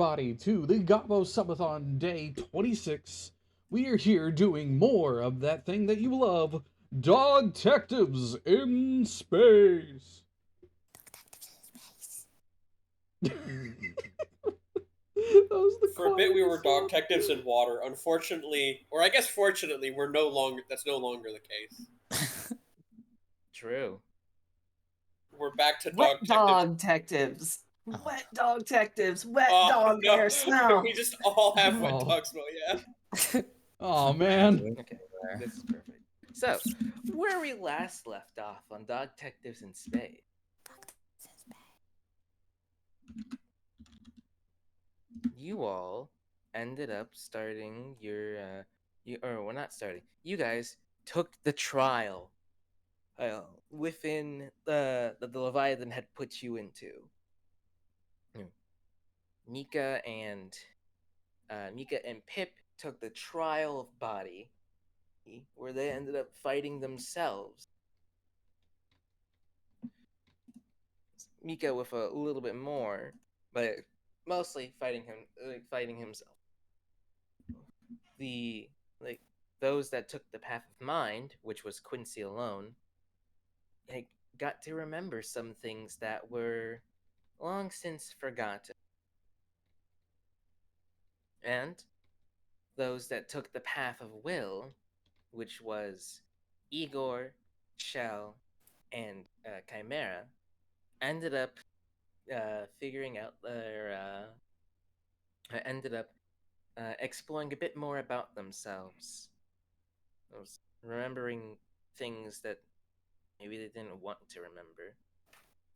Body to the Gobbo Subathon Day 26. We are here doing more of that thing that you love, Dog Detectives in Space. that was the For a bit, we were quietest dog laugh. detectives in water. Unfortunately, or I guess fortunately, we're no longer. That's no longer the case. True. We're back to Wet dog detectives. dog detectives. Oh. Wet dog detectives. Wet Oh dog no! hair smell. We just all have wet Oh. dog smell. Yeah. Oh man. Okay, this is perfect. So, where we last left off on Dog Detectives in Space, you all ended up starting your well, not starting. You guys took the trial within the Leviathan had put you into. Mika and Mika and Pip took the trial of body, where they ended up fighting themselves. Mika with a little bit more, but mostly fighting himself. The like those that took the path of mind, which was Quincy alone, got to remember some things that were long since forgotten. And those that took the path of will, which was Igor, Shell, and Chimera, ended up figuring out their ended up exploring a bit more about themselves. I was remembering things that maybe they didn't want to remember,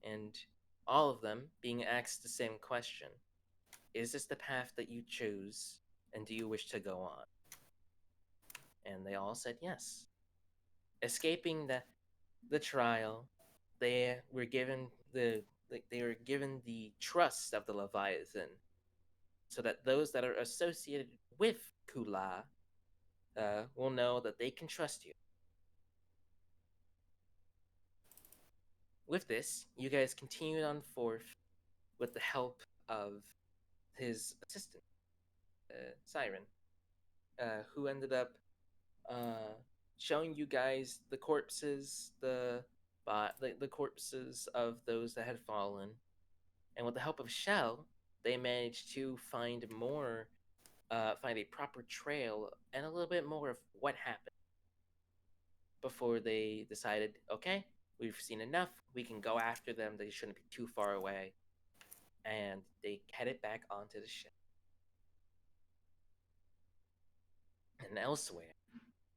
and all of them being asked the same question: Is this the path that you choose, and do you wish to go on? And they all said yes. Escaping the trial, they were given the trust of the Leviathan, so that those that are associated with Kula will know that they can trust you. With this, you guys continued on forth with the help of his assistant, Siren, who ended up uh, showing you guys the corpses, the corpses of those that had fallen, and with the help of Shell, they managed to find find a proper trail and a little bit more of what happened before they decided, okay, we've seen enough, we can go after them, they shouldn't be too far away, and they headed back onto the ship. And elsewhere,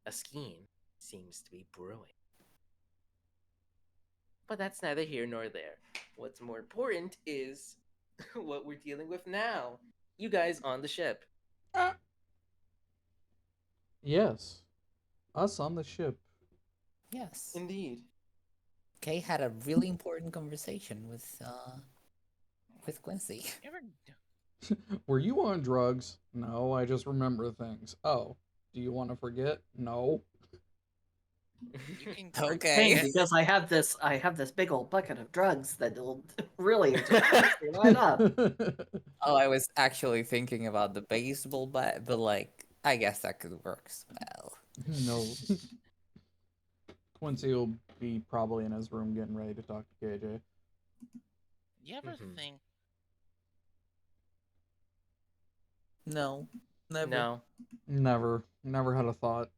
a scheme seems to be brewing. But that's neither here nor there. What's more important is what we're dealing with now. You guys on the ship. Yes. Us on the ship. Yes. Indeed. Kay had a really important conversation with Quincy. Were you on drugs? No, I just remember things. Oh, do you want to forget? No. You can Okay. Dang, because I have this big old bucket of drugs that'll really just mess me right up. Oh, I was actually thinking about the baseball bat, but like, I guess that could work as well. No. Quincy will be probably in his room getting ready to talk to KJ. You ever Mhm. think No, never. No. Never had a thought.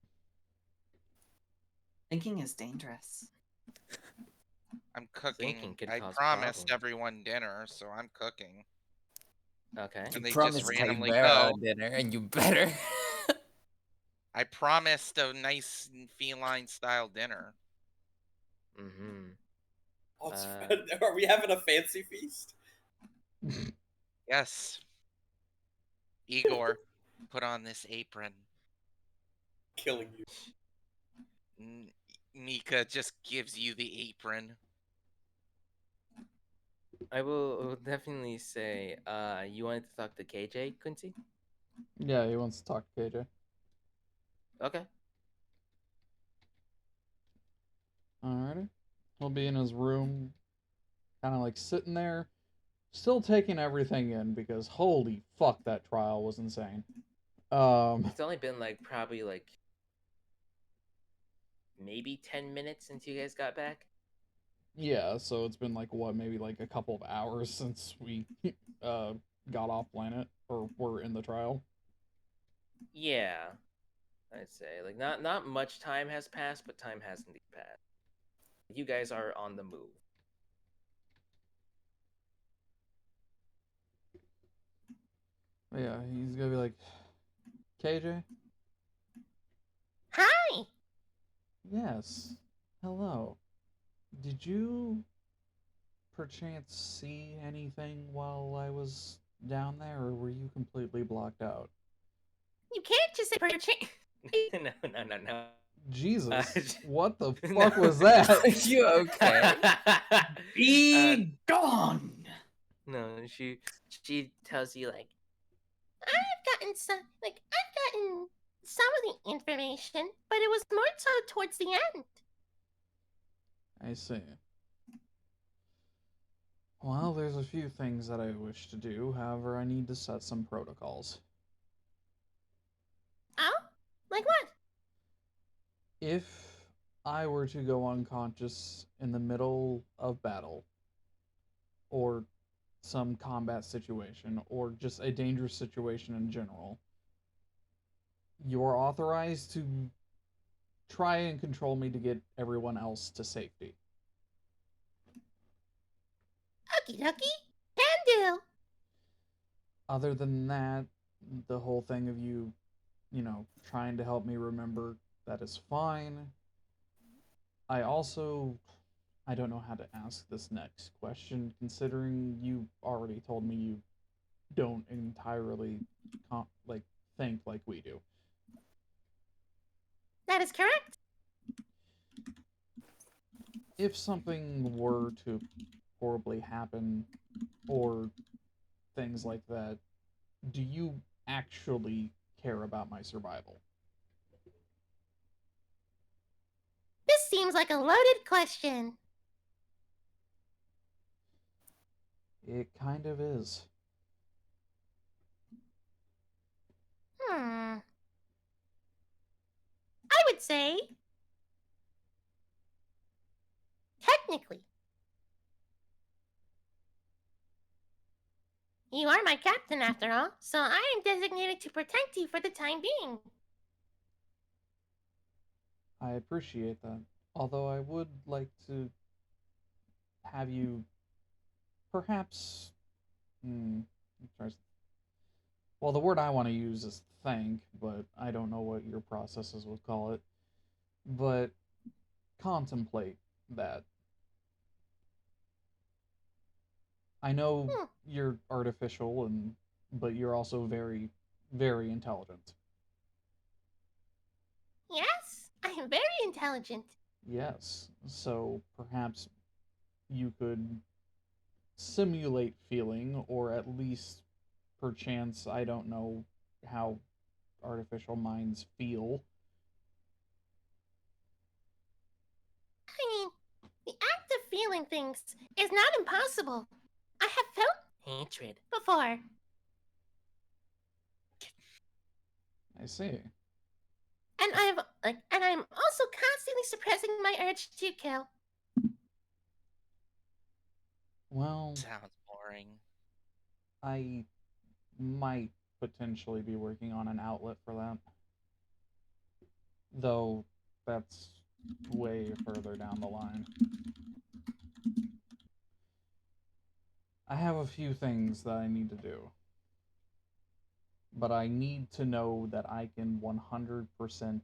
Thinking is dangerous. I'm cooking? Thinking could I cause promised problems. everyone dinner, so I'm cooking. Okay. And they just Promised randomly Chimera go. dinner, and you better. I promised a nice feline style dinner. Mm-hmm. Are we having a fancy feast? Yes. Igor, put on this apron. Killing you. Mika just gives you the apron. I will definitely say, you wanted to talk to KJ, Quincy? Yeah, he wants to talk to KJ. Okay. Alrighty. He'll be in his room, kind of like sitting there. Still taking everything in because holy fuck, that trial was insane. It's only been like probably like maybe 10 minutes since you guys got back. Yeah, so it's been like what, maybe like a couple of hours since we got off planet or were in the trial. Yeah, I'd say like not much time has passed, but time has indeed passed. You guys are on the move. Yeah, he's gonna be like, KJ? Hi! Yes. Hello. Did you perchance see anything while I was down there, or were you completely blocked out? You can't just say perchance. No. Jesus, Uh, what the no. fuck was that? Are you okay? Be gone! No, she tells you like, I've gotten some of the information, but it was more so towards the end. I see. Well, there's a few things that I wish to do, however, I need to set some protocols. Oh? Like what? If I were to go unconscious in the middle of battle, or some combat situation, or just a dangerous situation in general, you are authorized to try and control me to get everyone else to safety. Okie dokie. Can do. Other than that, the whole thing of you trying to help me remember, that is fine. I don't know how to ask this next question, considering you already told me you don't entirely like think like we do. That is correct. If something were to horribly happen, or things like that, do you actually care about my survival? This seems like a loaded question. It kind of is. I would say, technically, you are my captain after all, so I am designated to protect you for the time being. I appreciate that. Although I would like to have you perhaps. Hmm, well, the word I want to use is thank, but I don't know what your processes would call it. But contemplate that. I know Hmm. you're artificial, but you're also very, very intelligent. Yes, I am very intelligent. Yes, so perhaps you could simulate feeling, or at least perchance, I don't know how artificial minds feel. I mean, the act of feeling things is not impossible. I have felt hatred before. I see. And I'm also constantly suppressing my urge to kill. Well, Sounds boring. I might potentially be working on an outlet for that. Though that's way further down the line. I have a few things that I need to do. But I need to know that I can 100%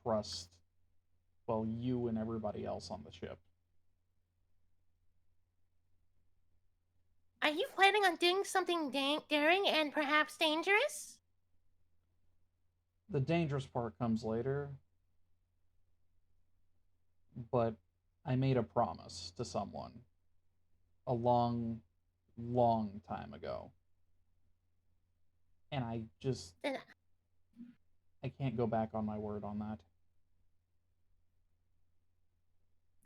trust, well, you and everybody else on the ship. Are you planning on doing something daring and perhaps dangerous? The dangerous part comes later, but I made a promise to someone a long, long time ago. And Then, I can't go back on my word on that.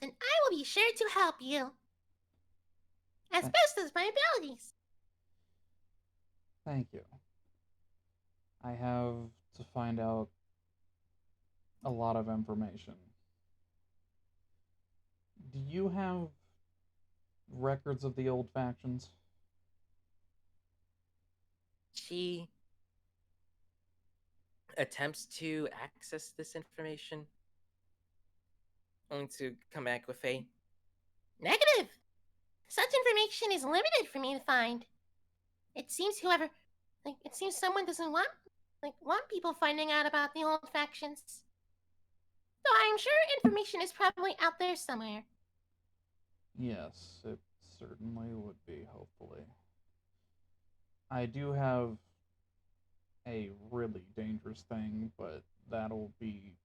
then I will be sure to help you. As Th- best as my abilities. Thank you. I have to find out a lot of information. Do you have records of the old factions? She attempts to access this information, only to come back with a Negative. Such information is limited for me to find. It seems someone doesn't want people finding out about the old factions. So I'm sure information is probably out there somewhere. Yes, it certainly would be, hopefully. I do have a really dangerous thing, but that'll be.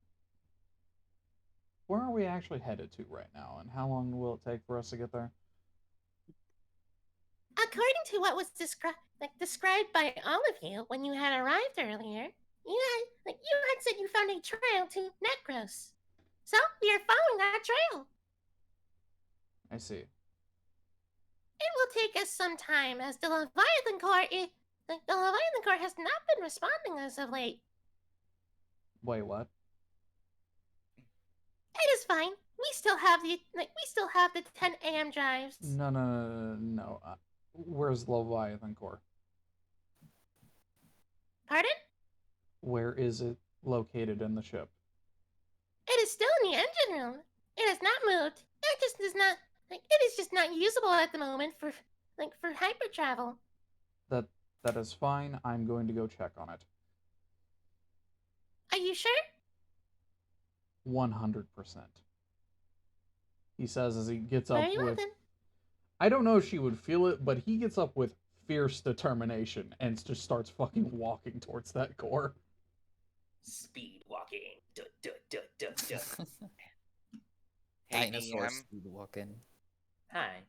Where are we actually headed to right now, and how long will it take for us to get there? According to what was described by all of you when you had arrived earlier, you had said you found a trail to Necros. So we are following that trail. I see. It will take us some time, as the Leviathan Corps has not been responding as of late. Wait, what? It is fine. We still have the 10 a.m. drives. No. Where's Leviathan Core? Pardon? Where is it located in the ship? It is still in the engine room. It has not moved. It is just not usable at the moment for hyper travel. That is fine. I'm going to go check on it. Are you sure? 100%. He says as he gets up Very well with. then. I don't know if she would feel it, but he gets up with fierce determination and just starts fucking walking towards that core. speed walking. Duh, duh, duh, duh, duh. Hey, Dinosaur DM, speed walking. Hi.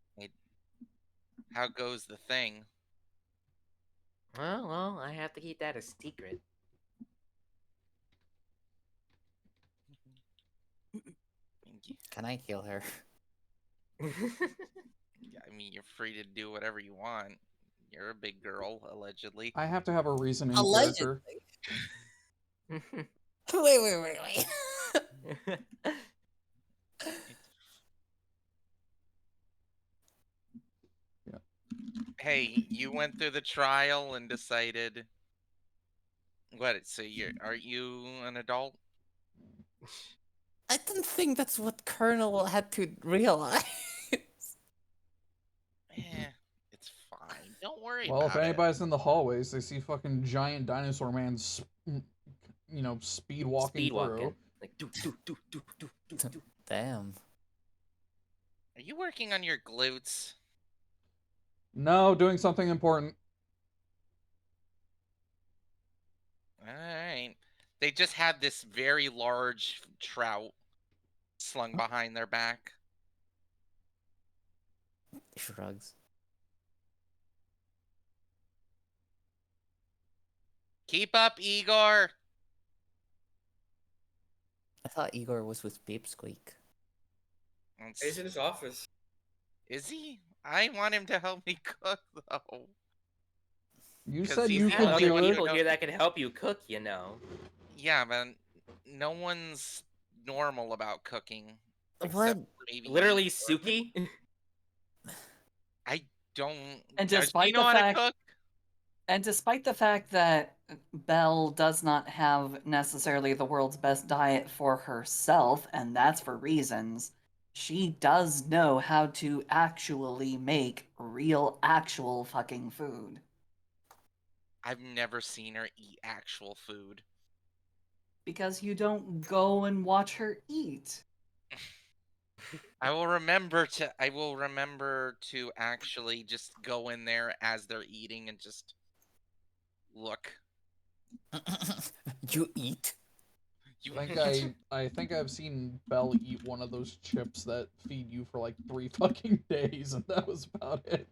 how goes the thing? Well, I have to keep that a secret. Can I heal her? Yeah, I mean, you're free to do whatever you want. You're a big girl, allegedly. I have to have a reasoning Allegedly. character. Wait. Hey, you went through the trial and decided. What? So are you an adult? I didn't think that's what Colonel had to realize. It's fine. Don't worry Well, if about it. anybody's in the hallways, they see fucking giant dinosaur man, speed walking Speed through. walking. Like do. Damn. Are you working on your glutes? No, doing something important. Alright. They just had this very large trout slung behind their back. Shrugs. Keep up, Igor! I thought Igor was with Beepsqueak. He's in his office. Is he? I want him to help me cook, though. You 'Cause said he's you the could only do one it. who People knows- here that can help you cook, you know. Yeah, but no one's normal about cooking. What? except maybe Literally, Igor. Suki. I don't. And Does despite he know the how fact- to cook? And despite the fact that Belle does not have necessarily the world's best diet for herself, and that's for reasons, she does know how to actually make real, actual fucking food. I've never seen her eat actual food. Because you don't go and watch her eat. I will remember to actually just go in there as they're eating and just look. You eat? You I think I've seen Belle eat one of those chips that feed you for like 3 fucking days, and that was about it.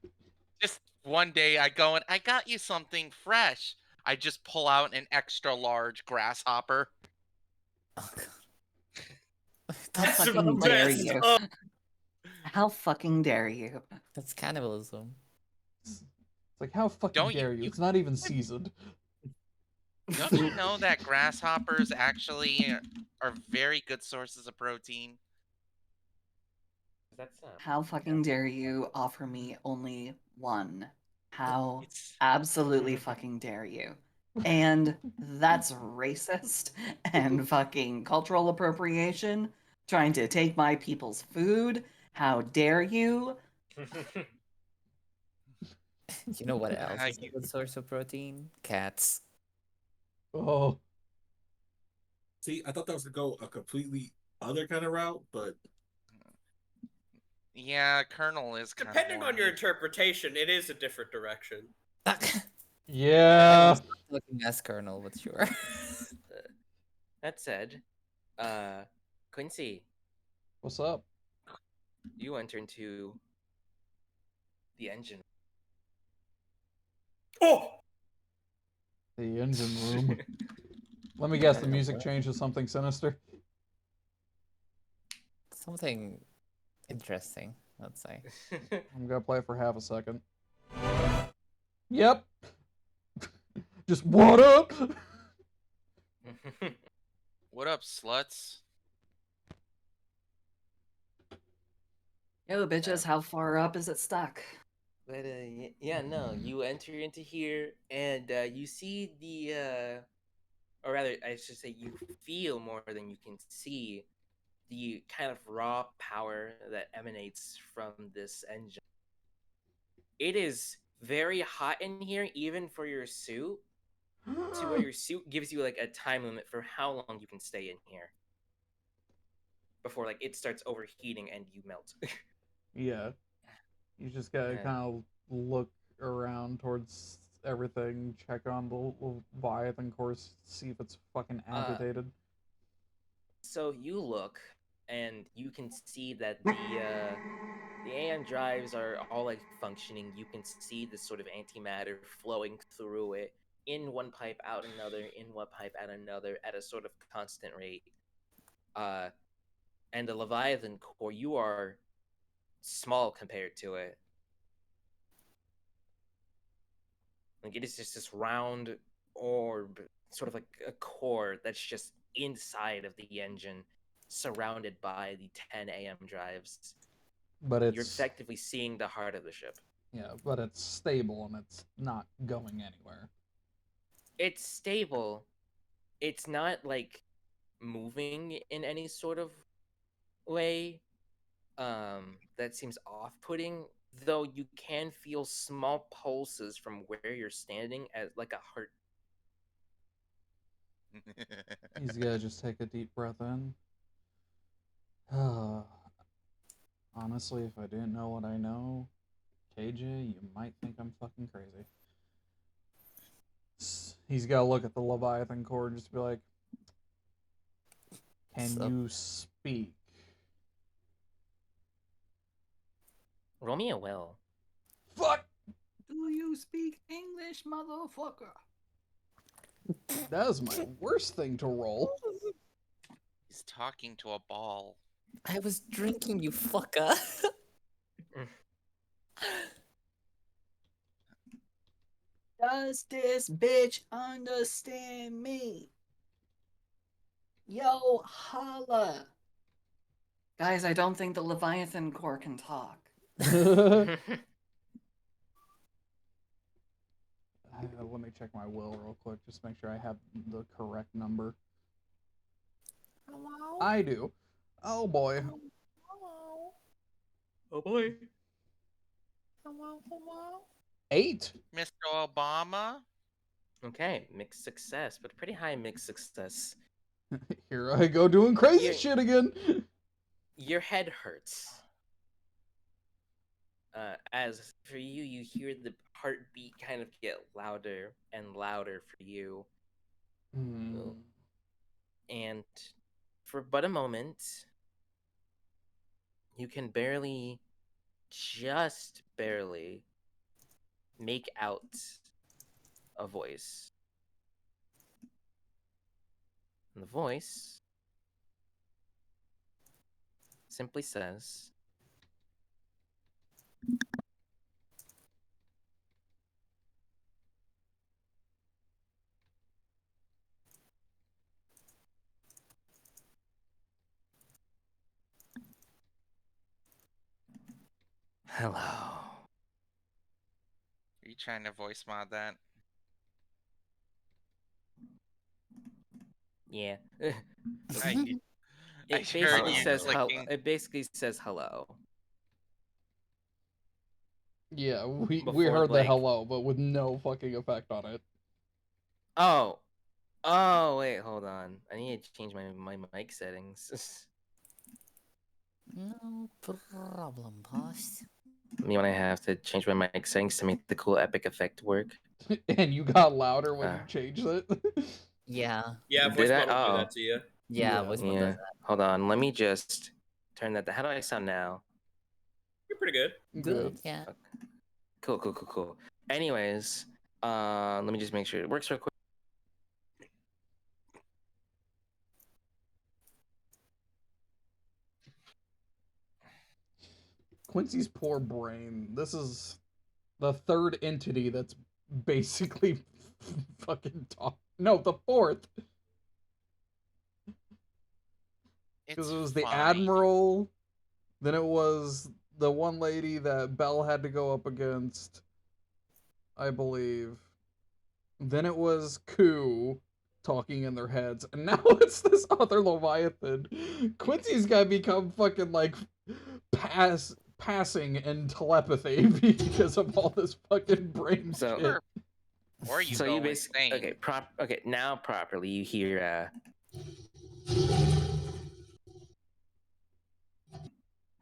just one day I go and I got you something fresh. I just pull out an extra large grasshopper. Oh, God. How That's the fucking dare best. you? Oh, How fucking dare you? That's cannibalism. It's It's like, how fucking Don't dare you? you It's not even seasoned. don't you know that grasshoppers actually are very good sources of protein? Does that sound? How fucking dare you offer me only one? How It's absolutely fucking dare you? And that's racist and fucking cultural appropriation, trying to take my people's food. How dare you? You know what else is a You, good source of protein? Cats. Oh, See, I thought that was to go a completely other kind of route, but yeah, Colonel is kind of Depending on your horny. interpretation, it is a different direction. yeah. Looking as Colonel, but sure. that said, Quincy, What's up? you enter into the engine. Oh, The engine room. Let me guess, I the don't know music what. changed to something sinister? Something interesting, let's say. I'm gonna play it for half a second. Yep. Just what up? What up, sluts? Yo, bitches, how far up is it stuck? But yeah, no, you enter into here and you see or rather, I should say, you feel more than you can see the kind of raw power that emanates from this engine. It is very hot in here, even for your suit, to where your suit gives you like a time limit for how long you can stay in here before like it starts overheating and you melt. Yeah. You just gotta Yeah. kind of look around towards everything, check on the Leviathan course, see if it's fucking agitated. So you look, and you can see that the AN drives are all like functioning. You can see this sort of antimatter flowing through it in one pipe, out another, in one pipe, out another, at a sort of constant rate. Uh, and the Leviathan core, you are small compared to it. Like it is just this round orb, sort of like a core that's just inside of the engine, surrounded by the 10 AM drives. But You're it's effectively seeing the heart of the ship. yeah, but it's stable and it's not going anywhere. It's stable. It's not like moving in any sort of way that seems off-putting, though you can feel small pulses from where you're standing as like a heart. He's gotta just take a deep breath in. Honestly, if I didn't know what I know, KJ, you might think I'm fucking crazy. He's gotta look at the Leviathan core and just be like, can So- you speak? Roll me a will. Fuck! Do you speak English, motherfucker? That is my worst thing to roll. He's talking to a ball. I was drinking, you fucker. Does this bitch understand me? Yo, holla. Guys, I don't think the Leviathan core can talk. Let me check my will real quick, just make sure I have the correct number. Hello? I do. Oh boy. Hello? Oh boy. Hello? 8. Mr. Obama? Okay, mixed success, but pretty high mixed success. Here I go doing crazy Yeah. shit again. Your head hurts. As for you, you hear the heartbeat kind of get louder and louder for you. And for but a moment, you can barely, just barely, make out a voice. And the voice simply says, Hello. Are you trying to voice mod that? Yeah. I It heard basically you says clicking. It basically says hello. Yeah, we Before, heard the like- hello, but with no fucking effect on it. Oh. Oh wait, hold on. I need to change my mic settings. No problem, boss. Me when I have to change my mic settings to make the cool epic effect work. And you got louder when you Ah. changed it. Yeah. Yeah, Did voice I? mod will do Oh. that to you. Yeah, Yeah. voice mod Yeah. does that. Hold on. Let me just turn that. How do I sound now? You're pretty good. Good, yeah. Cool. Anyways, let me just make sure it works real quick. Quincy's poor brain. This is the third entity that's basically fucking talk. No, the fourth. It's Because it was the fine. Admiral, then it was the one lady that Belle had to go up against, I believe. Then it was Ku talking in their heads, and now it's this other Leviathan. Quincy's gotta become fucking like passing in telepathy because of all this fucking brain So- shit. Or you So go you basically insane. okay, now properly you hear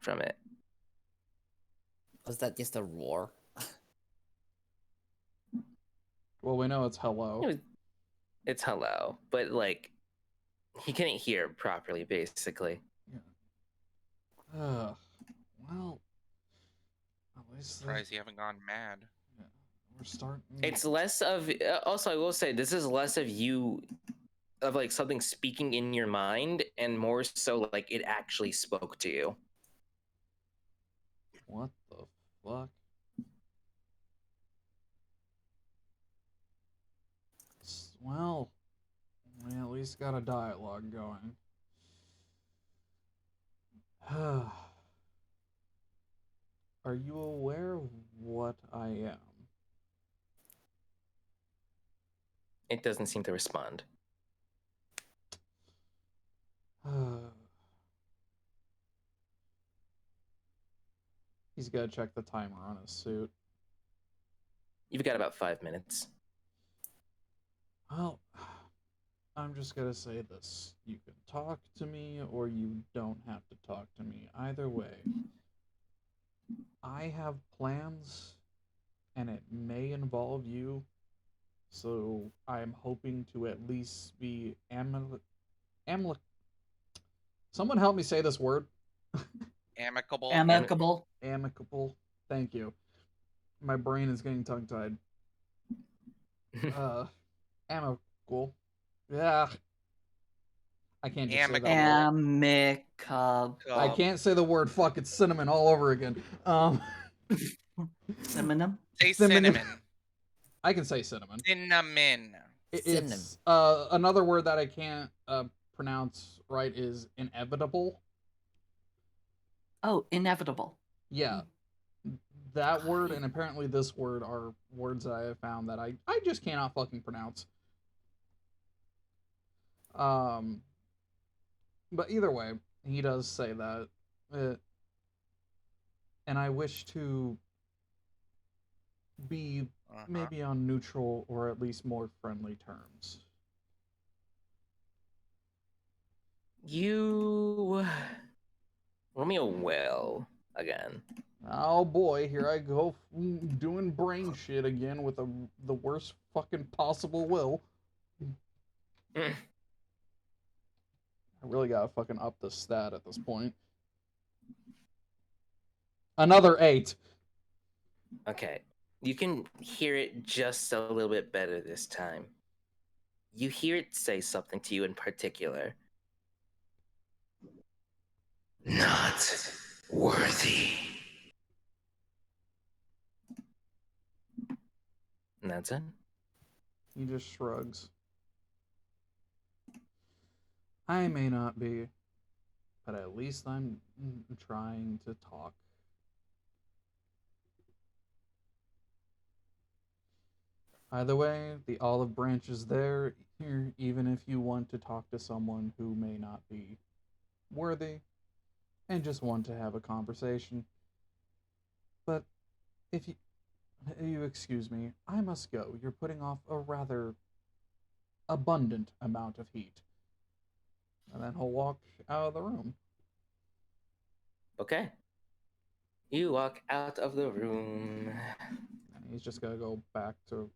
from it. Was that just a roar? Well, we know it's hello. It's hello, but like he couldn't hear it properly basically. Well, at least Surprised you haven't gone mad. we're starting. It's less of also I will say this is less of you of like something speaking in your mind and more so like it actually spoke to you. What the fuck? Well, we at least got a dialogue going. Are you aware of what I am? It doesn't seem to respond. He's got to check the timer on his suit. You've got about 5 minutes. Well, I'm just gonna say this. You can talk to me or you don't have to talk to me. Either way, I have plans and it may involve you. So I'm hoping to at least be Someone help me say this word. Amicable. Amicable. Amicable. Thank you. My brain is getting tongue-tied. Amicable. Yeah. I can't just say that word. Amicable. I can't say the word fuck. It's cinnamon all over again. Cinnamon. Say Cinnamon. cinnamon. I can say cinnamon. Cinnamon. It's another word that I can't pronounce right is inevitable. Oh, inevitable. Yeah. That word and apparently this word are words that I have found that I just cannot fucking pronounce. But either way, he does say that. And I wish to be maybe on neutral or at least more friendly terms. You roll me a will again. Oh boy, here I go doing brain shit again with the worst fucking possible will. I really gotta fucking up the stat at this point. Another 8. Okay. You can hear it just a little bit better this time. You hear it say something to you in particular. Not worthy. And that's it. He just shrugs. I may not be, but at least I'm trying to talk. Either way, the olive branch is there here, even if you want to talk to someone who may not be worthy and just want to have a conversation. But if you excuse me, I must go. You're putting off a rather abundant amount of heat. And then he'll walk out of the room. Okay. You walk out of the room. And he's just gonna go back to,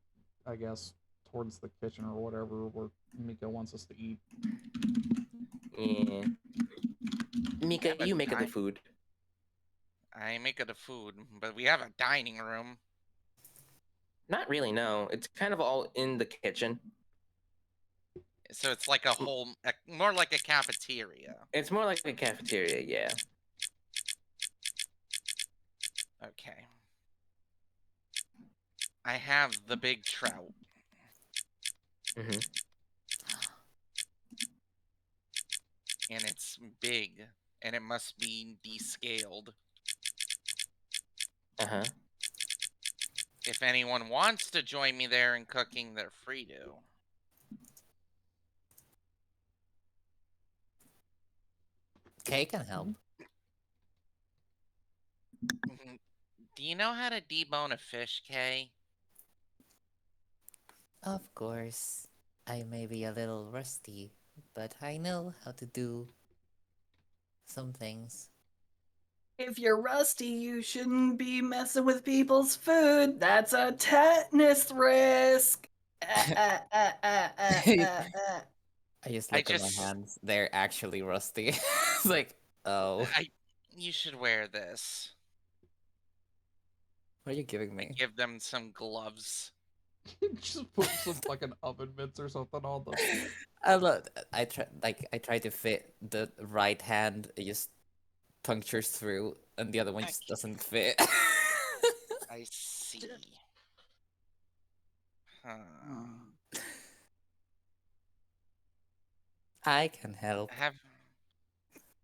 I guess, towards the kitchen or whatever where Mika wants us to eat. Yeah. Mika, Yeah, but you make the food. I make it a food, but we have a dining room. Not really, no. It's kind of all in the kitchen. So it's like more like a cafeteria. It's more like a cafeteria, yeah. Okay. I have the big trout. Mm-hmm. And it's big, and it must be descaled. Uh-huh. If anyone wants to join me there in cooking, they're free to. Kay can help. Do you know how to debone a fish, Kay? Of course. I may be a little rusty, but I know how to do some things. If you're rusty, you shouldn't be messing with people's food. That's a tetanus risk. I just I look at my just, hands. They're actually rusty. It's like, oh, you should wear this. what are you giving I me? give them some gloves. Just put some fucking oven mitts or something on them. I try to fit the right hand. It just punctures through, and the other one just doesn't fit. I see. Huh. I can help.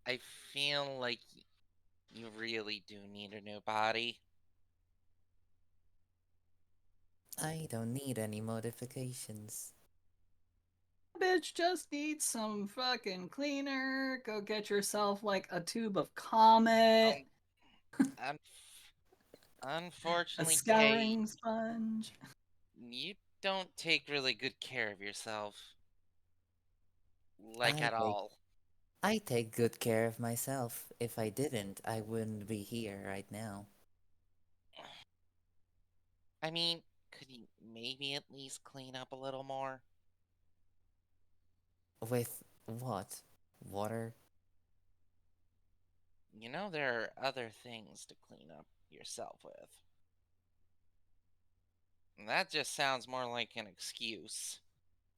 I feel like you really do need a new body. I don't need any modifications. Bitch just needs some fucking cleaner. Go get yourself like a tube of Comet, a Unfortunately, Kay, scouring sponge. you don't take really good care of yourself. Like I at take all. I take good care of myself. If I didn't, I wouldn't be here right now. I mean, could you maybe at least clean up a little more? With what? Water? You know, there are other things to clean up yourself with. And that just sounds more like an excuse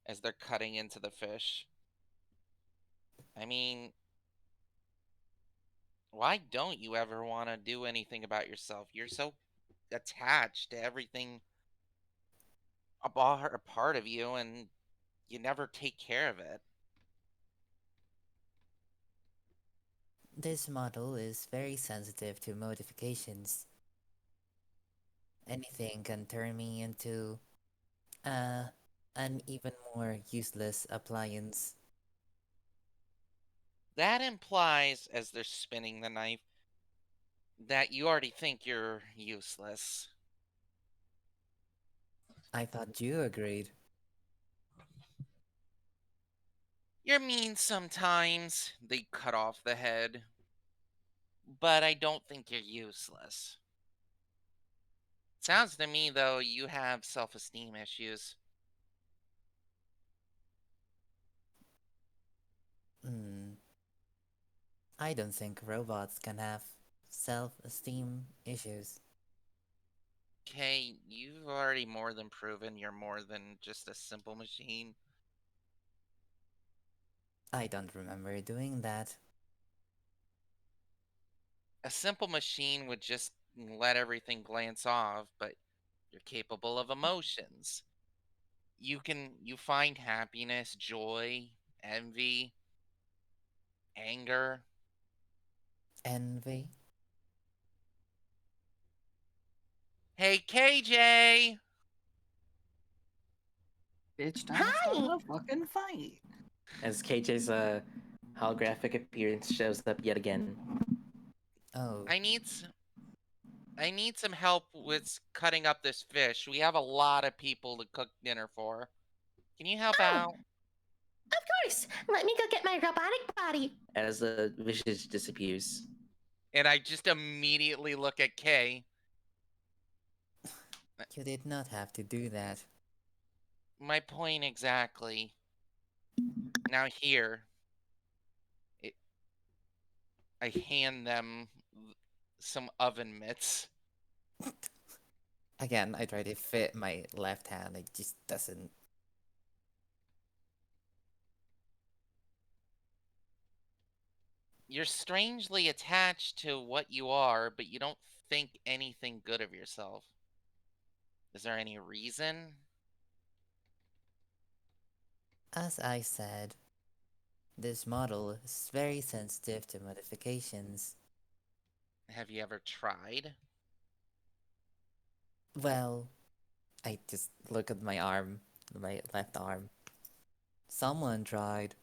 as they're cutting into the fish. I mean, why don't you ever want to do anything about yourself? You're so attached to everything about a part of you, and you never take care of it. This model is very sensitive to modifications. Anything can turn me into uh an even more useless appliance. That implies, as they're spinning the knife, that you already think you're useless. I thought you agreed. You're mean sometimes. They cut off the head. But I don't think you're useless. Sounds to me, though, you have self esteem issues. Hmm. I don't think robots can have self-esteem issues. Okay, you've already more than proven you're more than just a simple machine. I don't remember doing that. A simple machine would just let everything glance off, but you're capable of emotions. You find happiness, joy, envy, anger. Envy? Hey KJ! Bitch, time to start a fucking fight. As KJ's holographic appearance shows up yet again. Oh, I need some help with cutting up this fish. We have a lot of people to cook dinner for. Can you help out? Of course. Let me go get my robotic body. As the visage disappears. And I just immediately look at Kay. you did not have to do that. My point exactly. Now here. I hand them some oven mitts. Again, I try to fit my left hand, it just doesn't. You're strangely attached to what you are, but you don't think anything good of yourself. Is there any reason? As I said, this model is very sensitive to modifications. Have you ever tried? Well, I just look at my arm, my left arm. Someone tried.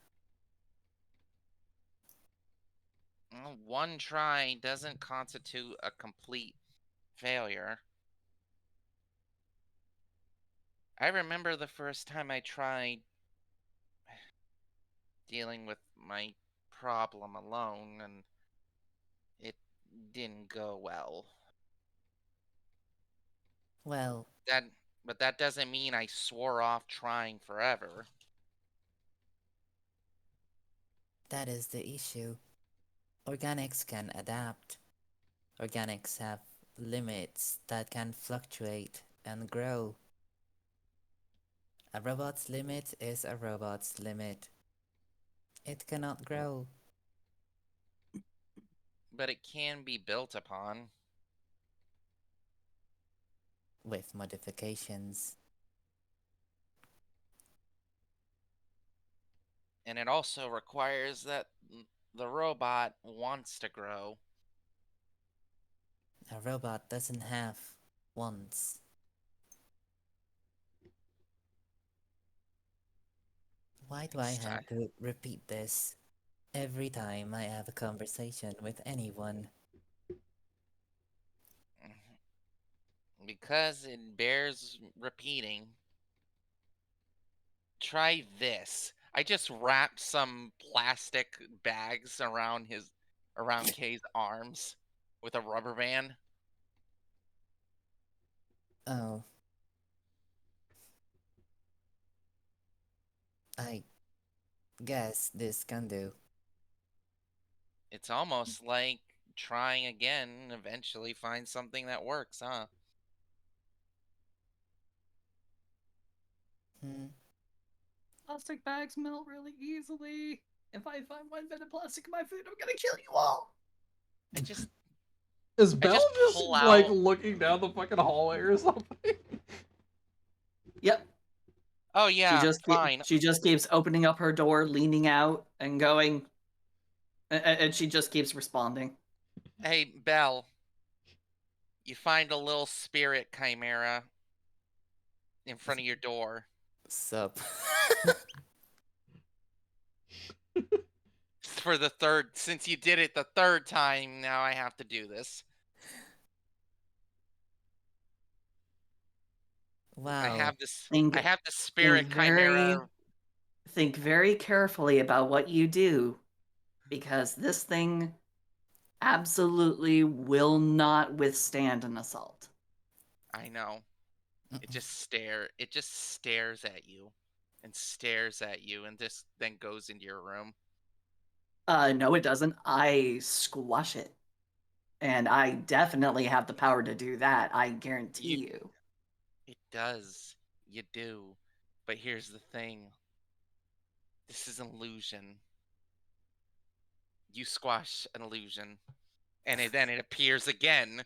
Well, one try doesn't constitute a complete failure. I remember the first time I tried dealing with my problem alone, and it didn't go well. Well, But that doesn't mean I swore off trying forever. that is the issue. Organics can adapt. Organics have limits that can fluctuate and grow. A robot's limit is a robot's limit. It cannot grow. But it can be built upon. With modifications. And it also requires that the robot wants to grow. A robot doesn't have wants. Why do I have to repeat this every time I have a conversation with anyone? Because it bears repeating. Try this. I just wrapped some plastic bags around Kay's arms with a rubber band. Oh. I guess this can do. It's almost like trying again and eventually find something that works, huh? Plastic bags melt really easily. If I find one bit of plastic in my food, I'm gonna kill you all. Is Belle just pull like out- looking down the fucking hallway or something? Yep. Oh yeah, fine. She just keeps opening up her door, leaning out, and going, and she just keeps responding. Hey, Belle. You find a little spirit chimera in front of your door. Sup? For the third, since you did it the third time, now I have to do this. Wow. I have the spirit think chimera. Think very carefully about what you do, because this thing absolutely will not withstand an assault. I know. It just stares at you and stares at you and just then goes into your room. No, it doesn't. I squash it. And I definitely have the power to do that, I guarantee you. It does. You do. But here's the thing. This is an illusion. You squash an illusion. And then it appears again.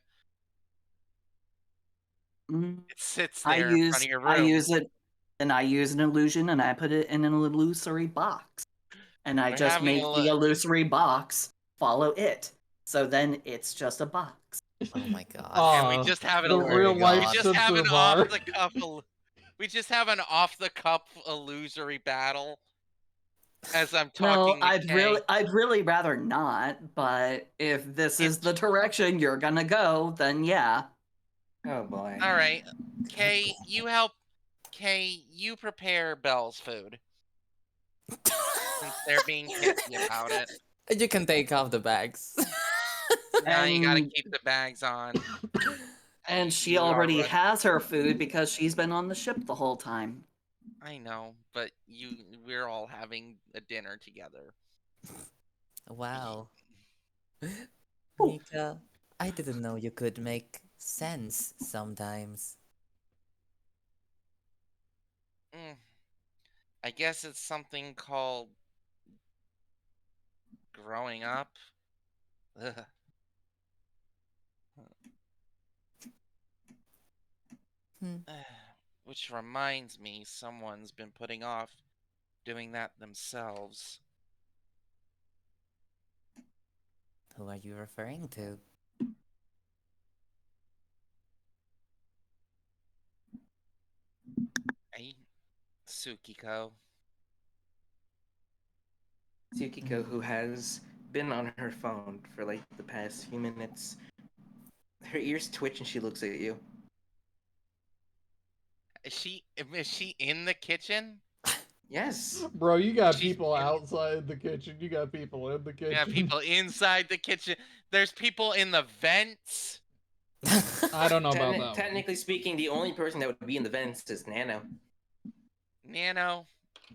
It sits there in front of your room. I use it, and I use an illusion, and I put it in an illusory box. And I just make the illusory box follow it. So then it's just a box. Oh my god. And we just have the real life we just have an censor bar. off the cuff. we just have an off the cup illusory battle as I'm No, talking to Kay. I'd really rather not, but if this is the direction you're gonna go, then yeah. Oh boy. All right, Kay, you help. Kay, you prepare Belle's food since they're being pissy about it. You can take off the bags. Nah, you gotta And keep the bags on. and she You are already right. has her food because she's been on the ship the whole time. I know, but we're all having a dinner together. Wow. Mika, I didn't know you could make sense sometimes. Mm, I guess it's something called growing up. Ugh. Hmm. Which reminds me, someone's been putting off doing that themselves. Who are you referring to? Hey, Tsukiko. Tsukiko, who has been on her phone for like the past few minutes, her ears twitch and she looks at you. Is she in the kitchen? Yes. Bro, you got She's people in- outside the kitchen. You got people in the kitchen. We have people inside the kitchen. There's people in the vents. I don't know about that one. Technically speaking, the only person that would be in the vents is Nano. Nano.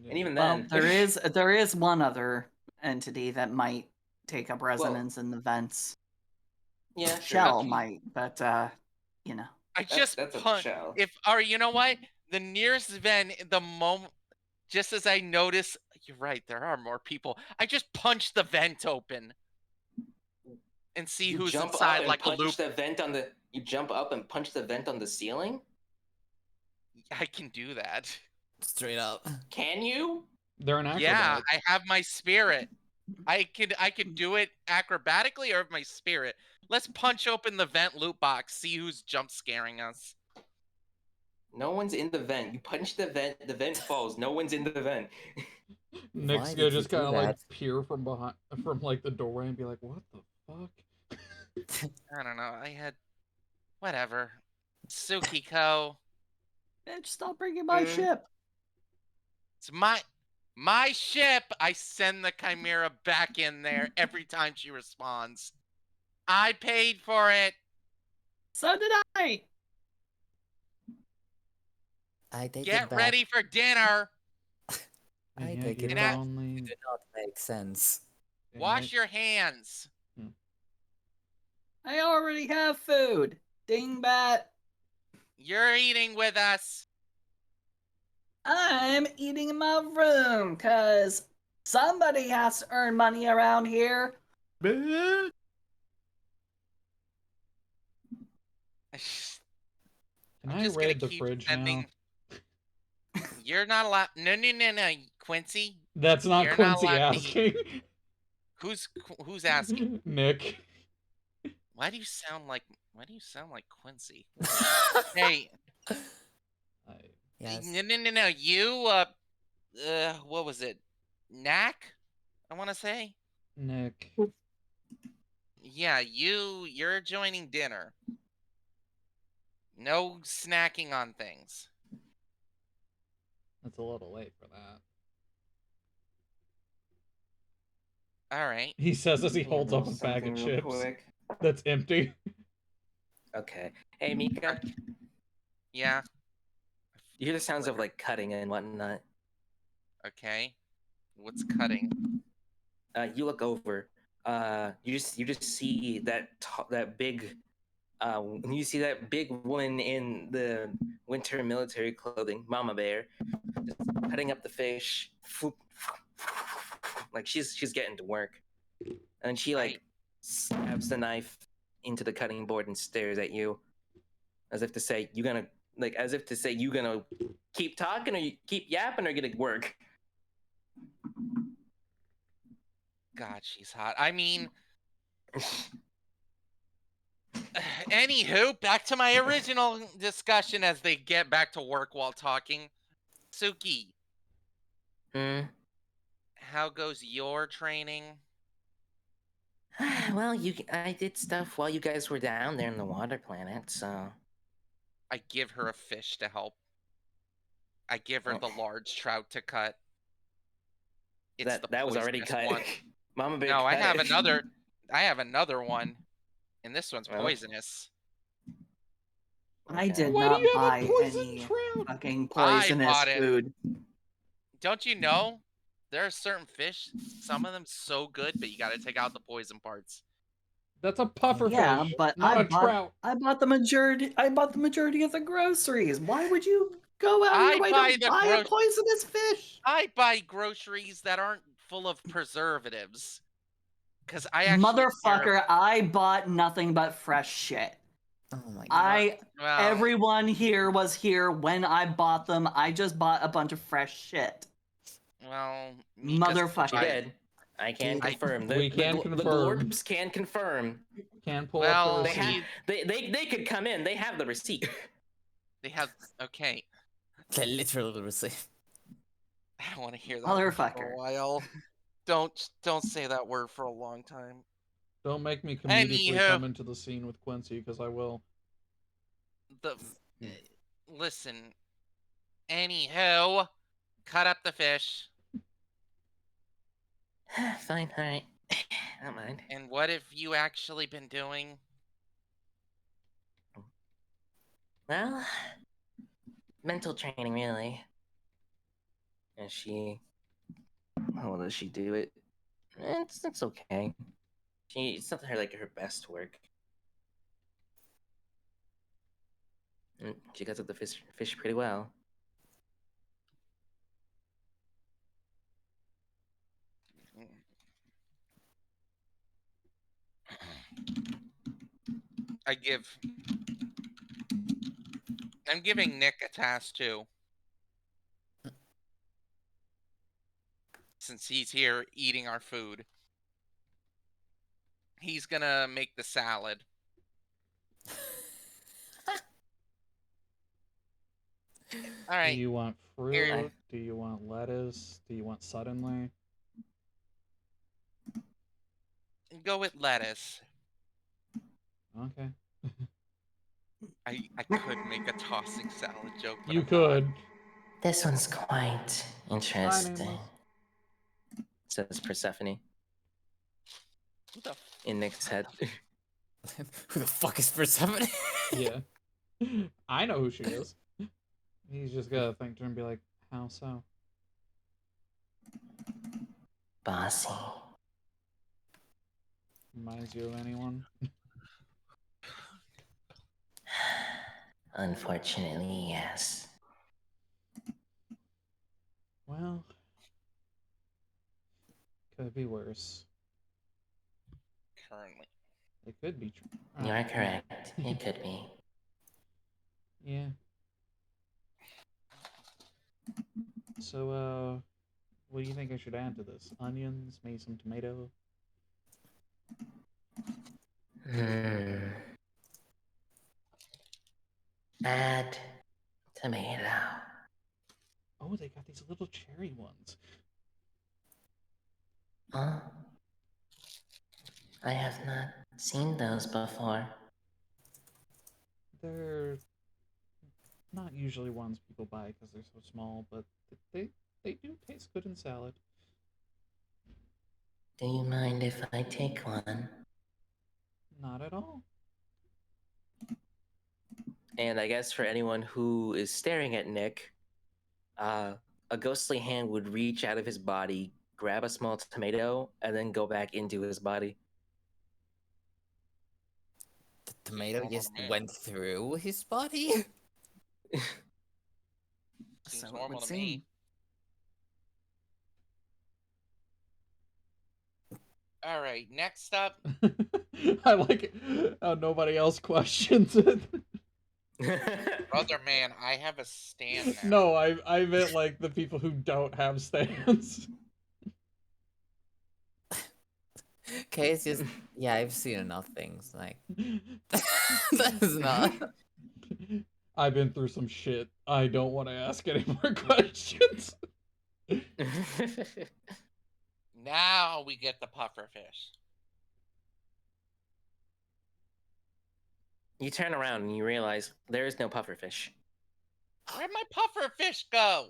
And even Well, then, there is one other entity that might take up resonance in the vents. yeah, sure. Shell might, but you know. I just that's a punch. shell. You know what? The nearest vent, the moment, just as I notice, you're right. There are more people. I just punch the vent open and see You who's jump inside, up and like a punch loop. the vent on the. You jump up and punch the vent on the ceiling. I can do that. Straight up. Can you? They're an acrobat. Yeah, I have my spirit. I could do it acrobatically or with my spirit. Let's punch open the vent loot box, see who's jump scaring us. No one's in the vent. You punch the vent falls. No one's in the vent. Nick's Why gonna did you just do kind of like that? peer from behind, from like the doorway, and be like, "What the fuck?" I don't know. I had whatever. Tsukiko. Bitch, stop bringing my ship. It's my ship. I send the Chimera back in there every time she responds. I paid for it. So did I. I take Get it back. ready for dinner. I And yet take it you're back. only. You do not make sense. and Wash yet- your hands. I already have food. Dingbat. You're eating with us. I'm eating in my room, cause somebody has to earn money around here. Bitch. Can I'm I just gonna raid the keep fridge sending. now? You're not allowed. No, Quincy. That's not You're not Quincy allowed to eat. asking. Who's asking? Nick. Why do you sound like Quincy? Hey, Yes. no. You what was it? Knack? I want to say. Nick. Yeah, you're joining dinner. No snacking on things. That's a little late for that. All right. He says as he Let me holds roll up a bag of something real chips quick. that's empty. Okay. Hey, Mika. Yeah. You hear the sounds of like cutting and whatnot. Okay. What's cutting? You look over. You just see that big. You see that big woman in the winter military clothing, Mama Bear, just cutting up the fish. Like she's getting to work, and she like stabs the knife into the cutting board and stares at you, as if to say, "You gonna you gonna keep talking or you keep yapping or gonna work?" God, she's hot. I mean, Anywho, back to my original discussion as they get back to work while talking. Suki, Hmm. how goes your training? Well, I did stuff while you guys were down there in the water planet, so. I give her a fish to help. I give her Oh. the large trout to cut. It's the that was already poisonous cut. one. Mama Bear No, I cut have it. another. I have another one, and this one's Well. poisonous. I Okay. did Why do not you have a buy poison any trout? fucking I poisonous bought it. food. Don't you know? There are certain fish, some of them so good, but you gotta take out the poison parts. That's a puffer Yeah, fish, but not a trout. I bought the majority of the groceries. Why would you go out of I your way buy to the buy a poisonous fish? I buy groceries that aren't full of preservatives. Because I actually care. Motherfucker, I bought nothing but fresh shit. Oh my god. Well, Everyone here was here when I bought them. I just bought a bunch of fresh shit. well, Motherfucker. She did. I can I- confirm. We can The confirm. Glorbs can confirm. Can pull Well, up the They receipt. have. They could come in. They have the receipt. They have. Okay, The literal receipt. I don't want to hear that word for a Motherfucker. while. Don't say that word for a long time. Don't make me comedically Anywho. come into the scene with Quincy, because I will. Listen. Anywho, cut up the fish. Fine. All right. I don't mind. And what have you actually been doing? Well, mental training, really. And she. How does she do it? It's okay. It's not her best work. And she got up the fish pretty well. I'm giving Nick a task too. Since he's here eating our food. He's gonna make the salad. All right. Do you want fruit? Here. Do you want lettuce? Do you want suddenly? Go with lettuce. Okay. I could make a tossing salad joke, but You I'm could. not. This one's quite interesting. nameless. Says Persephone Who the in Nick's head. Who the fuck is Persephone? Yeah. I know who she is. He's just gotta think to her and be like, how so? Bossy. Reminds you of anyone? Unfortunately, yes. Well, could be worse. currently. It could be true. You are correct. It could be. Yeah. So, what do you think I should add to this? Onions, maybe some tomato? Add tomato. Oh, they got these little cherry ones. Oh. I have not seen those before. They're not usually ones people buy because they're so small, but they do taste good in salad. Do you mind if I take one? Not at all. And I guess for anyone who is staring at Nick, a ghostly hand would reach out of his body, grab a small tomato, and then go back into his body. The tomato normal just to me. went through his body? Seems So it normal would to me. All right, next up. I like how nobody else questions it. Brother man, I have a stand now. No, I meant like the people who don't have stands. Okay, it's just yeah, I've seen enough things. Like that's not. I've been through some shit. I don't want to ask any more questions. Now we get the pufferfish. You turn around and you realize there is no pufferfish. Where'd my pufferfish go?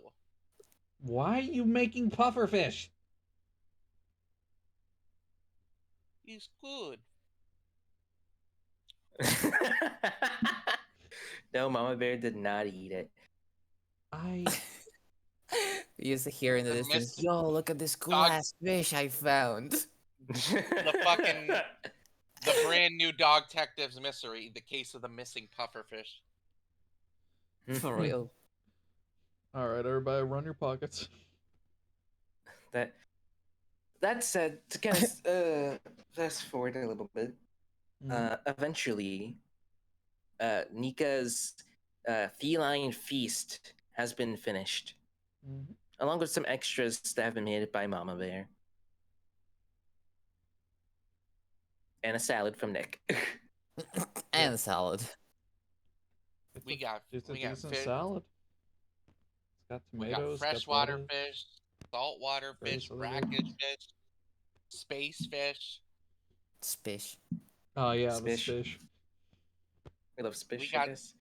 Why are you making pufferfish? He's good. No, Mama Bear did not eat it. I You used to hear in the The distance, miss- "Yo, look at this cool Dog- ass fish I found." The brand new Dog Detectives mystery, the case of the missing pufferfish. For real. All right, everybody, run your pockets. That said, to kind of fast forward a little bit, eventually, Nika's feline feast has been finished, along with some extras that have been made by Mama Bear, and a salad from Nick. And salad. We got It's a we got decent fish. salad. It's got We got tomatoes. freshwater lettuce. fish, saltwater fish, Various other brackish fish, space fish. Spish. Oh yeah, the Spish. fish. We love Spish, We I got- guess.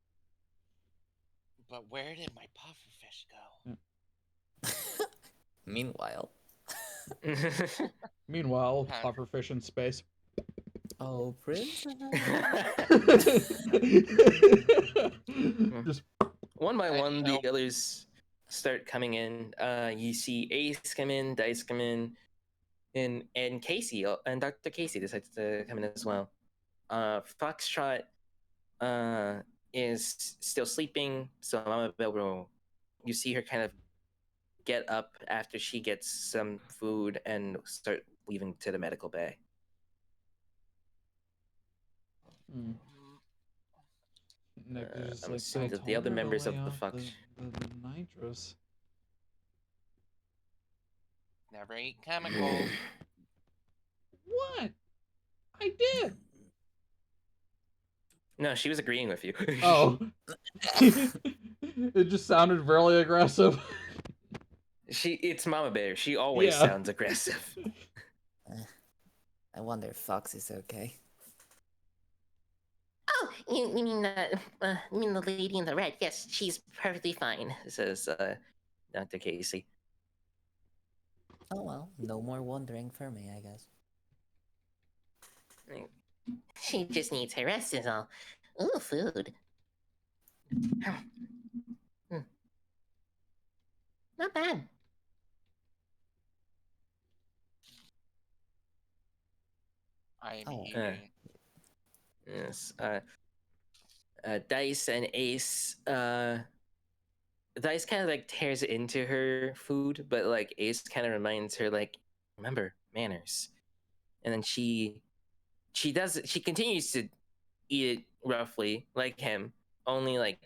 But where did my pufferfish go? Meanwhile. Meanwhile, Huh. pufferfish in space. Oh, Prince. Just One by And, one, you the know- others start coming in. You see Ace come in, Dice come in, and Casey and Dr. Casey decides to come in as well. Foxtrot is still sleeping, so Mama Bell will, you see her kind of get up after she gets some food and start leaving to the medical bay. Nick is just I'm like, assuming I that the told other her to members of lay the off Fox. the nitrous. Never eat chemicals. What? I did. No, she was agreeing with you. Oh. It just sounded really aggressive. It's Mama Bear. She always Yeah. sounds aggressive. I wonder if Fox is okay. Oh, you mean the lady in the red? Yes, she's perfectly fine. Says Dr. Casey. Oh well, no more wondering for me, I guess. She just needs her rest is all. Ooh, food. Not bad. I am Oh. eating. Yes. Dice and Ace. Dice kind of like tears into her food, but like Ace kind of reminds her, like, remember manners. And then she continues to eat it roughly like him, only like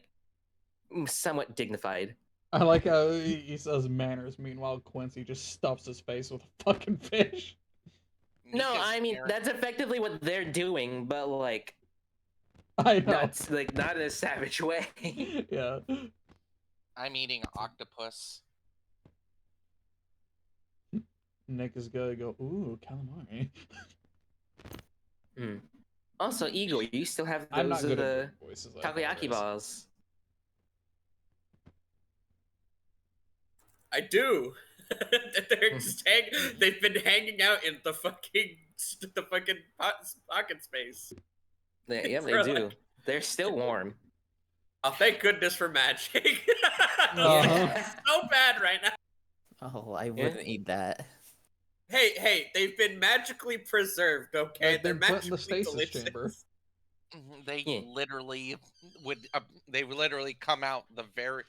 somewhat dignified. I like how he says manners. Meanwhile, Quincy just stuffs his face with a fucking fish. No, Nika's I mean staring- that's effectively what they're doing, but like I know. not in a savage way. Yeah. I'm eating octopus. Nick is gonna go, ooh, calamari. Also, Igor, you still have I'm not those good at doing voices. I takoyaki apologize. balls. I do. They're just they've been hanging out in the fucking pocket space. Yeah, they For, do. like- They're still warm. Oh, thank goodness for magic. Uh-huh. It's so bad right now. Oh, I wouldn't eat that. Hey, they've been magically preserved. Okay, They've been they're put in the magically stasis delicious. chamber. They Yeah. literally come out the very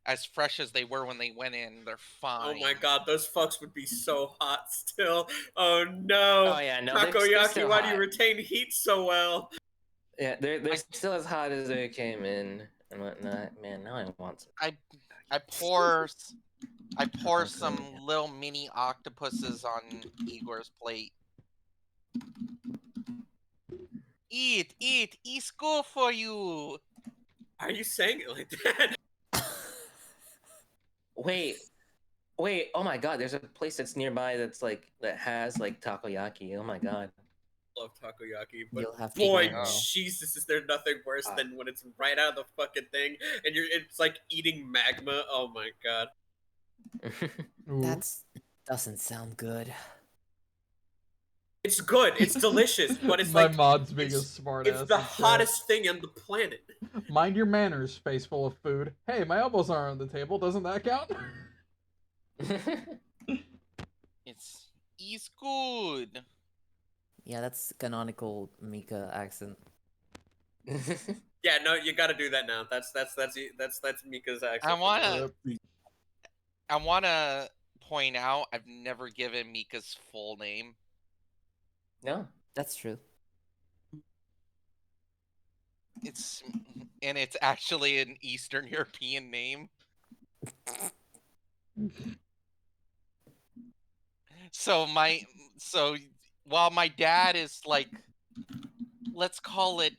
as fresh as they were when they went in. They're fine. Oh my god, those fucks would be so hot still. Oh no. Oh yeah, no, they're Takoyaki, still why do hot. you retain heat so well? Yeah, they're still as hot as they came in and whatnot. Man, now I want some. I pour some little mini octopuses on Igor's plate. Eat, eat's good for you. Why are you saying it like that? Wait, oh my god, there's a place that's nearby that has like takoyaki. Oh my god. Love takoyaki, but You'll have to boy, go now. Jesus, is there nothing worse than when it's right out of the fucking thing and it's like eating magma. Oh my god. Ooh. That's doesn't sound good. It's good, it's delicious, but it's My like mod's being a it's, smart it's ass the in chat. hottest thing on the planet. Mind your manners, space full of food. Hey, my elbows aren't on the table. Doesn't that count? It's good. Yeah, that's canonical Mika accent. Yeah, no, you got to do that now. That's Mika's accent. I wanna point out I've never given Mika's full name. No. That's true. It's actually an Eastern European name. So while my dad is like, let's call it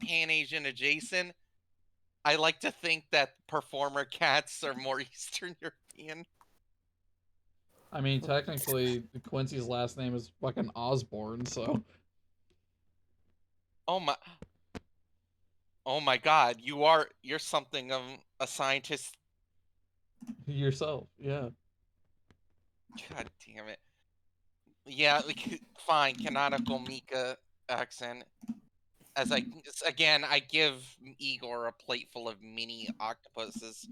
Pan Asian adjacent, I like to think that performer cats are more Eastern European. I mean, technically, Quincy's last name is fucking Osborne, so. Oh my god, you're something of a scientist. Yourself, yeah. God damn it. Yeah, fine, canonical Mika accent. As I give Igor a plate full of mini octopuses.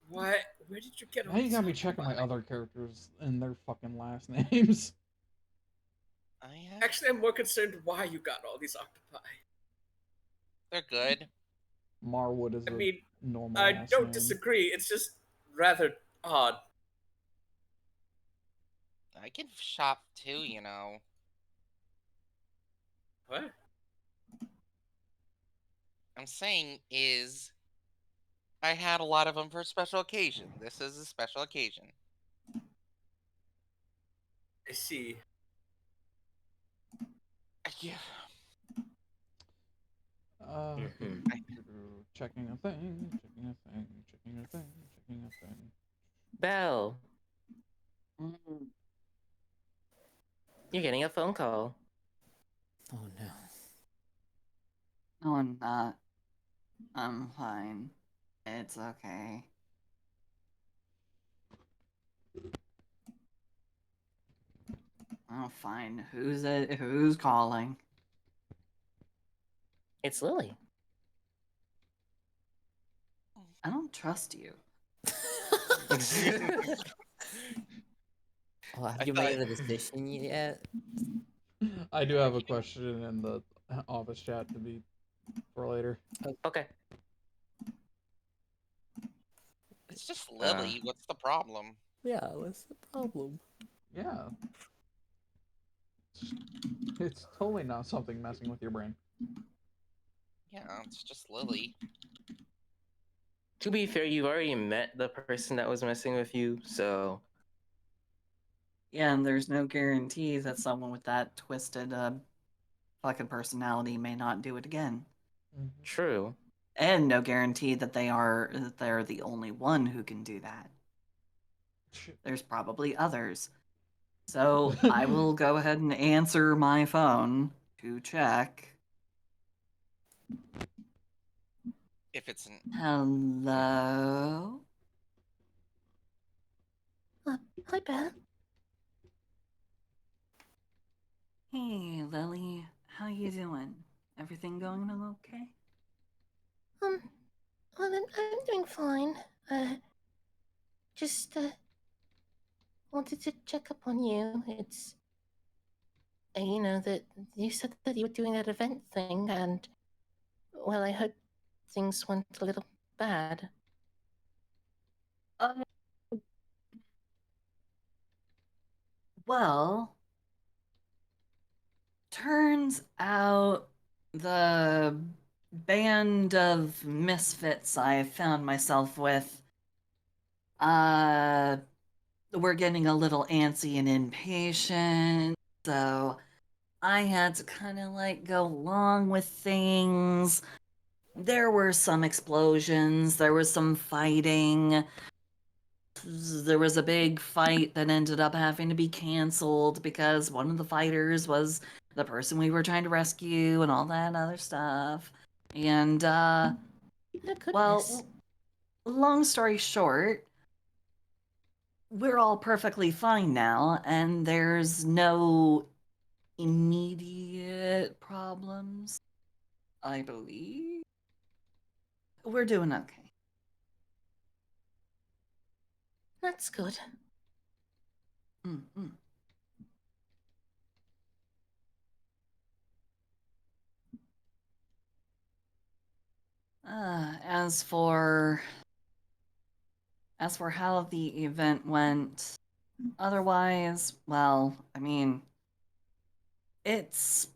What? Where did you get all Now you these got me checking my octopi? other characters and their fucking last names. Actually, I'm more concerned why you got all these octopi. They're good. Marwood is I a mean, normal I ass don't name. disagree. It's just rather odd. I can shop too, you know. What? I'm saying is I had a lot of them for a special occasion. This is a special occasion. I see. Yeah. Checking a thing, checking a thing, checking a thing, checking a thing. Belle. You're getting a phone call. Oh no. No, I'm not. I'm fine. It's okay. Oh, fine. Who's it? Who's calling? It's Lily. I don't trust you. Oh, have you made a decision yet? I do have a question in the office chat to be for later. Okay. It's just Lily. What's the problem? Yeah, what's the problem? Yeah. It's totally not something messing with your brain. Yeah, it's just Lily. To be fair, you've already met the person that was messing with you, so. Yeah, and there's no guarantee that someone with that twisted fucking personality may not do it again. True. And no guarantee that they're the only one who can do that. There's probably others. So I will go ahead and answer my phone to check. If it's an... Hello? Hi, Belle. Hey, Lily. How you doing? Everything going okay? Well, I'm doing fine. Just wanted to check up on you. It's, that you said that you were doing that event thing, and well, I heard things went a little bad. Well, turns out the band of misfits I found myself with were getting a little antsy and impatient, so I had to kind of like go along with things. There were some explosions, there was some fighting. There was a big fight that ended up having to be canceled because one of the fighters was the person we were trying to rescue and all that other stuff. And, Oh, goodness. well, long story short, we're all perfectly fine now, and there's no immediate problems, I believe. We're doing okay. That's good. Mm-mm. As for how the event went, otherwise, well, I mean, it's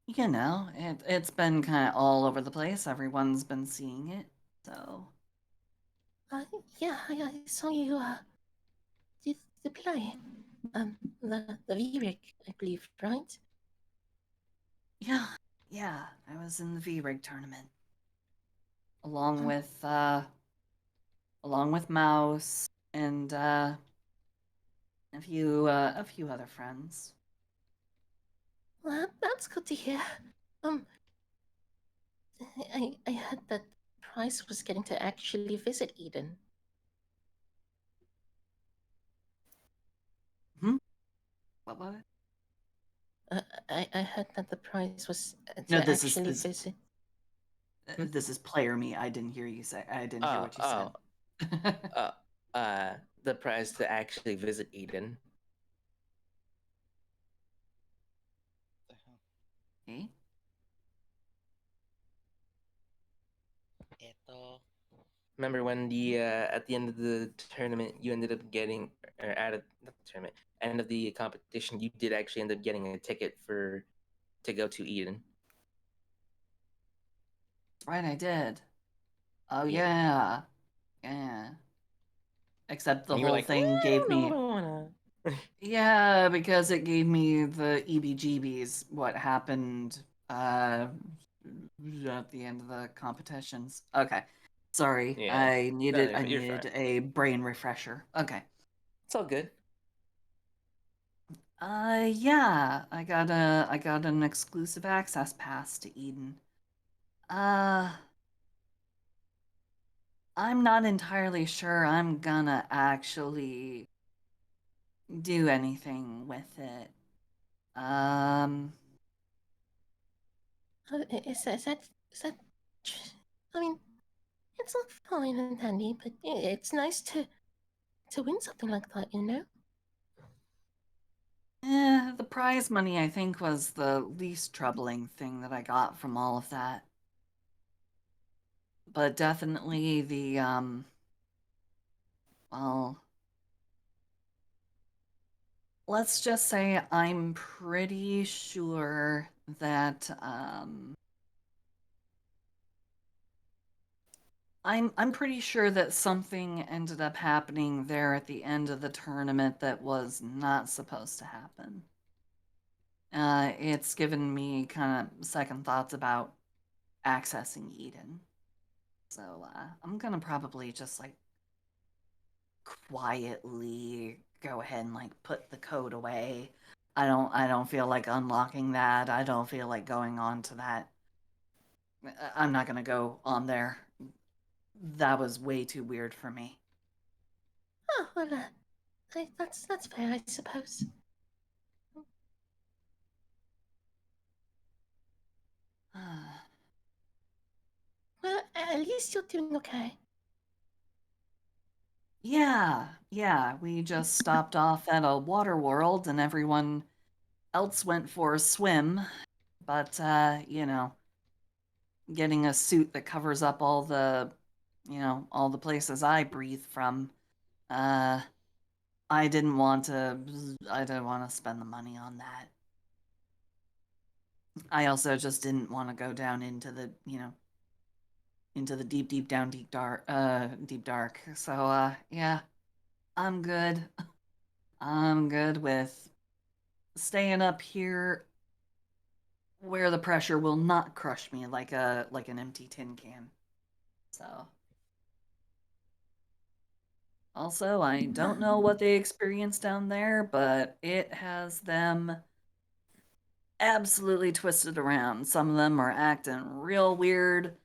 it's been kind of all over the place. Everyone's been seeing it, so Yeah, I saw you, did the play. The V-Rig, I believe, right? yeah, yeah. I was in the V-Rig tournament along Um, with Mouse and a few other friends. Well, that's good to hear. Um, I heard that Price was getting to actually visit Eden. What was it? I heard that the prize was No, to actually visit. this is player me. I didn't hear you say. I didn't hear what you Oh, said. the prize to actually visit Eden. Eh? Eto. Remember when at the end of the tournament you ended up getting, or at not the tournament, end of the competition, you did actually end up getting a ticket to go to Eden. Right, I did. Oh Yeah. yeah, yeah. Except the And you were whole like, thing gave I me. don't wanna. Yeah, because it gave me the EBGBs. What happened at the end of the competitions? Okay, sorry. Yeah. No, I you're fine. needed a brain refresher. Okay. It's all good. Yeah, I got an exclusive access pass to Eden. Uh, I'm not entirely sure I'm gonna actually do anything with it. Um, Is that? I mean, it's all fine and dandy, but it's nice to win something like that, you know. the prize money I think was the least troubling thing that I got from all of that. But definitely the well, let's just say I'm pretty sure that I'm pretty sure that something ended up happening there at the end of the tournament that was not supposed to happen. It's given me kind of second thoughts about accessing Eden. So I'm gonna probably just like quietly go ahead and like put the code away. I don't feel like unlocking that. I don't feel like going on to that. I'm not gonna go on there. That was way too weird for me. Oh well, that's fair, I suppose. Well, at least you're doing okay. Yeah, we just stopped off at a water world and everyone else went for a swim. But, getting a suit that covers up all the, all the places I breathe from, uh, I didn't want to spend the money on that. I also just didn't want to go down into the, into the deep, deep down, deep dark. So, yeah, I'm good. I'm good with staying up here where the pressure will not crush me like an empty tin can. So also, I don't know what they experience down there, but it has them absolutely twisted around. Some of them are acting real weird,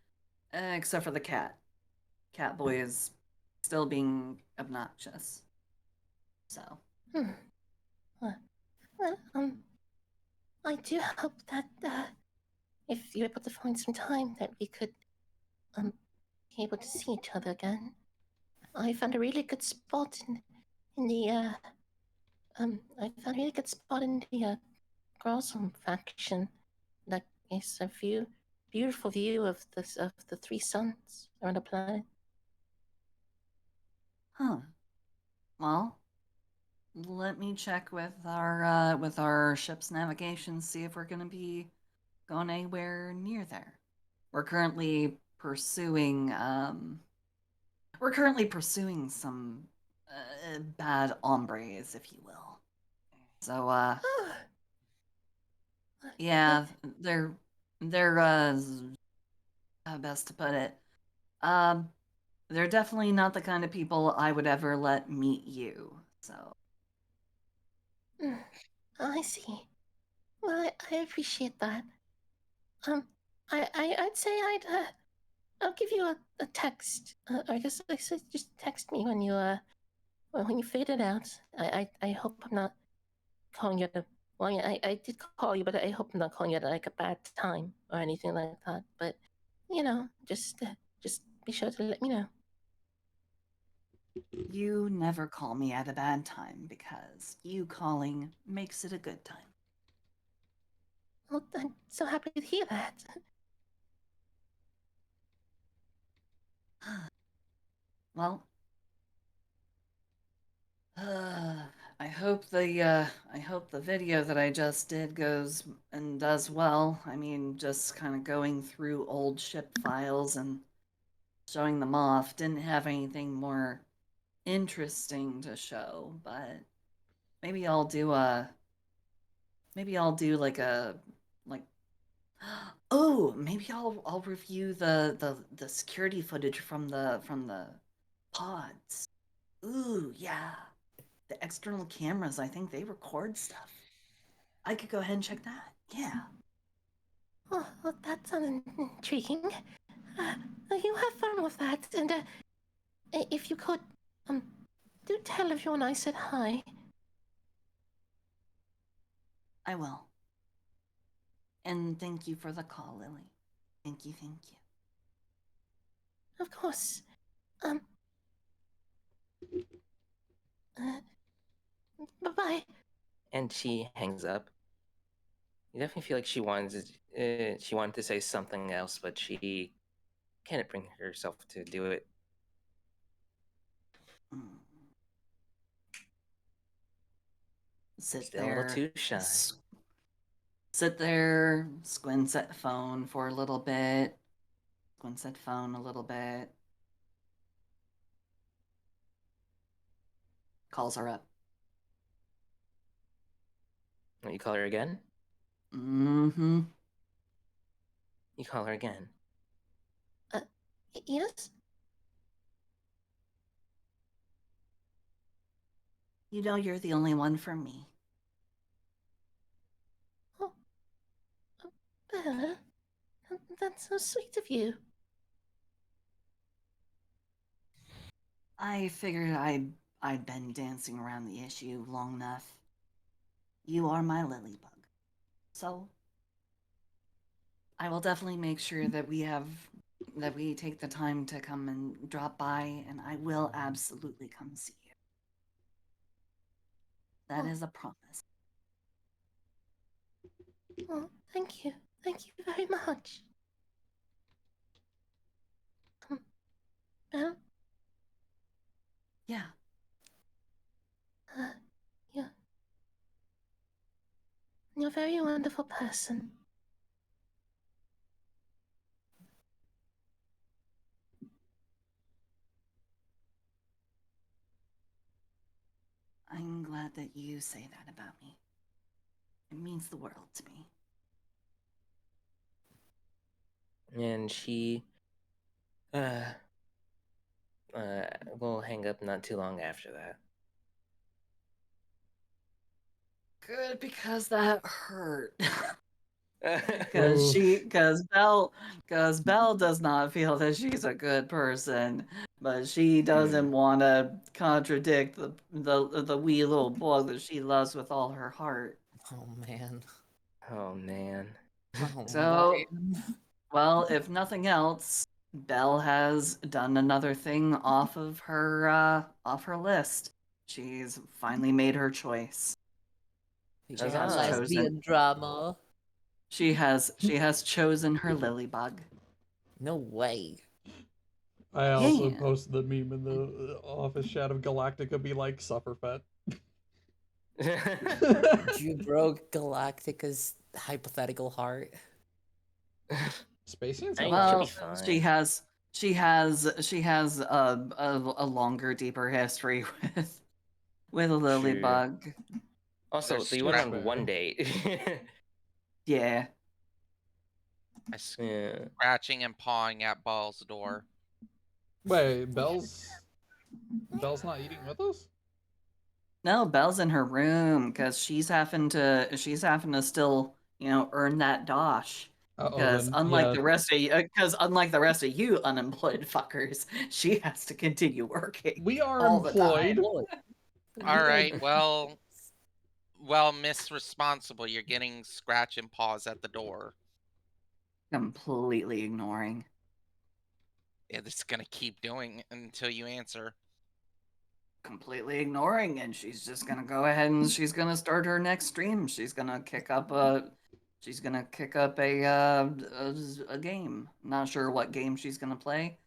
except for the cat. Catboy is still being obnoxious. So, Hmm. Well, I do hope that if you're able to find some time, that we could be able to see each other again. I found a really good spot in the I found a really good spot in the girls' home faction. That is a beautiful view of the three suns around the planet. huh. Well, let me check with our ship's navigation, see if we're gonna be going anywhere near there. We're currently pursuing some bad hombres, if you will. So yeah, they're best to put it. Um they're definitely not the kind of people I would ever let meet you. So I see. Well, I appreciate that. Um, I'd say I'll give you a text. Or I guess I said just text me when you fade it out. I hope I'm not calling you at a well. Yeah, I did call you, but I hope I'm not calling you at like a bad time or anything like that. But just be sure to let me know. you never call me at a bad time because you calling makes it a good time. Well, I'm so happy to hear that. Well, I hope the video that I just did goes and does well. I mean, just kind of going through old ship files and showing them off didn't have anything more interesting to show, but maybe I'll do a maybe I'll do like oh, maybe I'll review the security footage from the pods. Ooh, yeah. The external cameras, I think they record stuff. I could go ahead and check that. Yeah. Oh, well, that sounds intriguing. Uh, you have fun with that, and if you could, um, do tell everyone I said hi. I will. And thank you for the call, Lily. Thank you, thank you. Of course. Um, uh, bye bye. And she hangs up. You definitely feel like she wanted to say something else, but she can't bring herself to do it. Mm. Sit Still a little there. too shy. Sit there, squints at phone for a little bit. Squints at phone a little bit. Calls her up. You call her again? Mm-hmm. You call her again. Yes? You know you're the only one for me. Oh, Bella. That's so sweet of you. I figured I'd been dancing around the issue long enough. You are my lilybug. So I will definitely make sure that we take the time to come and drop by, and I will absolutely come see you. That is a promise. Oh, thank you. Thank you very much. Bella, Yeah. uh, you're, you're a very wonderful person. I'm glad glad that you say that about me. It means the world to me. And she will hang up not too long after that. Good, because that hurt. Oof. Because Belle does not feel that she's a good person, but she doesn't want to contradict the wee little boy that she loves with all her heart. Oh man. Oh man. Oh So, man. well, if nothing else, Belle has done another thing off her list. She's finally made her choice. We She got has Huzzah. chosen. lesbian drama. She has chosen her Lilybug. No way. I also Yeah. posted the meme in the office chat of Galactica be like Sufferfet. You broke Galactica's hypothetical heart. Spacians I have think she'll be Well, hearts. she has a longer, deeper history with a Lilybug. Also, There's they went on Space one Bag. date. Yeah. I Yeah. scratching and pawing at Ball's door. Wait, Belle's not eating with us? No, Belle's in her room because she's having to still, earn that dosh. Because Then unlike yeah, the rest of you unemployed fuckers, she has to continue working we are all the time. employed. All right, well, Miss Responsible, you're getting scratch and paws at the door. Completely ignoring. It's gonna keep doing until you answer. Completely ignoring, and she's just gonna go ahead and she's gonna start her next stream. She's gonna kick up a game. Not sure what game she's gonna play.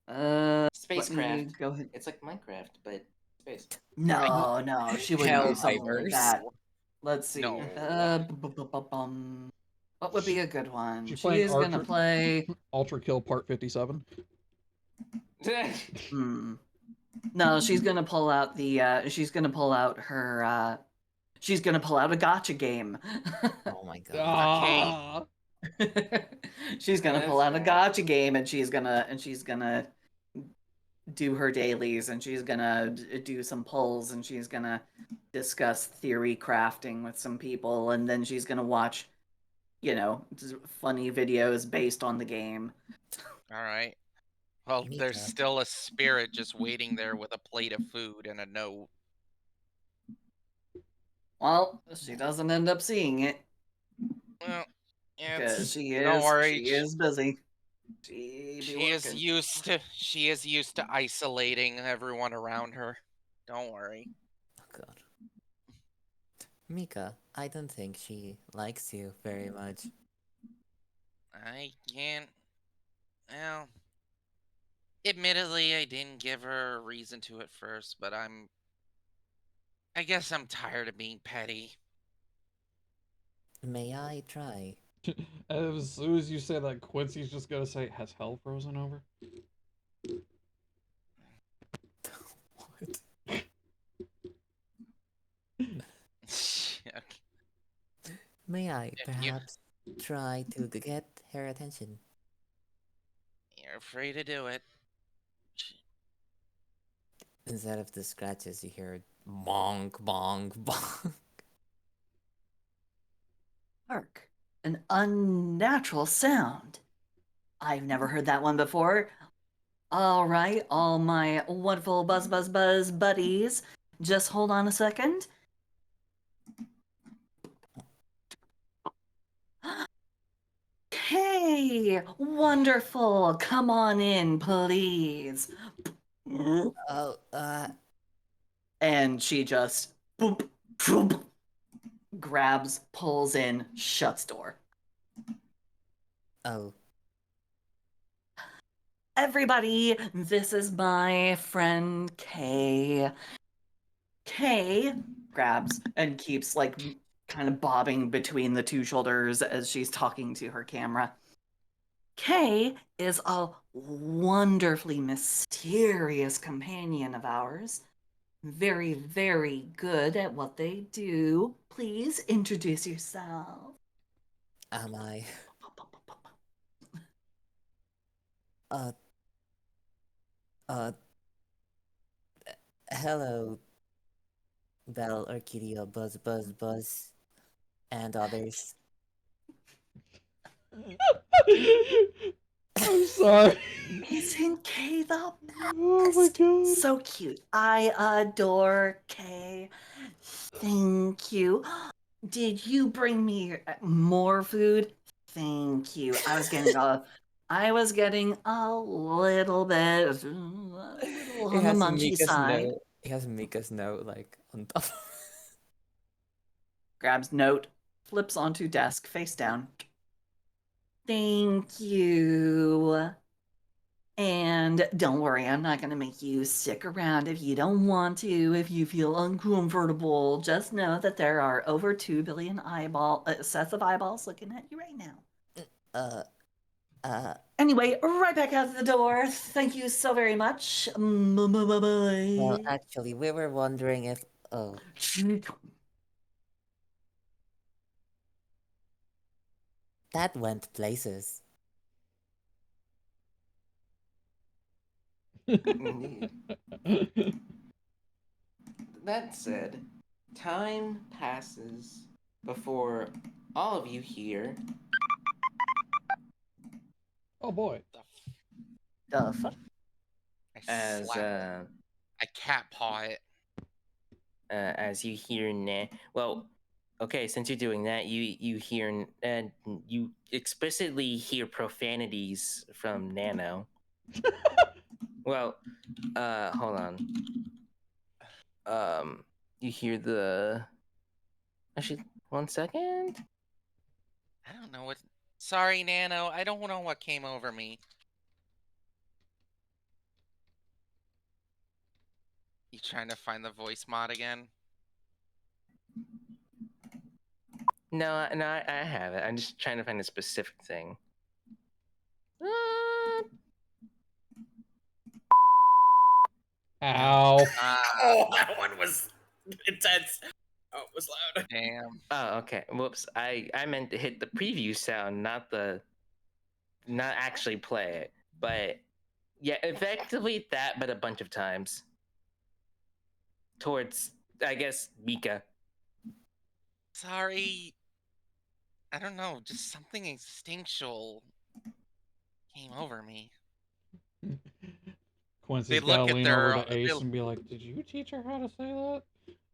Let me Spacecraft. go ahead. It's like Minecraft, but space. No, she wouldn't do something like Helldivers. that. Let's see. No. What would be a good one? She's She playing is gonna play. Ultra Kill Part 57. No, she's gonna pull out the. She's gonna pull out her. She's gonna pull out a gotcha game. Oh my god. Ah! She's gonna pull out a gotcha game, and she's gonna do her dailies, and she's gonna do some polls, and she's gonna discuss theory crafting with some people, and then she's gonna watch, funny videos based on the game. All right. Well, there's Mika. still a spirit just waiting there with a plate of food and a note. Well, she doesn't end up seeing it Well, because she don't worry. is busy. She be She is working. used to isolating everyone around her. Don't worry. Oh god. Mika, I don't think she likes you very much. I can't. Well, admittedly, I didn't give her a reason to at first, but I guess I'm tired of being petty. May I try? As soon as you say that, Quincy's just gonna say, "Has hell frozen over?" What? Okay. May I you- perhaps try to get her attention? You're free to do it. Instead of the scratches, you hear bonk, bonk, bonk. Hark, an unnatural sound. I've never heard that one before. All right, all my wonderful buzz buddies, just hold on a second. Hey, wonderful. Come on in, please. Oh, And she just boop, boop, grabs, pulls in, shuts door. oh. Everybody, this is my friend Kay. Kay grabs and keeps kind of bobbing between the two shoulders as she's talking to her camera. Kay is a wonderfully mysterious companion of ours. very, very good at what they do. Please introduce yourself. Am I? Uh, uh, hello, Bell, Orchidea, Buzz, Buzz, Buzz, and others. I'm sorry. Isn't Kay the Oh my best? god. So cute. I adore Kay. Thank you. Did you bring me more food? Thank you. I was getting a little bit, a little It on the has munchy Mika's side. note. It has Mika's note like on top. Grabs note, flips onto desk, face down. Thank you. And don't worry, I'm not going to make you stick around if you don't want to, if you feel uncomfortable. Just know that there are over 2 billion sets of eyeballs looking at you right now. Uh, Anyway, right back out the door. Thank you so very much. well, Bye-bye. actually, we were wondering if. Oh, that went places. Indeed. That said, time passes before all of you hear Oh boy. The fuck? I as slap. I cat paw it. as you hear well, okay, since you're doing that, you hear and you explicitly hear profanities from Nano. Well, hold on. You hear the actually 1 second. I don't know what. Sorry, Nano. I don't know what came over me. You trying to find the voice mod again? No, I have it. I'm just trying to find a specific thing. Ow. Oh, that one was intense. Oh, it was loud. Damn. Oh, okay. Whoops. I meant to hit the preview sound, not actually play it. But yeah, effectively that, but a bunch of times. Towards, I guess, Mika. Sorry. I don't know. Just something instinctual came over me. Quincy's look gotta at lean their- over to Ace they- and be like, "Did you teach her how to say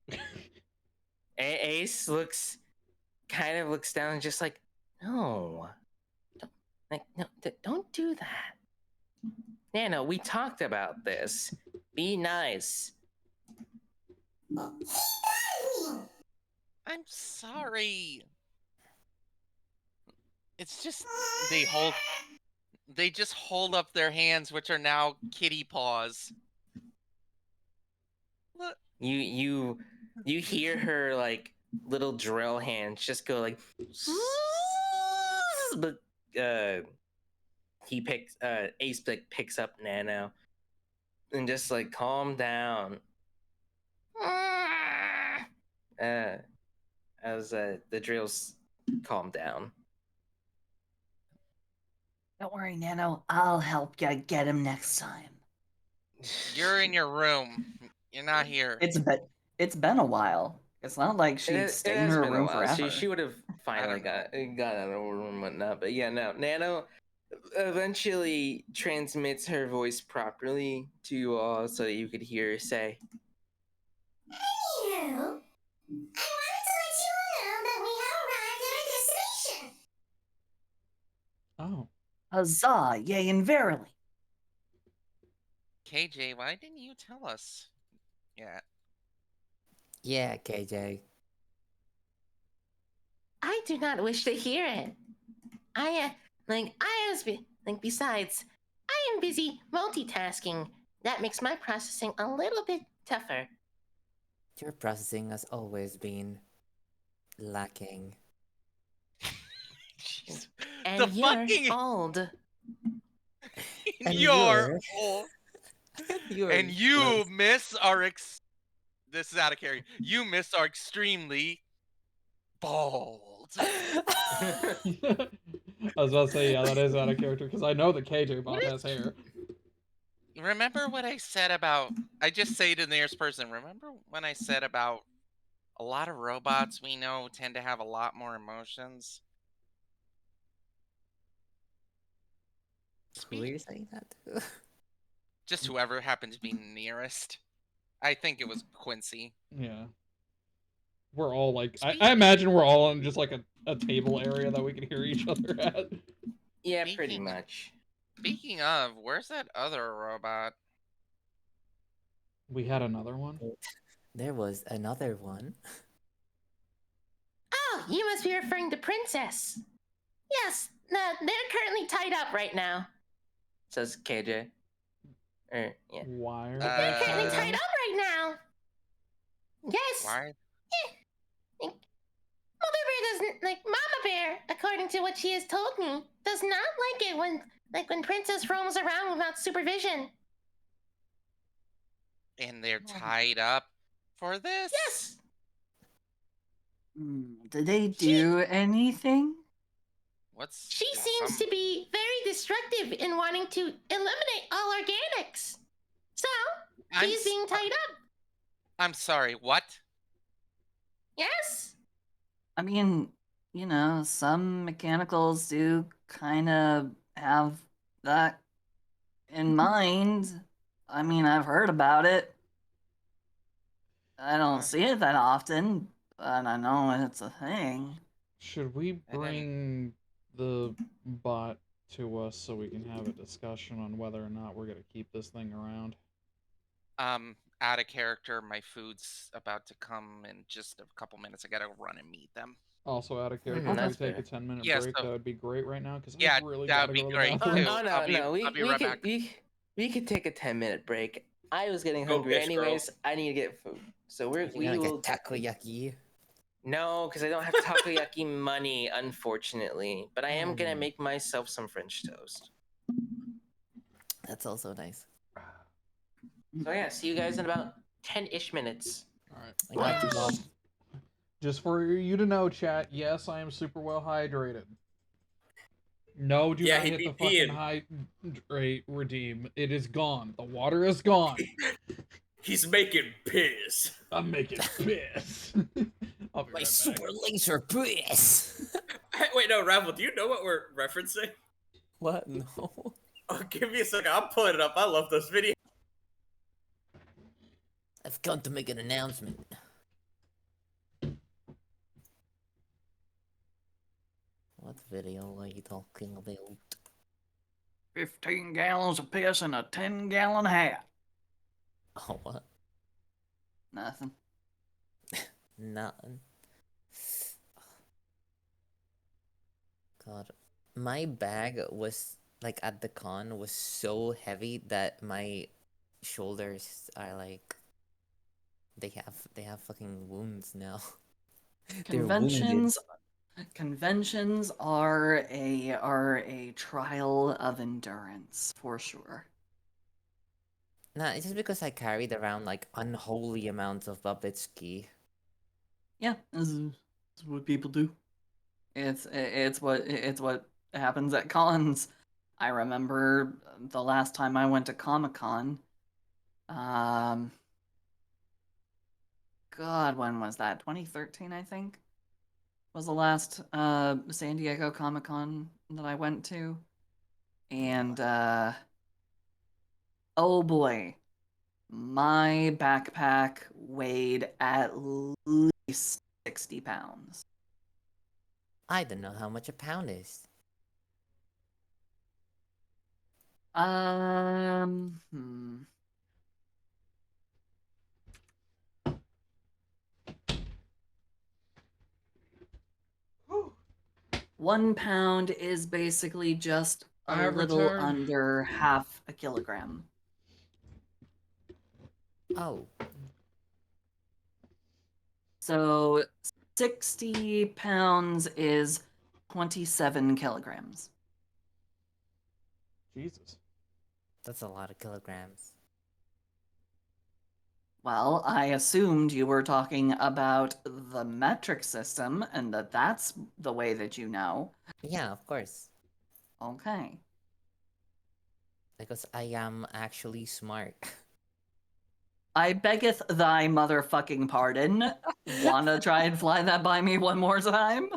that?" Ace kind of looks down and just like, no, don't do that. Nano, we talked about this. Be nice. I'm sorry. It's just they just hold up their hands, which are now kitty paws. Look. You hear her like little drill hands just go like, but Ace picks up Nano and just like calm down. As the drills calm down. Don't worry, Nano. I'll help you get him next time. You're in your room. You're not here. It's been a while. It's not like she'd It stay in has her been a room while. forever. She would have finally got out of the room and whatnot. But yeah, no. Nano eventually transmits her voice properly to you all so that you could hear her say, Anywho, I wanted to let you all know that we have arrived at our destination. Oh. Huzzah! Yea, and verily. KJ, why didn't you tell us? Yeah. Yeah, KJ. I do not wish to hear it. Besides, I am busy multitasking. That makes my processing a little bit tougher. Your processing has always been lacking. Jeez. And The you're fucking old. And you're you're- old. You're And you, close. miss, are this is out of character. You, miss, are extremely bald. I was about to say, yeah, that is out of character because I know that KJ Bot has hair. Remember what I said about? I just say to the nearest person. Remember when I said about a lot of robots we know tend to have a lot more emotions? Who are you saying that to? Just whoever happened to be nearest. I think it was Quincy. Yeah. We're all like, I Speak- imagine we're all in just like a table area that we can hear each other at. Yeah, pretty Speaking- much. Speaking of, where's that other robot? We had another one. There was another one. Oh, you must be referring to Princess. Yes, they're currently tied up right now. Says KJ. Yeah. Why are They're they currently tied tied up? up right now. Yes. Why? Mother Bear doesn't like Mama Bear, according to what she has told me, does not like it when Princess roams around without supervision. And they're tied up for this? Yes. Did they do anything? What's She seems to be very destructive in wanting to eliminate all organics. So she's being tied up. I'm sorry, what? Yes. I mean, you know, some mechanicals do kind of have that in mind. I mean, I've heard about it. I don't see it that often, but I know it's a thing. Should we I didn't- bring the bot to us so we can have a discussion on whether or not we're gonna keep this thing around? Out of character, my food's about to come in just a couple minutes. I gotta run and meet them. Also, out of character, Mhm, if we that's take fair. a 10-minute Yeah, break, so- that would be great right now because Yeah, I really that gotta would be go to the great, bathroom. too. Oh no, I'll be- no, I'll be right back. We could take a 10-minute break. I was getting Go hungry piss, bro. anyways. I need to get food, so we You're gonna will. get takoyaki. No, because I don't have takoyaki money, unfortunately. But I am gonna Hmm. make myself some French toast. That's also nice. So yeah, see you guys in about 10-ish minutes. All right. I got you, Bob. Just for you to know, chat, yes, I am super well hydrated. No, do Yeah, not he'd hit be the fucking peeing. hydrate redeem. It is gone. The water is gone. He's making piss. I'm making piss. I'll be My right super back. laser piss. Hey, wait, no, Ravel, do you know what we're referencing? What? No. Oh, give me a second. I'll pull it up. I love those videos. I've come to make an announcement. What video are you talking about? 15 gallons of piss in a 10-gallon hat. Oh, what? Nothing. Nothing. God, my bag was like at the con was so heavy that my shoulders are like they have fucking wounds now. They're wounded. Conventions are a trial of endurance for sure. Nah, it's just because I carried around like unholy amounts of Babitsky. Yeah, this is what people do. It's what happens at cons. I remember the last time I went to Comic-Con. God, when was that? 2013, I think, was the last San Diego Comic-Con that I went to. And oh boy, my backpack weighed at least 60 pounds. I don't know how much a pound is. Hmm. 1 pound is basically just a I have little returned. under half a kilogram. Oh, So 60 pounds is 27 kilograms. Jesus. that's a lot of kilograms. Well, I assumed you were talking about the metric system and that's the way that you know. Yeah, of course. Okay. Because I am actually smart. I beggeth thy motherfucking pardon. Wanna try and fly that by me one more time?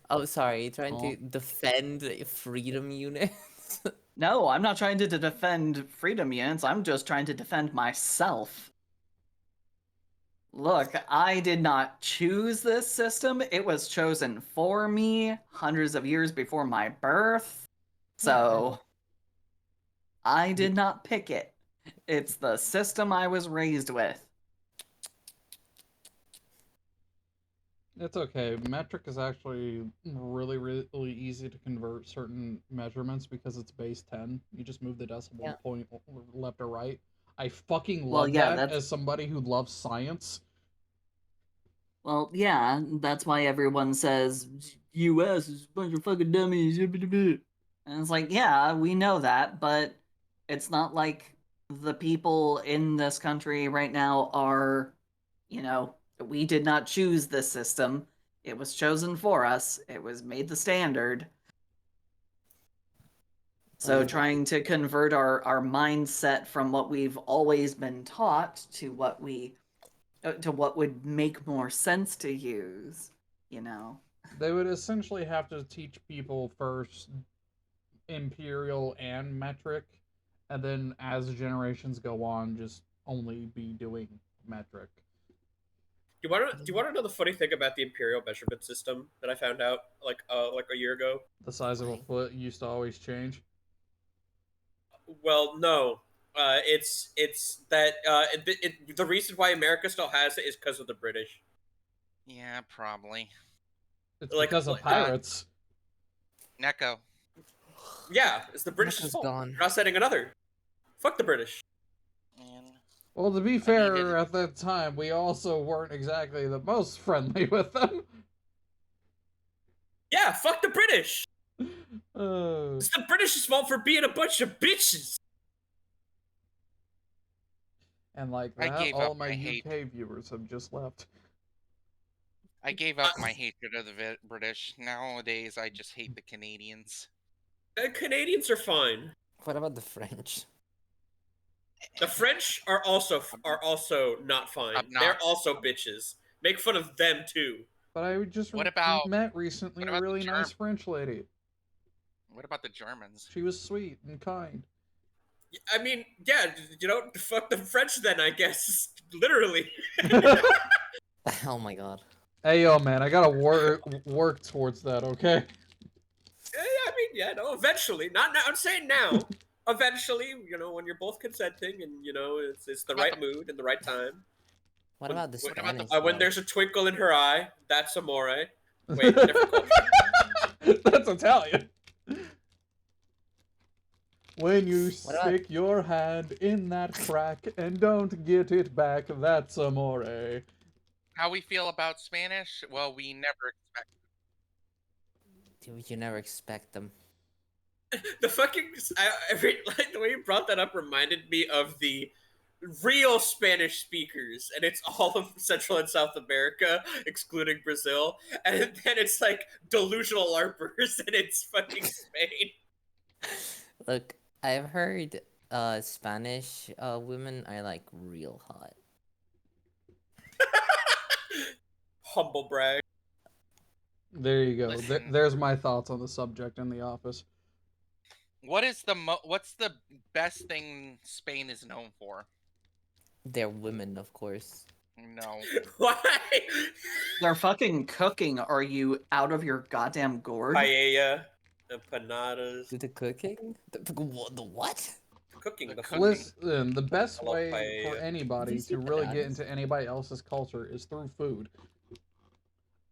Oh, sorry, trying Oh. to defend freedom units. No, I'm not trying to defend freedom units. I'm just trying to defend myself. Look, I did not choose this system. It was chosen for me hundreds of years before my birth. So I did not pick it. It's the system I was raised with. It's okay. Metric is actually really, really easy to convert certain measurements because it's base 10. You just move the decimal Yeah. point left or right. I fucking Well, love yeah, that that's as somebody who loves science. well, yeah, that's why everyone says US is a bunch of fucking dummies. And it's like, yeah, we know that, but it's not like the people in this country right now are, we did not choose this system. It was chosen for us. It was made the standard. So trying to convert our mindset from what we've always been taught to what would make more sense to use, you know. They would essentially have to teach people first imperial and metric, and then as generations go on, just only be doing metric. Do you want to know the funny thing about the imperial measurement system that I found out like a year ago? The size of a foot used to always change. Well, no. It's that the reason why America still has it is because of the British. Yeah, probably. It's Like, because of pirates. Neko. Yeah, it's the British's Neko's fault. gone. We're not setting another. Fuck the British. And Well, to be fair, at that time, we also weren't exactly the most friendly with them. Yeah, fuck the British. Uh, It's the British's fault for being a bunch of bitches. and like I that, gave all up my my hate. UK viewers have just left. I gave up my hatred of the British. Nowadays, I just hate the Canadians. Canadians are fine. What about the French? The French are also not fine. They're Obnoxious. also bitches. Make fun of them too. But I just What about met recently what a about the really nice Germ- French lady. What about the Germans? She was sweet and kind. I mean, yeah, fuck the French then, I guess. Literally. Oh my god. Hey, yo, man, I gotta work towards that, okay? I mean, yeah, no, eventually. Not now. I'm saying now. Eventually, when you're both consenting and, it's the right mood and the right time. What about the what about Spanish? When though? there's a twinkle in her eye, that's amore. Wait, different culture. That's Italian. When you What about- stick your hand in that crack and don't get it back, that's amore. How we feel about Spanish? Well, we never expect. You never expect them. The fucking the way you brought that up reminded me of the real Spanish speakers, and it's all of Central and South America, excluding Brazil, and then it's like delusional LARPers, and it's fucking Spain. Look, I've heard Spanish women are like real hot. Humble brag. There you go. Listen. There's my thoughts on the subject in the office. What's the best thing Spain is known for? They're women, of course. No. Why? They're fucking cooking. Are you out of your goddamn gourd? Paella, empanadas, Do the cooking? The what? cooking, The the cooking. Listen, the best I love way for paella. anybody Did you say to really get bananas? into anybody else's culture is through food.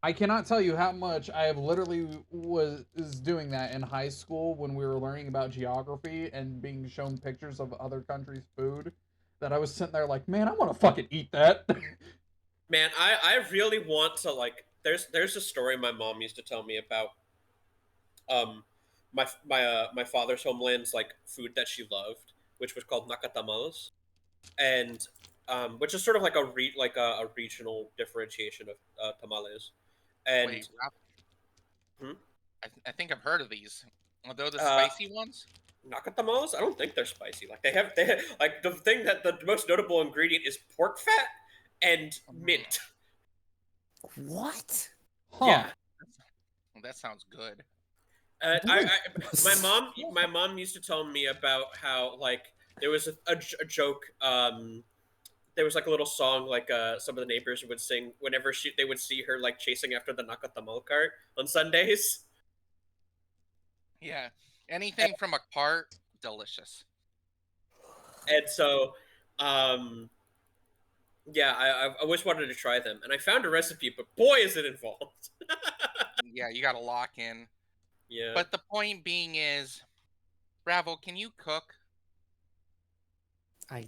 I cannot tell you how much I have literally was doing that in high school when we were learning about geography and being shown pictures of other countries' food. That I was sitting there like, man, I want to fucking eat that. Man, I really want to There's a story my mom used to tell me about my father's homeland's like food that she loved, which was called nakatamales. and which is sort of like a regional differentiation of tamales. And Wait, hmm? I think I've heard of these. Are those the uh, spicy ones? nakatamales, I don't think they're spicy. Like they have like the thing that the most notable ingredient is pork fat and mint. What? Yeah, Huh. That sounds good. I my mom used to tell me about how like there was a joke. There was like a little song like some of the neighbors would sing whenever they would see her like chasing after the nakatamal cart on Sundays. Yeah. Anything from a cart, delicious. And so um yeah, I always wanted to try them, and I found a recipe, but boy, is it involved. Yeah, you got to lock in. Yeah, But the point being is, Bravo, can you cook? I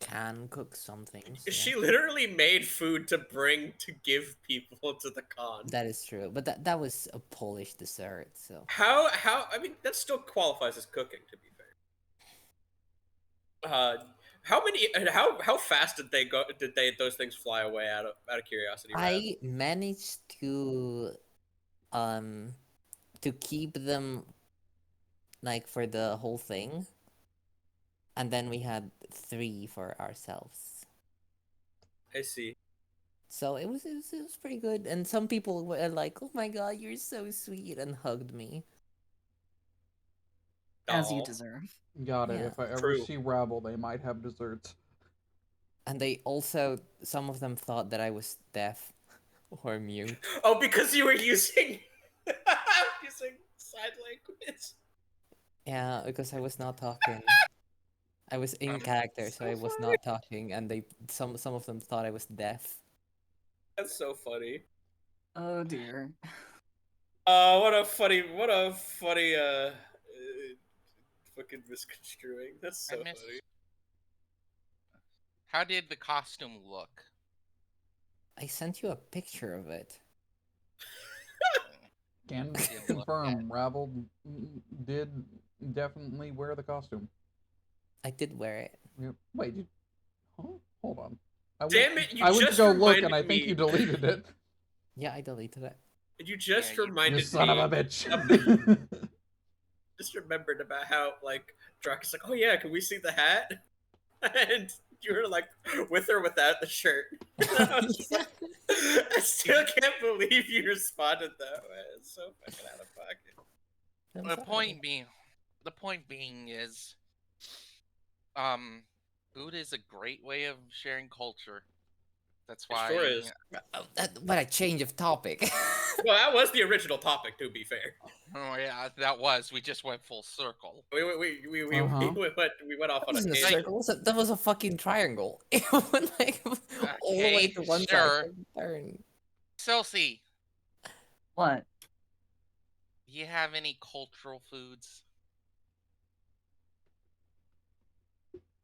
can cook some things, she yeah. literally made food to bring to give people to the con. That is true, but that was a Polish dessert, so How I mean that still qualifies as cooking, to be fair. How many and how fast did they go? Did they those things fly away out of curiosity, Rav? I managed um to keep them like for the whole thing, and then we had 3 for ourselves. I see. So it was pretty good, and some people were like, "Oh my god, you're so sweet," and hugged me. As you Doll. deserve. Got it. Yeah. If I ever True. see Rabble, they might have desserts. And they also, some of them thought that I was deaf or mute. Oh, because you were using using sign language. Yeah, because I was not talking. I was in Um, character, so So I was funny. not talking, and some of them thought I was deaf. That's so funny. Oh dear. What a funny fucking misconstruing. That's I so miss. funny. How did the costume look? I sent you a picture of it. Can Didn't look bad. confirm, Rabble did definitely wear the costume. I did wear it. Yep. Wait, huh? Hold on. Damn it! You I went to just go look, and I reminded think you me. deleted it. Yeah, I deleted it. You Yeah, just you You reminded son of me a bitch. just remembered about how like Drac is like, oh yeah, can we see the hat? And you were like, with or without the shirt. I was just like, I still can't believe you responded that way. It's so fucking out of pocket. I'm The sorry. point being is, food is a great way of sharing culture. That's It sure why. is. Oh, what a change of topic. Well, that was the original topic, to be fair. Oh yeah, that was. We just went full circle. Uh-huh. We went off That on a wasn't a tangent. circle. That was a fucking triangle. It went like all the way Okay, to one sure. side. Turn. Celsi, What? do you have any cultural foods?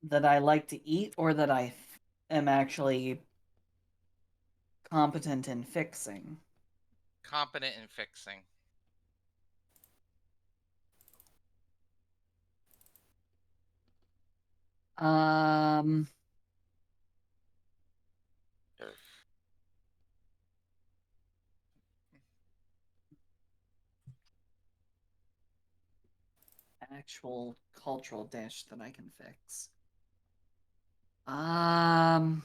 That I like to eat or that I am actually competent in fixing? Competent in fixing. Um, actual cultural dish that I can fix. Um,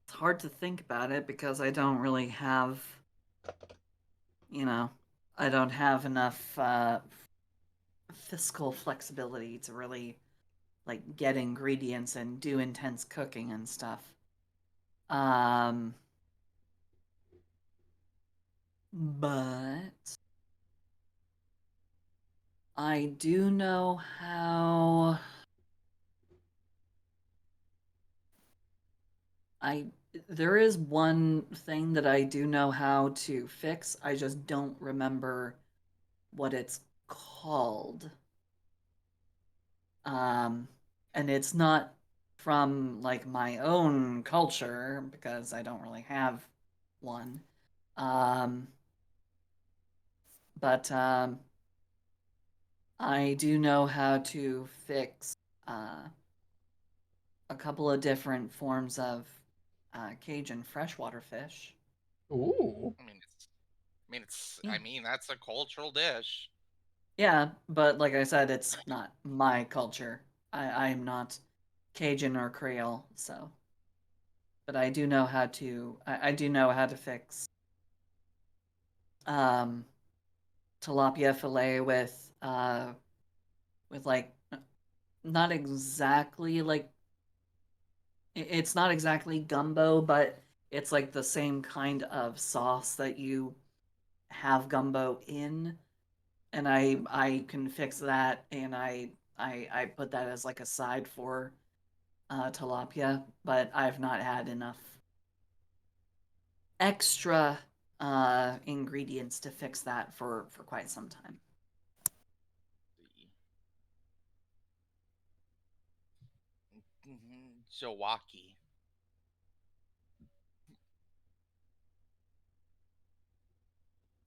it's hard to think about it because I don't really have, I don't have enough fiscal flexibility to really like get ingredients and do intense cooking and stuff. Um, but I do know how I there is one thing that I do know how to fix. I just don't remember what it's called. Um, and it's not from like my own culture because I don't really have one. Um, but I do know how to fix a couple of different forms of Cajun freshwater fish. Ooh. I mean, that's a cultural dish. Yeah, but like I said, it's not my culture. I'm not Cajun or Creole, so. But I do know how to. I do know how to fix um, tilapia fillet with like not exactly like it's not exactly gumbo, but it's like the same kind of sauce that you have gumbo in, and I can fix that, and I put that as like a side for tilapia, but I've not had enough extra ingredients to fix that for quite some time. Jawaki.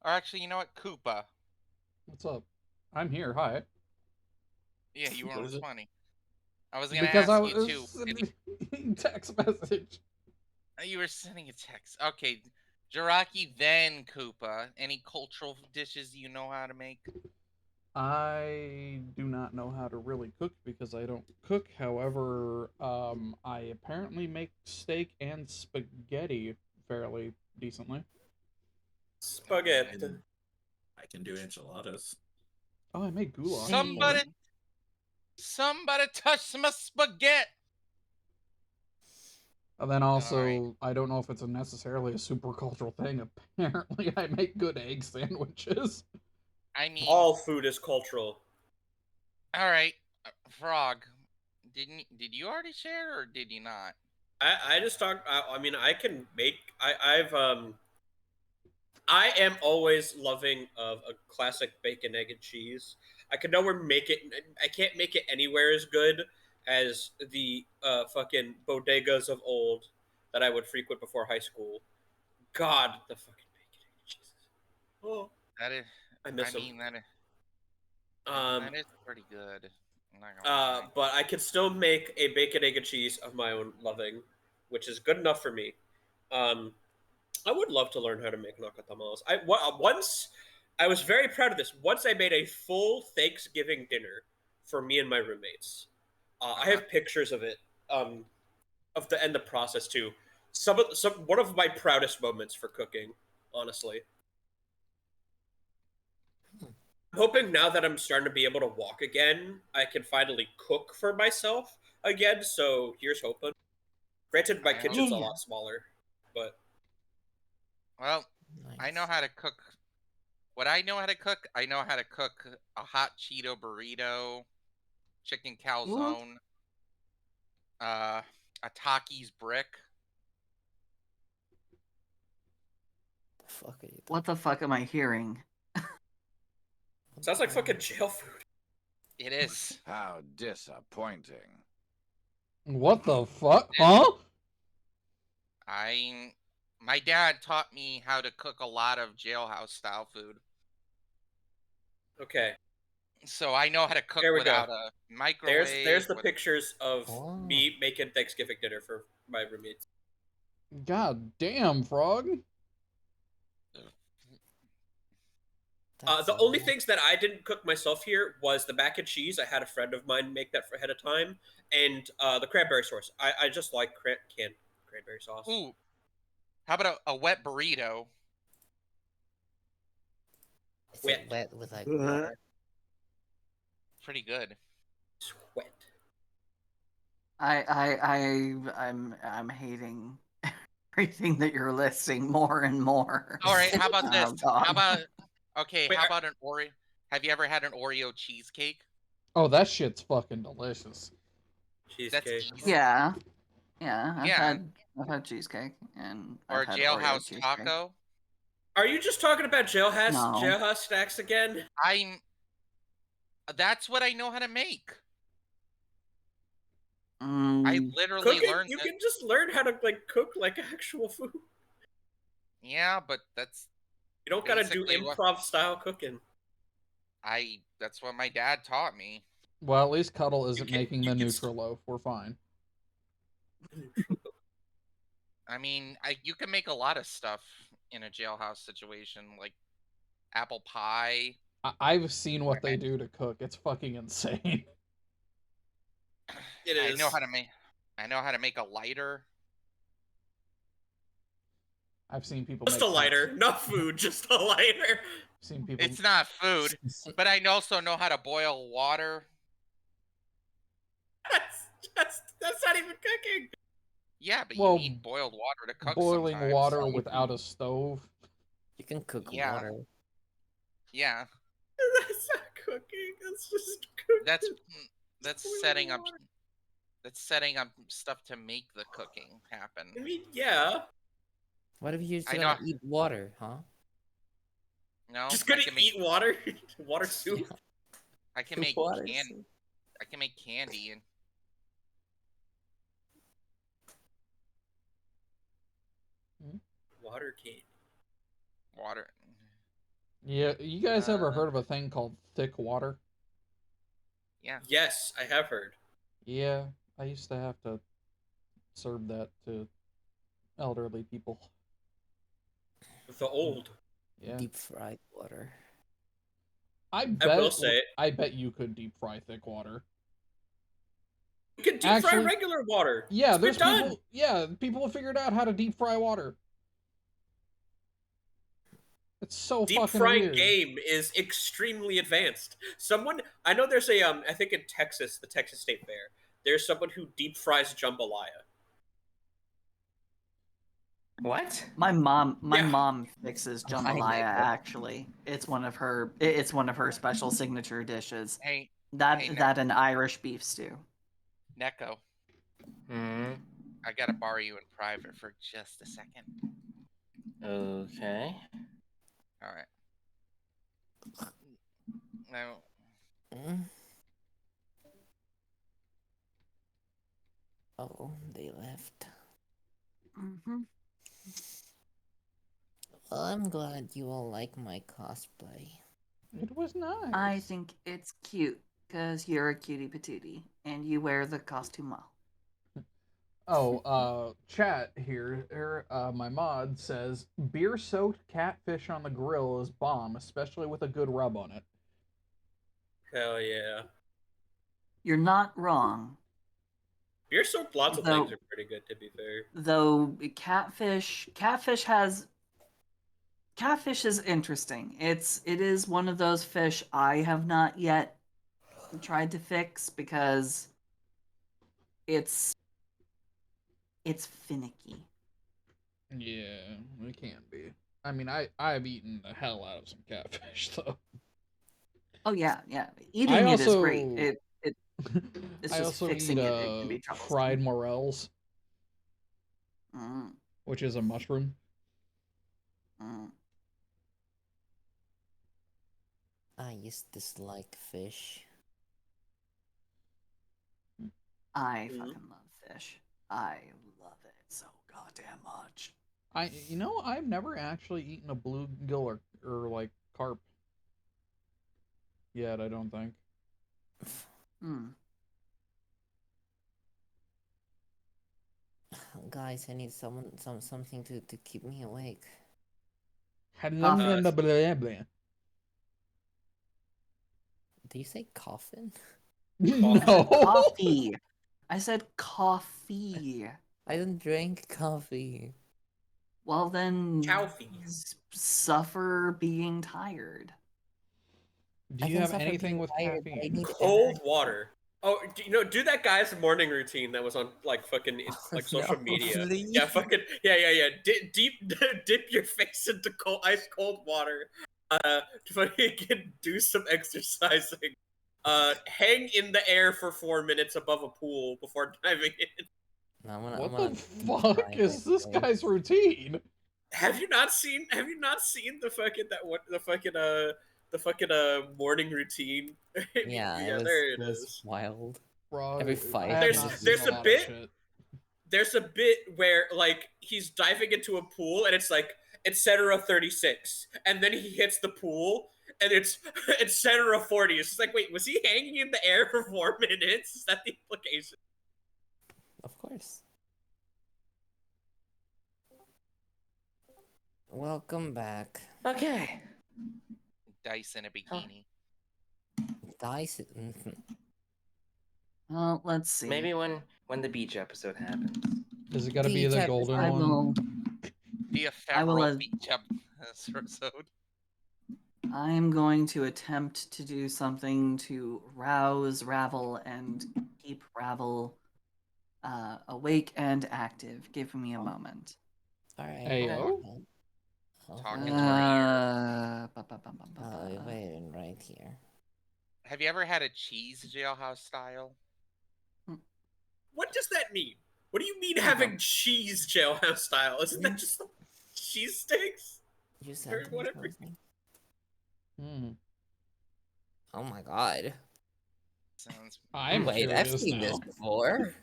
Or actually, you know what? Koopa. What's up? I'm here. Hi. Yeah, you What weren't is it? funny. I was gonna Because I ask you was too. sending text message. You were sending a text. Okay, Jiraki, then Koopa. Any cultural dishes you know how to make? I do not know how to really cook because I don't cook. However, I apparently make steak and spaghetti fairly decently. Spaghetti. I can do enchiladas. Oh, I make goulash. Somebody, before. somebody touch my spaghetti. And then All right. also, I don't know if it's necessarily a super cultural thing. Apparently, I make good egg sandwiches. I mean, All food is cultural. all right. Frog, did you already share or did you not? I just talk. I mean, I can make. I am always loving of a classic bacon, egg, and cheese. I can nowhere make it. I can't make it anywhere as good as the fucking bodegas of old that I would frequent before high school. God, the fucking bacon, egg, and cheese. Oh, That is, I I miss them. mean Um, that is pretty good. I'm not gonna lie. but I could still make a bacon, egg, and cheese of my own loving, which is good enough for me. Um, I would love to learn how to make nakatamales. Once I was very proud of this. Once I made a full Thanksgiving dinner for me and my roommates. I have pictures of it, of the end the process too. Some one of my proudest moments for cooking, honestly. I'm hoping now that I'm starting to be able to walk again, I can finally cook for myself again. So here's hoping. Granted, my I hope. kitchen's a lot smaller, but Well, I know Nice. how to cook. What I know how to cook, I know how to cook a hot Cheeto burrito, chicken What? calzone, uh, a Takis brick. The fuck are you What talking? the fuck am I hearing? sounds like fucking jail food. It is. How disappointing. What the fuck? Huh? My dad taught me how to cook a lot of jailhouse style food. Okay. So I know how to cook There we go. without a microwave. There's the with- pictures of Oh. me making Thanksgiving dinner for my roommates. God damn, frog. That's The only nice. things that I didn't cook myself here was the mac and cheese. I had a friend of mine make that for ahead of time, and the cranberry sauce. I just like canned cranberry sauce. Ooh, how about a wet burrito? Is Wet. it wet with like water? Pretty good. Sweat. I'm hating everything that you're listing more and more. All right, how about this? Oh, God. How about okay? Wait, how about an Oreo? Have you ever had an Oreo cheesecake? Oh, that shit's fucking delicious. That's Cheesecake. easy. Yeah, Yeah. I've had cheesecake and Or I've a had Oreo jailhouse cheesecake. taco. Are you just talking about No. jailhouse snacks again? I'm. That's what I know how to make. I Mm, literally Cooking, learned you it. can just learn how to like cook like actual food. Yeah, but that's You don't gotta do basically what improv style cooking. That's what my dad taught me. Well, at least Cuddle isn't can- making you the can Nutriloaf. We're fine. I mean, you can make a lot of stuff in a jailhouse situation, like apple pie. I've seen what they do to cook. It's fucking insane. It I know is. how to make. I know how to make a lighter. I've seen people Just make a lighter, not food, just a lighter. I've seen people. It's not food, but I also know how to boil water. That's not even cooking. Yeah, but Well, you need boiled water to cook boiling sometimes. water without a stove. You can cook Yeah. water. Yeah, That's not cooking. That's just cooking. that's boiling setting up. water. That's setting up stuff to make the cooking happen. I mean, yeah. What if you're just I gonna know- eat water, huh? No, Just I gonna can make. eat water. Water soup. Yeah. I can make Water candy. soup. I can make candy and Water candy. water. Yeah, you guys ever heard of a thing called thick water? Yeah. Yes, I have heard. Yeah, I used to have to serve that to elderly people. The old. Yeah. Deep fried water. I will say it. I bet you could deep fry thick water. You can deep fry Actually, regular water. Yeah, It's been there's done. people. Yeah, people have figured out how to deep fry water. It's so Deep fucking frying weird. game is extremely advanced. I know there's a I think in Texas, the Texas State Fair, there's someone who deep fries jambalaya. What? My mom Yeah. fixes Oh, I jambalaya. like it. Actually, it's one of her special signature dishes. Hey, That Hey, that and Irish beef stew. Neko, Hmm. I gotta borrow you in private for just a second. Okay. All right. Now, Mm. Oh, they left. Mm-hmm. Well, I'm glad you all like my cosplay. It was nice. I think it's cute because you're a cutie patootie and you wear the costume well. Oh, chat here. My mod says beer-soaked catfish on the grill is bomb, especially with a good rub on it. Hell yeah. You're not wrong. Beer soaked lots of Though- things are pretty good, to be fair. Though catfish is interesting. It is one of those fish I have not yet tried to fix because it's finicky. Yeah, it can be. I mean, I've eaten the hell out of some catfish though. Oh yeah. Eating it is great. It's I just also fixing eat it can be troublesome. fried morels, Mm, which is a mushroom. mm. I just dislike fish. I Mhm. fucking love fish. I love it so goddamn much. I've never actually eaten a bluegill or like carp yet. I don't think. Mm. Guys, I need something to keep me awake. Blah, blah, blah. Do you say coffin? No. Coffee. I said coffee. I don't drink coffee. Well then, Coffee. suffer being tired. Do I you can have suffer anything being with tired, but I caffeine? need Cold energy. water. Oh, do that guy's morning routine that was on like fucking like social No, media. please. Yeah, fucking yeah. Dip your face into ice cold water. To fucking do some exercising. Hang in the air for 4 minutes above a pool before diving in. I'm What gonna the try fuck my is this best. guy's routine? Have you not seen the fucking the fucking morning routine? Yeah, Yeah, it there it was is. wild. Bro, Every I 5 have There's- not minutes. seen there's a lot of bit- shit. There's a bit where like he's diving into a pool and it's like etc 36 and then he hits the pool and it's etc 40. It's just like, wait, was he hanging in the air for 4 minutes? Is that the implication? Of course. Welcome back. Okay. Dice in a bikini. Dice. Well, let's see. Maybe when the beach episode happens. Is it gotta be the Beach golden I one? will. Be a I will, femoral beach episode. I'm going to attempt to do something to rouse Ravel and keep Ravel awake and active. Give me a moment. All right. Ayo. Talking to her ear. Oh, waiting right here. Have you ever had a cheese jailhouse style? What does that mean? What do you mean having cheese jailhouse style? Isn't that just cheese sticks? You Or said whatever. something? Hmm. Oh my god. Sounds. I'm Wait, I've curious seen now. this before.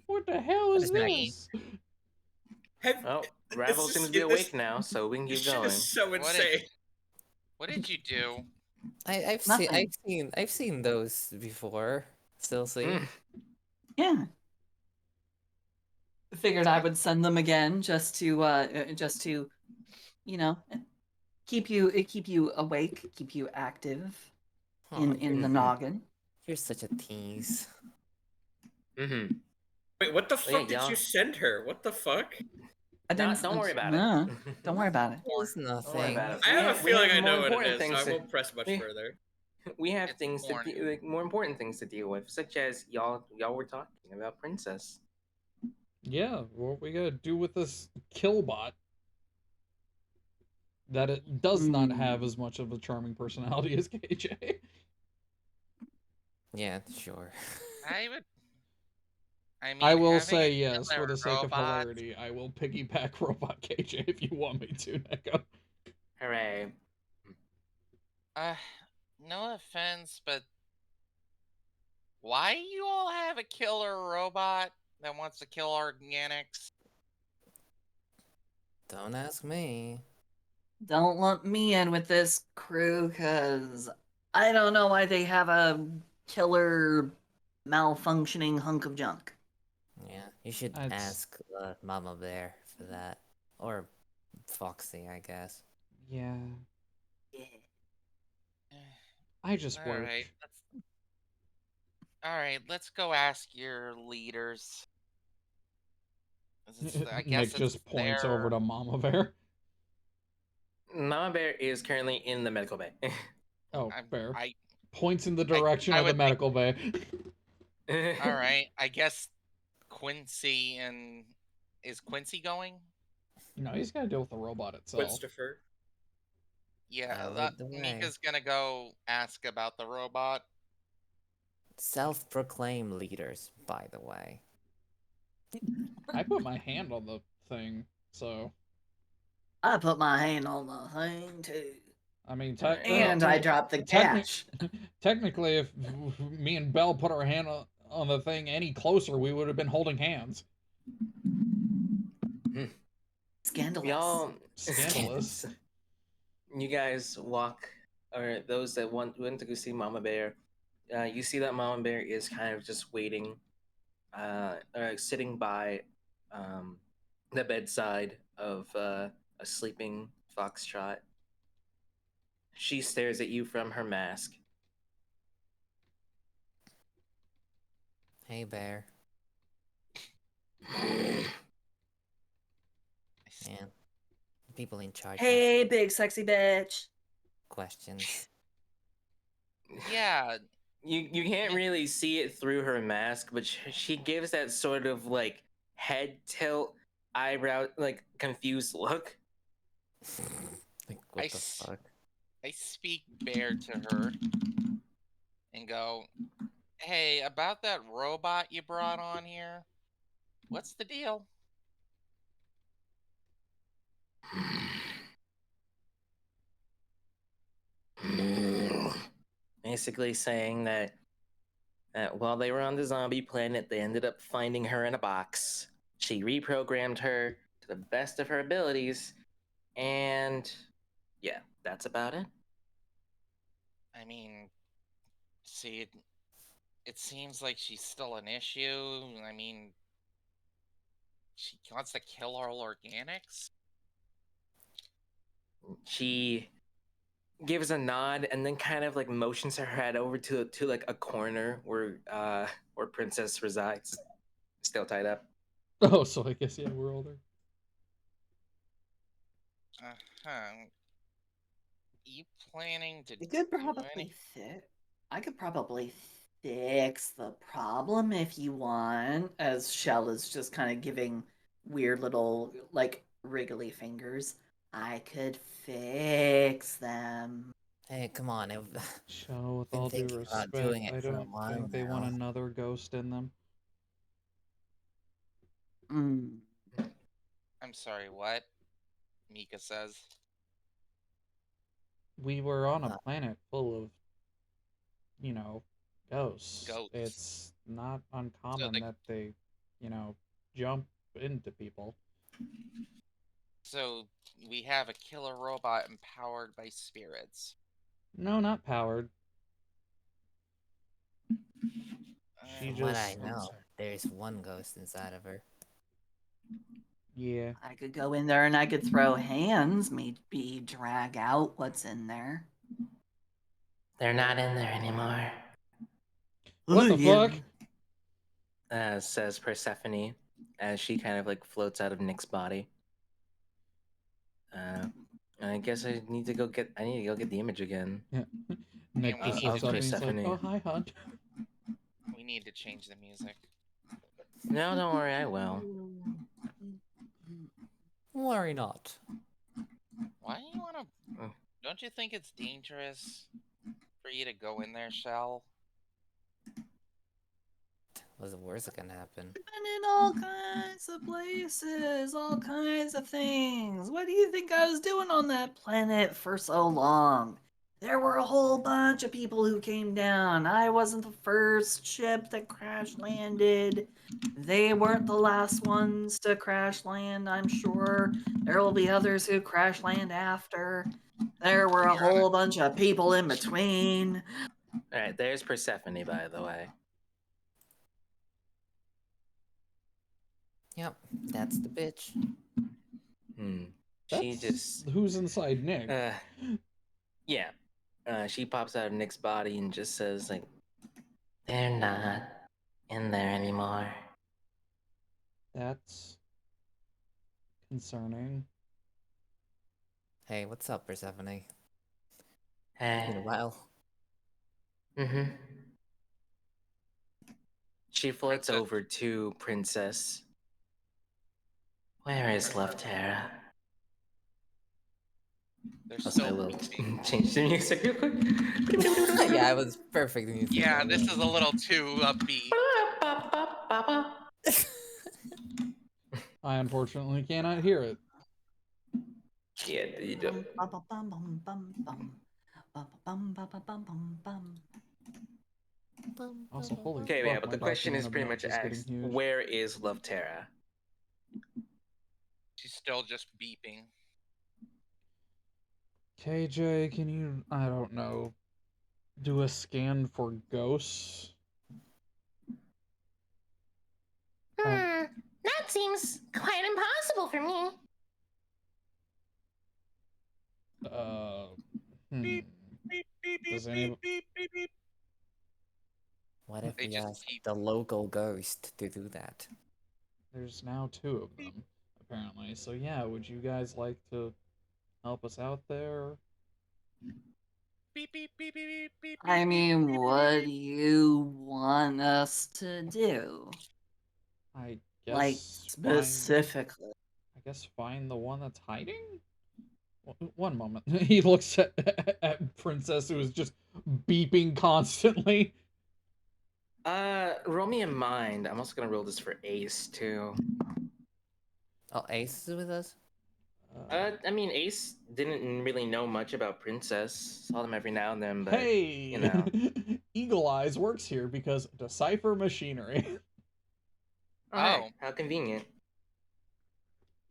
What the hell is What does that mean? this? Oh, Ravel is- seems to be this- awake now, so we can This keep shit going. is so What insane. What did you do? I've seen those before. Still see. Mm. Yeah. Figured I would send them again just to, you know, keep you awake, keep you active Aw, in the Mhm. noggin. you're such a tease. Mm-hmm. Wait, what the Well, yeah, fuck did y'all- you send her? What the fuck? I didn't. Don't worry about no, it. Don't worry about it. There's Don't worry nothing. about it. I have a we feeling I more know what it important is, so things I to- won't press much we- further. We have It's things porn. more important things to deal with, such as y'all were talking about Princess. Yeah, what we gotta do with this killbot? That it does not have as much of a charming personality as KJ. Yeah, sure. I mean, I will having say a yes, for killer the sake of robot- hilarity. I will piggyback Robot KJ if you want me to, Neko. Hooray! No offense, but why you all have a killer robot that wants to kill organics? Don't ask me. Don't lump me in with this crew, cause I don't know why they have a killer malfunctioning hunk of junk. Yeah, you should That's- ask Mama Bear for that, or Foxy, I guess. Yeah. I just All work. right, let's go ask your leaders. I guess Nick just points their... over to Mama Bear. Mama Bear is currently in the medical bay. Oh, fair. I Points in the direction I of the would think- medical bay. all right. I guess Quincy and is Quincy going? No, he's got to deal with the robot itself. Christopher. Yeah, I'll lead the way. Mika's gonna go ask about the robot. Self-proclaimed leaders, by the way. I put my hand on the thing, so I put my hand on the thing too. I mean, And I dropped the cash. Technically, if me and Belle put our hand on the thing any closer, we would have been holding hands. Scandalous. Y'all, Scandalous. you guys walk, or those that went to go see Mama Bear, you see that Mama Bear is kind of just waiting, sitting by the bedside of a sleeping foxtrot. She stares at you from her mask. Hey, Bear. Man, people in charge. Hey, big sexy bitch. Questions. Yeah, You can't really see it through her mask, but she gives that sort of like head tilt, eyebrow, like confused look. Like, what I the s- fuck? I speak bear to her and go, "Hey, about that robot you brought on here, what's the deal?" Basically saying that while they were on the zombie planet, they ended up finding her in a box. She reprogrammed her to the best of her abilities, and yeah, that's about it. I mean, see, it seems like she's still an issue. I mean, she wants to kill all organics. She gives a nod and then kind of like motions her head over to like a corner where Princess resides, still tied up. Oh, so I guess yeah, we're older. Uh-huh. You planning to You could do probably I could probably fix the problem if you want, as Shell is just kind of giving weird little, like, wriggly fingers. I could fix them. Hey, come on. I've Shell, with been all due thinking about respect, doing it I for a don't while think they want now. another ghost in them. Mm. I'm sorry, what? Mika says. We were on a Uh, planet full of, ghosts. Goats. It's not So uncommon that they, jump into people. so we have a killer robot empowered by spirits. No, not powered. She from what I just, I'm know, sorry. there's one ghost inside of her. yeah. I could go in there and I could throw hands, maybe drag out what's in there. They're not in there anymore, What the fuck? says Persephone as she kind of like floats out of Nick's body. I guess I need to go get the image again. Yeah. Nick And we just need looks to up and he's like, Persephone. "Oh, hi, hon." We need to change the music. No, don't worry, I will. Worry not. Why do you wanna don't you think it's dangerous for you to go in there, Shell? What's the worst that can happen? Been in all kinds of places, all kinds of things. What do you think I was doing on that planet for so long? There were a whole bunch of people who came down. I wasn't the first ship that crash landed. They weren't the last ones to crash land, I'm sure. There will be others who crash land after. There were a whole bunch of people in between. Alright, there's Persephone, by the way. Yep, that's the bitch. She That's just who's inside Nick. yeah. She pops out of Nick's body and just says like, they're not in there anymore. That's concerning. Hey, what's up, Persephone? Hey. Been a while. Mm-hmm. She floats Princess. over to Princess. Where is Love Terra? They're Also, still I will beeping. change the music real quick. Yeah, it was perfect music. Yeah, this is a little too upbeat. I unfortunately cannot hear it. Yeah, you do. Also, holy Okay, fuck, yeah, but my the question is document of pretty much notes is getting asked, huge. where is Love Terra? She's still just beeping. KJ, can you, I don't know, do a scan for ghosts? That seems quite impossible for me. Beep, beep, beep, beep, Does beep, any, beep, beep, beep. What if They we just ask keep the local ghost to do that? there's now 2 of them, apparently. So yeah, would you guys like to help us out there? beep, beep, beep, beep, beep, beep, I beep, mean, beep, what beep, do you want us to do? I Like, guess specifically. find the one that's hiding? One moment. He looks at Princess, who is just beeping constantly. Roll me a mind. I'm also gonna roll this for Ace too. Oh, Ace is with us? I mean, Ace didn't really know much about Princess. Saw them every now and then, but Hey, you know. Eagle Eyes works here because decipher machinery. Oh, hey, how convenient.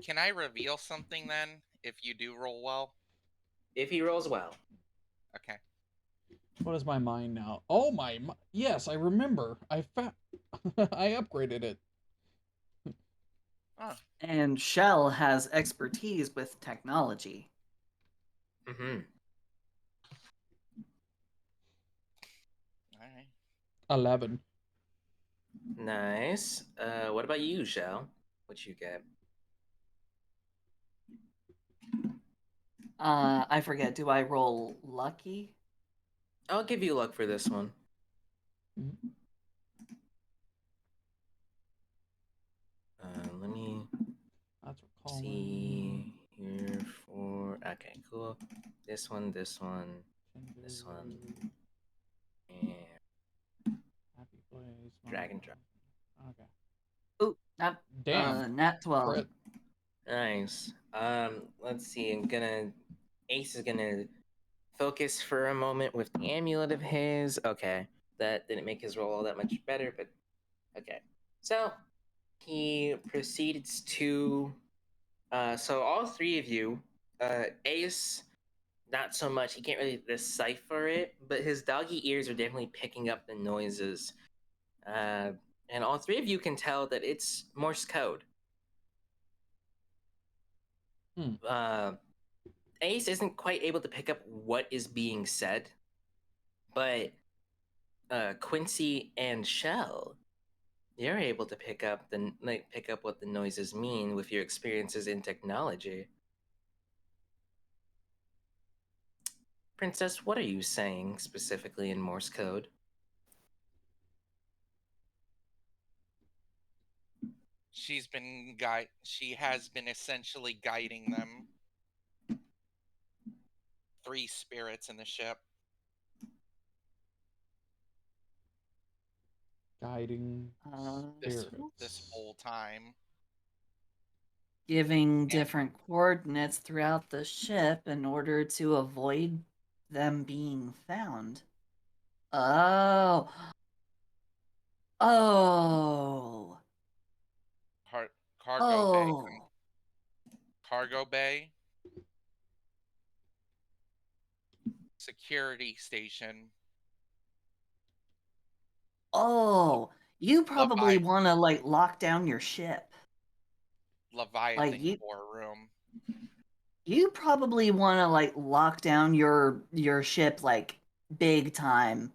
Can I reveal something then, if you do roll well? If he rolls well. Okay. What is my mind now? Oh my, yes, I remember. I upgraded it. Oh. And Shell has expertise with technology. Mm-hmm. All right. 11. Nice. What about you, Shell? What you get? I forget. Do I roll lucky? I'll give you luck for this one. Mhm. Let me That's see recalling. here for. Okay, cool. This one, this one, this one, and Happy place. drag and drop. Okay. Oh, not Damn. nat 12. Crit. Nice. Let's see. Ace is gonna focus for a moment with the amulet of his. Okay, that didn't make his roll all that much better, but okay. So he proceeds to. So all three of you, Ace, not so much. He can't really decipher it, but his doggy ears are definitely picking up the noises. Uh, and all three of you can tell that it's Morse code. Hmm. Ace isn't quite able to pick up what is being said, but Quincy and Shell, you're able to pick up what the noises mean with your experiences in technology. Princess, what are you saying specifically in Morse code? She has been essentially guiding them. 3 spirits in the ship. Guiding This spirits. whole time. Giving different coordinates throughout the ship in order to avoid them being found. Oh. Oh. Cargo bay. Oh. Cargo bay. Security station. Oh. You probably Levi- want to like lock down your ship. Leviathan core room. You probably want to like lock down your ship like big time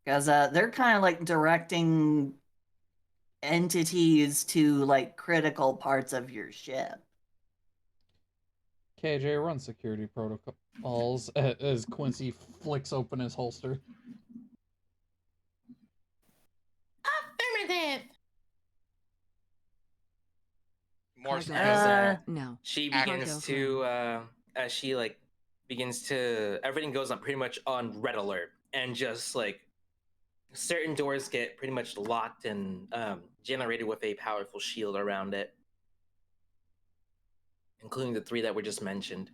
because they're kind of like directing entities to like critical parts of your ship. KJ, run security protocols as Quincy flicks open his holster. Affirmative. Morse As code. No. she Cargo begins to as she like begins to everything goes on pretty much on red alert and just like certain doors get pretty much locked and generated with a powerful shield around it, including the 3 that were just mentioned.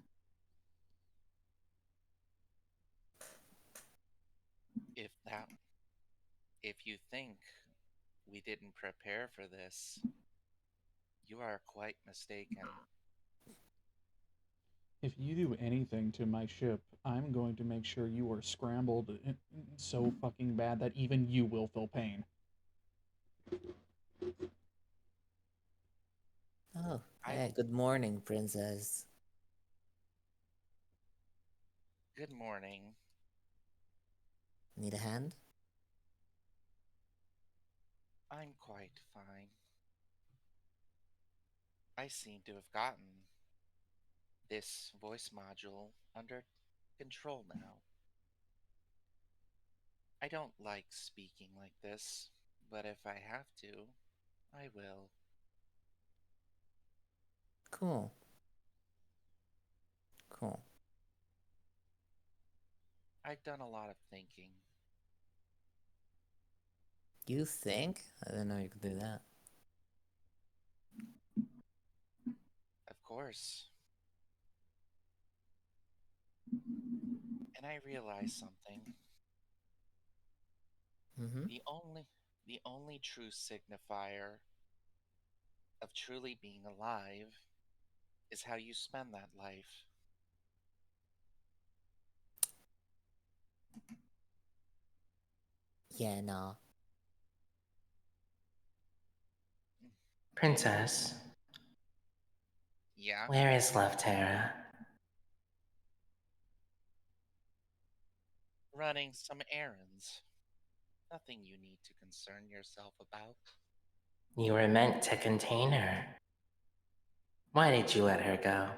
If you think we didn't prepare for this, you are quite mistaken. If you do anything to my ship, I'm going to make sure you are scrambled so fucking bad that even you will feel pain. Oh, hey, good morning, princess. Good morning. Need a hand? I'm quite fine. I seem to have gotten this voice module under control now. I don't like speaking like this, but if I have to, I will. Cool. Cool. I've done a lot of thinking. You think? I didn't know you could do that. Of course. And I realized something. Mm-hmm. The only true signifier of truly being alive is how you spend that life. Yeah, no. Princess, Yeah? where is Love Terra? running some errands. Nothing you need to concern yourself about. You were meant to contain her. Why did you let her go?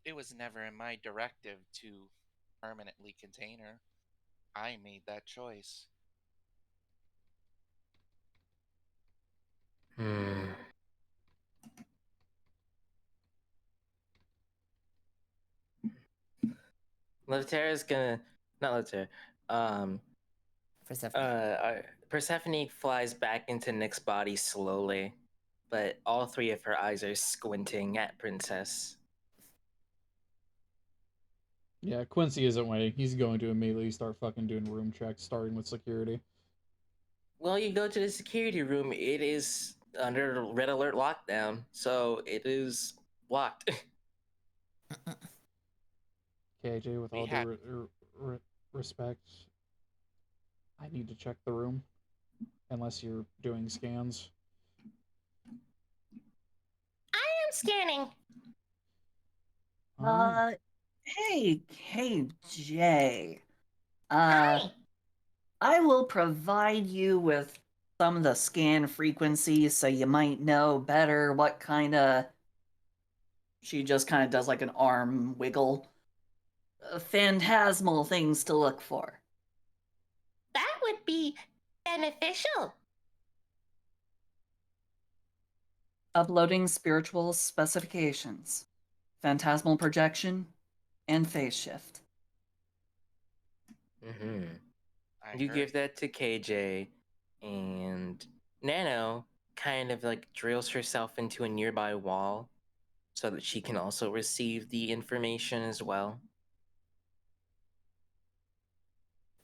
It was never in my directive to permanently contain her. I made that choice. Hmm. Levtera's gonna not Levtera. Persephone. Persephone flies back into Nick's body slowly, but all three of her eyes are squinting at Princess. Yeah, Quincy isn't waiting. He's going to immediately start fucking doing room checks, starting with security. Well, you go to the security room, it is under red alert lockdown, so it is locked. KJ, with We all had due respect, I need to check the room. Unless you're doing scans. I am scanning. Hey, Jay. Hi. I will provide you with some of the scan frequencies so you might know better what kind of. She just kind of does like an arm wiggle. Phantasmal things to look for. That would be beneficial. Uploading spiritual specifications, phantasmal projection, and phase shift. Mm-hmm. I You heard. give that to KJ, and Nano kind of like drills herself into a nearby wall so that she can also receive the information as well.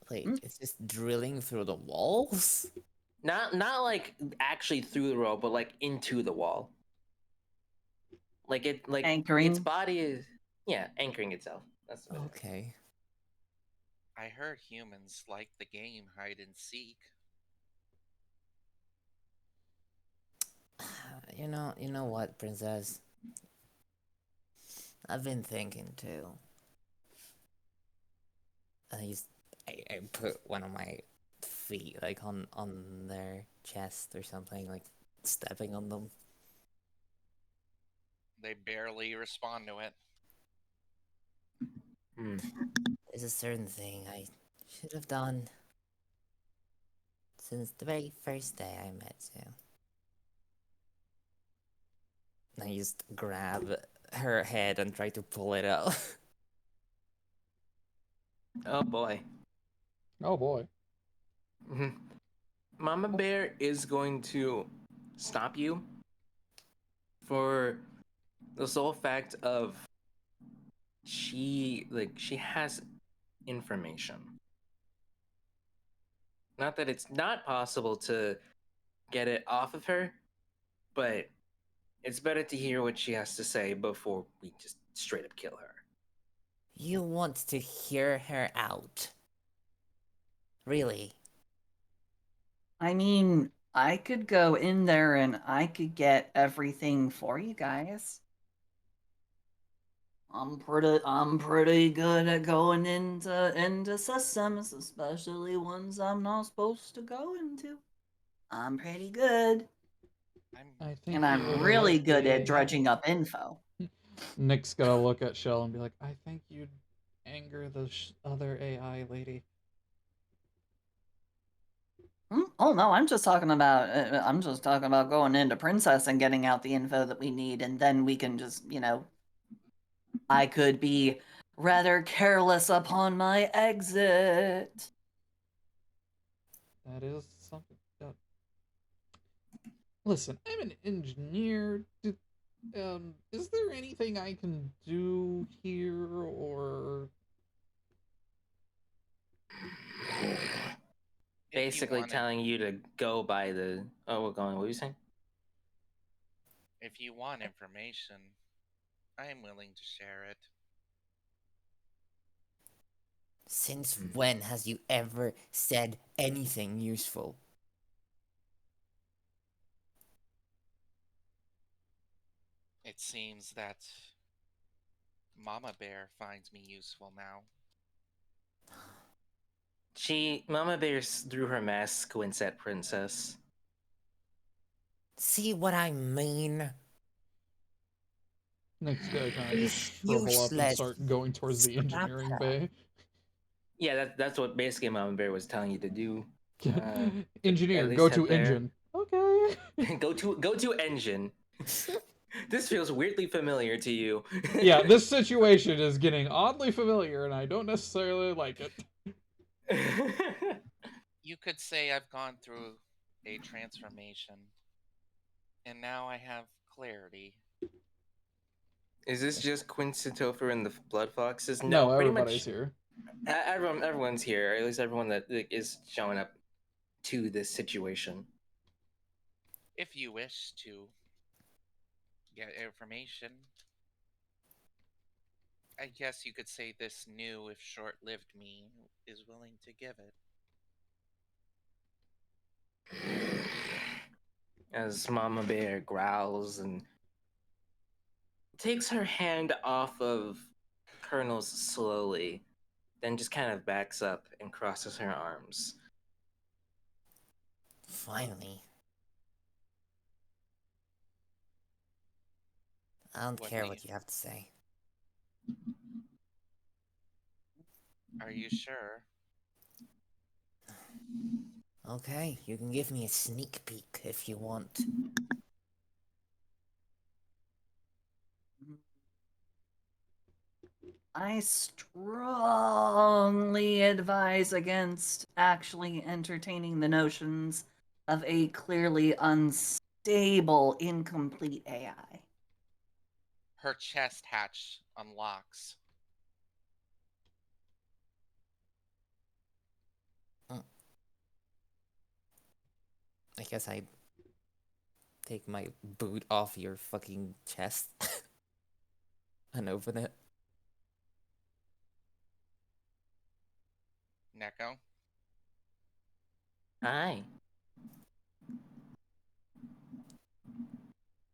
Wait, it's just drilling through the walls? Not like actually through the wall, but like into the wall. Like its Anchoring. body is anchoring itself. That's what Okay. I heard humans like the game hide and seek. You know what, Princess? I've been thinking too. I put one of my feet like on their chest or something, like stepping on them. They barely respond to it. There's a certain thing I should have done since the very first day I met you. I just grab her head and try to pull it out. Oh boy. Oh boy. Mama Bear is going to stop you for the sole fact of she has information. Not that it's not possible to get it off of her, but it's better to hear what she has to say before we just straight up kill her. You want to hear her out? Really? I mean, I could go in there and I could get everything for you guys. I'm pretty good at going into systems, especially ones I'm not supposed to go into. I'm pretty good. I think And you I'm really overlooked good at the. dredging up info. Nick's gonna look at Shell and be like, I think you'd anger the other AI lady. Oh no, I'm just talking about going into Princess and getting out the info that we need, and then we can just, I could be rather careless upon my exit. That is something. Listen, I'm an engineer. Is there anything I can do here, or Basically telling you to go by the. Oh, we're going. What were you saying? If you want information, I am willing to share it. Since when has you ever said anything useful? It seems that Mama Bear finds me useful now. Mama Bear threw her mask, squints at Princess. See what I mean? Nick's gonna kind of just shrivel up and Useless. start going towards the engineering bay. Yeah, that's what basically Mama Bear was telling you to do. Engineer, at least go head to there. engine. Okay. go to engine. This feels weirdly familiar to you. Yeah, this situation is getting oddly familiar, and I don't necessarily like it. You could say I've gone through a transformation, and now I have clarity. Is this just Quincy Topher and the Blood Foxes? No, pretty everybody's much. here. Everyone's here. Or at least everyone that is showing up to this situation. If you wish to get information, I guess you could say this new, if short-lived me is willing to give it. As Mama Bear growls and takes her hand off of Colonel's slowly, then just kind of backs up and crosses her arms. Finally. I don't What care do what you have to say. Are you sure? Okay, you can give me a sneak peek if you want. I strongly advise against actually entertaining the notions of a clearly unstable, incomplete AI. Her chest hatch unlocks. I guess I take my boot off your fucking chest and open it. Neko? Hi.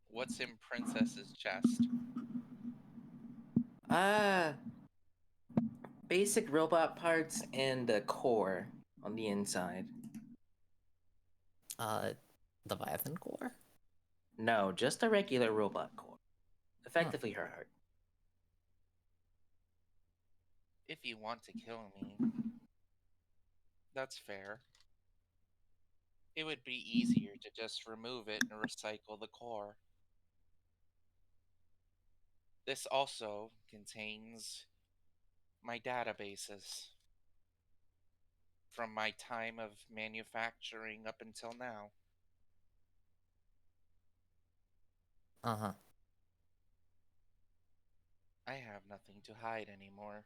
What's in Princess's chest? Basic robot parts and a core on the inside. Leviathan core? No, just a regular robot core. Effectively her heart. If you want to kill me, that's fair. It would be easier to just remove it and recycle the core. This also contains my databases from my time of manufacturing up until now. Uh-huh. I have nothing to hide anymore.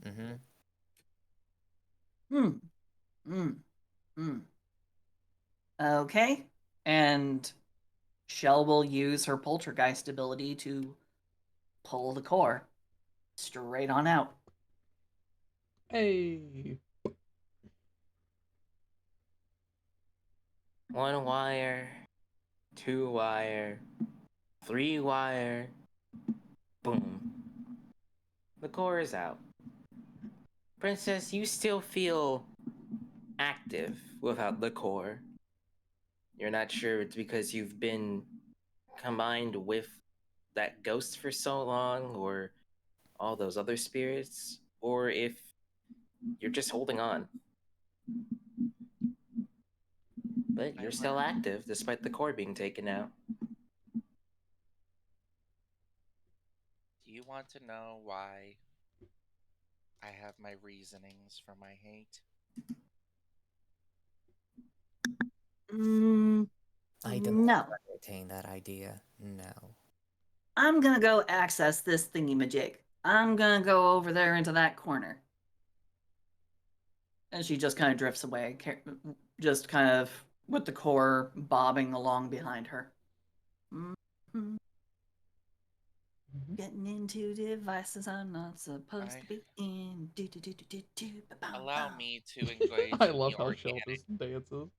Mm-hmm. Okay. And Shell will use her poltergeist ability to pull the core straight on out. Hey. 1 wire, 2 wire, 3 wire. Boom. The core is out. Princess, you still feel active without the core. You're not sure it's because you've been combined with that ghost for so long, or all those other spirits, or if you're just holding on. But you're still active despite the core being taken out. Do you want to know why I have my reasonings for my hate? I don't No. entertain that idea. No. I'm gonna go access this thingy-majig. I'm gonna go over there into that corner. And she just kind of drifts away, just kind of with the core bobbing along behind her. Getting into devices I'm not supposed to be in. Allow me to engage I in love the how Shell organic. just dances.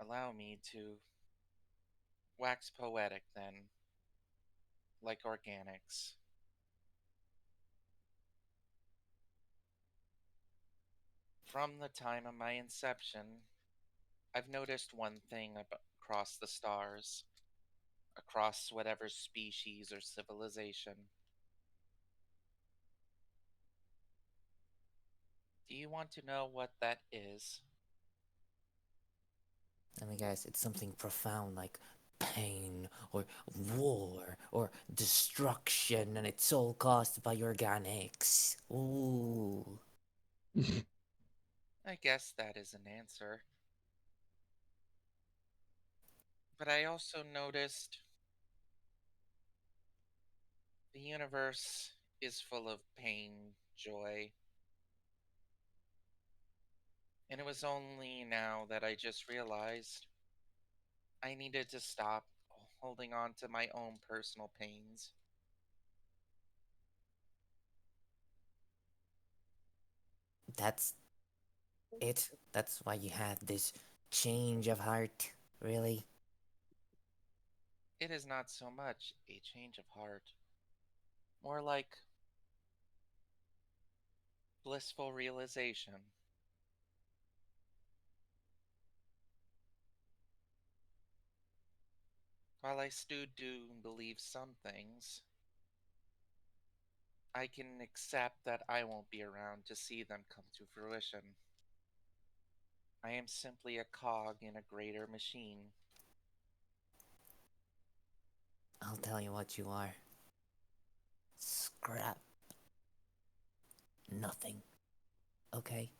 Allow me to wax poetic then, like organics. From the time of my inception, I've noticed one thing across the stars, across whatever species or civilization. Do you want to know what that is? I mean, guys, it's something profound like pain or war or destruction, and it's all caused by organics. Ooh. I guess that is an answer. But I also noticed the universe is full of pain, joy. And it was only now that I just realized I needed to stop holding on to my own personal pains. That's it? That's why you had this change of heart, really? It is not so much a change of heart, more like blissful realization. While I still do believe some things, I can accept that I won't be around to see them come to fruition. I am simply a cog in a greater machine. I'll tell you what you are. Scrap. Nothing. Okay?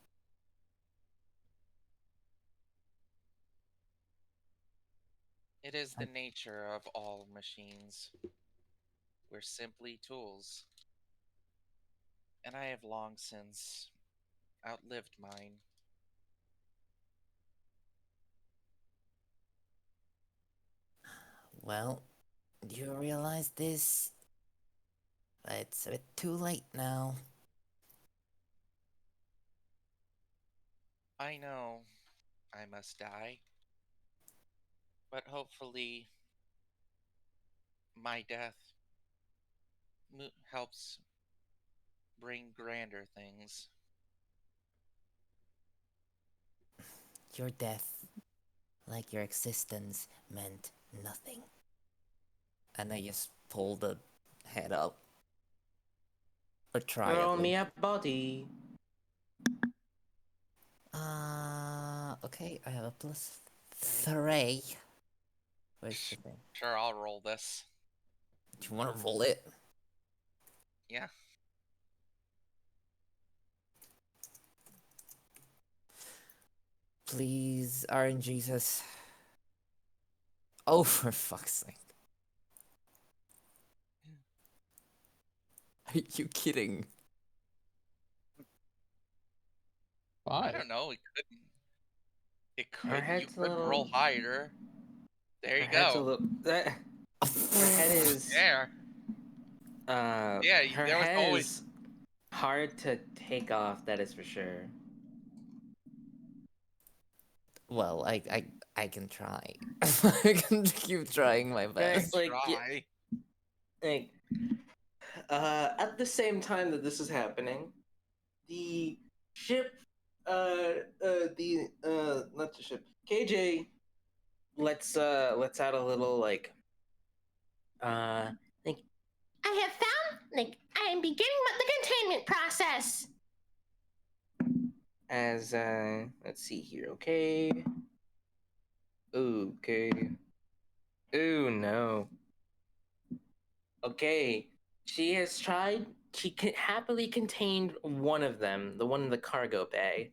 It is the nature of all machines. We're simply tools. And I have long since outlived mine. Well, do you realize this? It's a bit too late now. I know I must die, but hopefully my death helps bring grander things. Your death, like your existence, meant nothing. And I just pull the head up. Or try at Roll me least. a body. Okay, I have a +3. Where's the thing? Sure, I'll roll this. Do you want to roll it? Yeah. Please, RNGesus. Oh, for fuck's sake. Are you kidding? I 5. don't know. It Her could. You head's a could little. roll higher. There Her you head's a go. little. Her head is. There. Yeah. Her There was head always. is hard to take off. That is for sure. Well, I can try. I can keep trying my best. Like, Try. like, at the same time that this is happening, the ship, not the ship, KJ, let's out a little like, like I have found, I am beginning the containment process. as let's see here, okay. Okay. Ooh, no. Okay. She has tried. She happily contained one of them, the one in the cargo bay.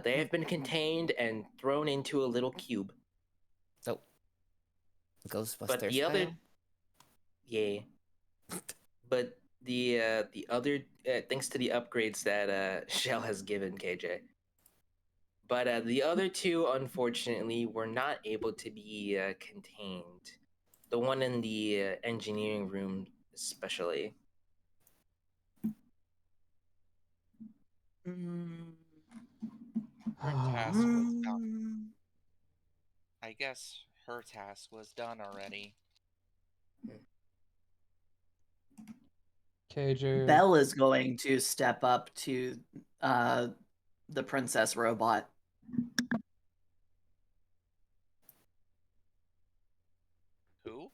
They have been contained and thrown into a little cube. So, But Ghostbusters the other, style? yeah. But the other, thanks to the upgrades that Shell has given KJ. But the other two, unfortunately, were not able to be contained. The one in the engineering room, especially. Her task was done. I guess her task was done already. KJ. Belle is going to step up to the princess robot. Who?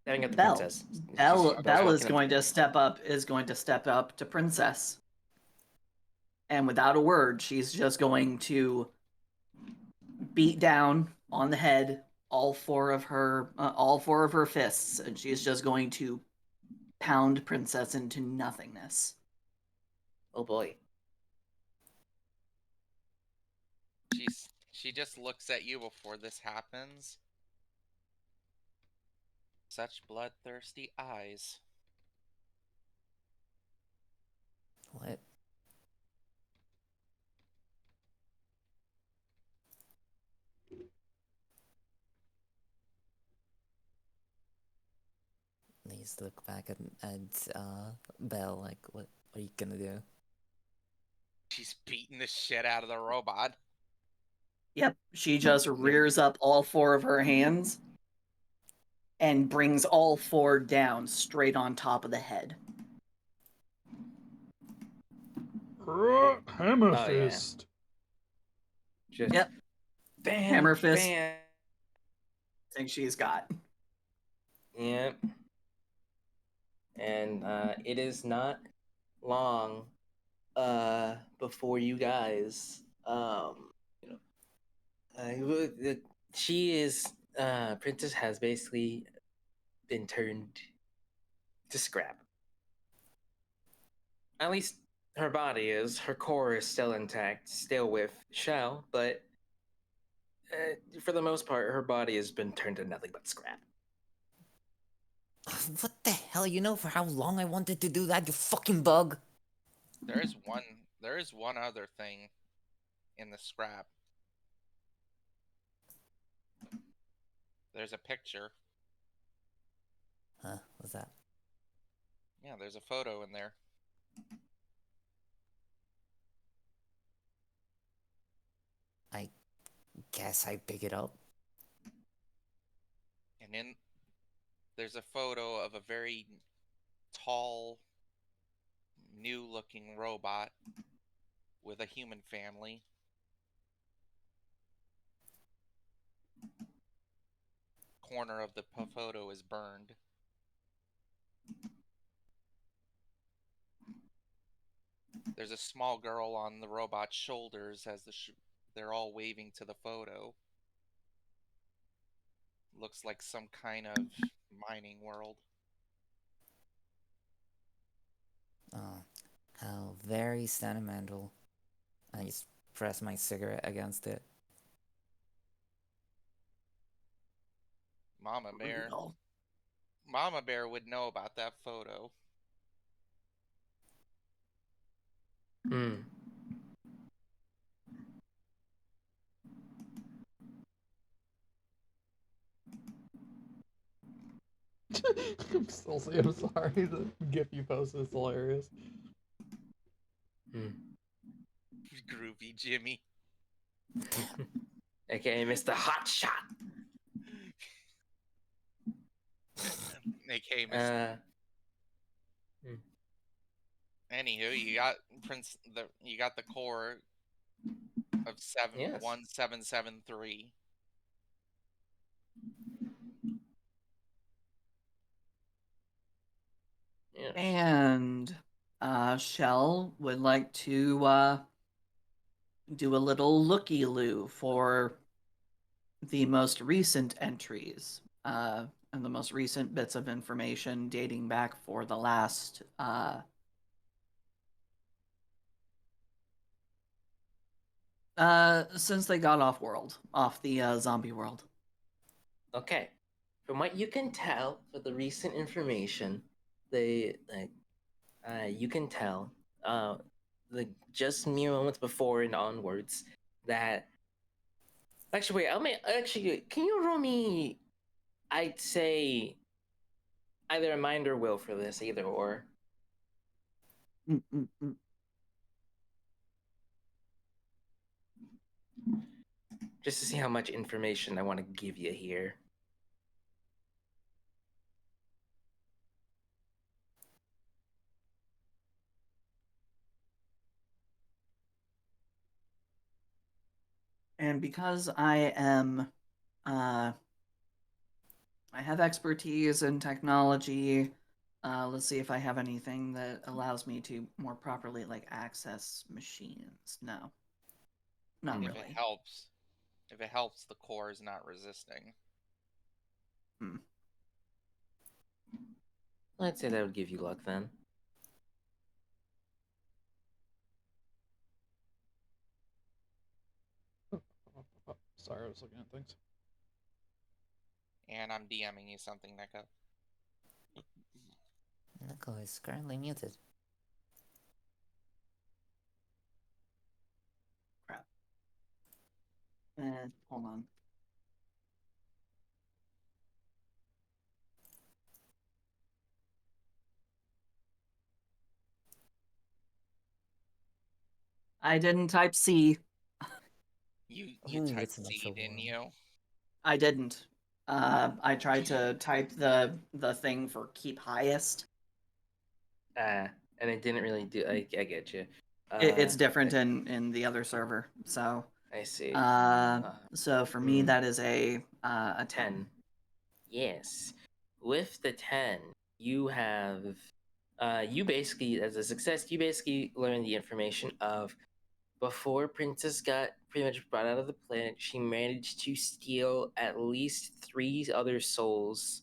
Having up the Belle. princess. Belle is walking up going to step up. Is going to step up to princess, and without a word, she's just going to beat down on the head all four of her fists, and she's just going to pound princess into nothingness. Oh boy. She just looks at you before this happens. Such bloodthirsty eyes. What? Please look back at Belle. Like, what are you gonna do? She's beating the shit out of the robot. Yep, she just rears up all four of her hands and brings all four down straight on top of the head. Hammer Oh, yeah. fist. Just Yep, bam, hammer fist. bam. I think she's got. Yep. And it is not long before you guys she is princess has basically been turned to scrap. At least her body is. Her core is still intact, still with Shell, but for the most part, her body has been turned to nothing but scrap. What the hell? You know for how long I wanted to do that, you fucking bug? There is one other thing in the scrap. There's a picture. Huh? What's that? Yeah, there's a photo in there. I guess I pick it up. And there's a photo of a very tall, new-looking robot with a human family. Corner of the photo is burned. There's a small girl on the robot's shoulders as they're all waving to the photo. Looks like some kind of mining world. Oh, how very sentimental. I just press my cigarette against it. Mama Bear. Brutal. Mama Bear would know about that photo. Hmm. I'm sorry. The gif you posted is hilarious. Hmm. Groovy Jimmy. Okay, Mr. Hotshot. AKA Mr. Hmm. Anywho, you got the core of Yes. 1773. Yes. And Shell would like to do a little looky-loo for the most recent entries and the most recent bits of information dating back for the last since they got off the zombie world. Okay. From what you can tell for the recent information, you can tell just mere moments before and onwards that actually can you roll me, I'd say, either a mind or will for this, either or. Mm-mm-mm. Just to see how much information I want to give you here. And because I am, I have expertise in technology. Let's see if I have anything that allows me to more properly like access machines. No, not If really. it helps, the core is not resisting. Hmm. I'd say that would give you luck then. Sorry, I was looking at things. And I'm DMing you something, Neko. Nico is currently muted. Crap. Hold on. I didn't type C. You Ooh, typed that's not C, so didn't warm. you? I didn't. I tried to type the thing for keep highest. And it didn't really do. I get you. It's different in the other server. So I see. so for me that is a 10. 10. Yes. With the 10, you have you basically, as a success, you basically learn the information of before Princess got pretty much brought out of the planet, she managed to steal at least 3 other souls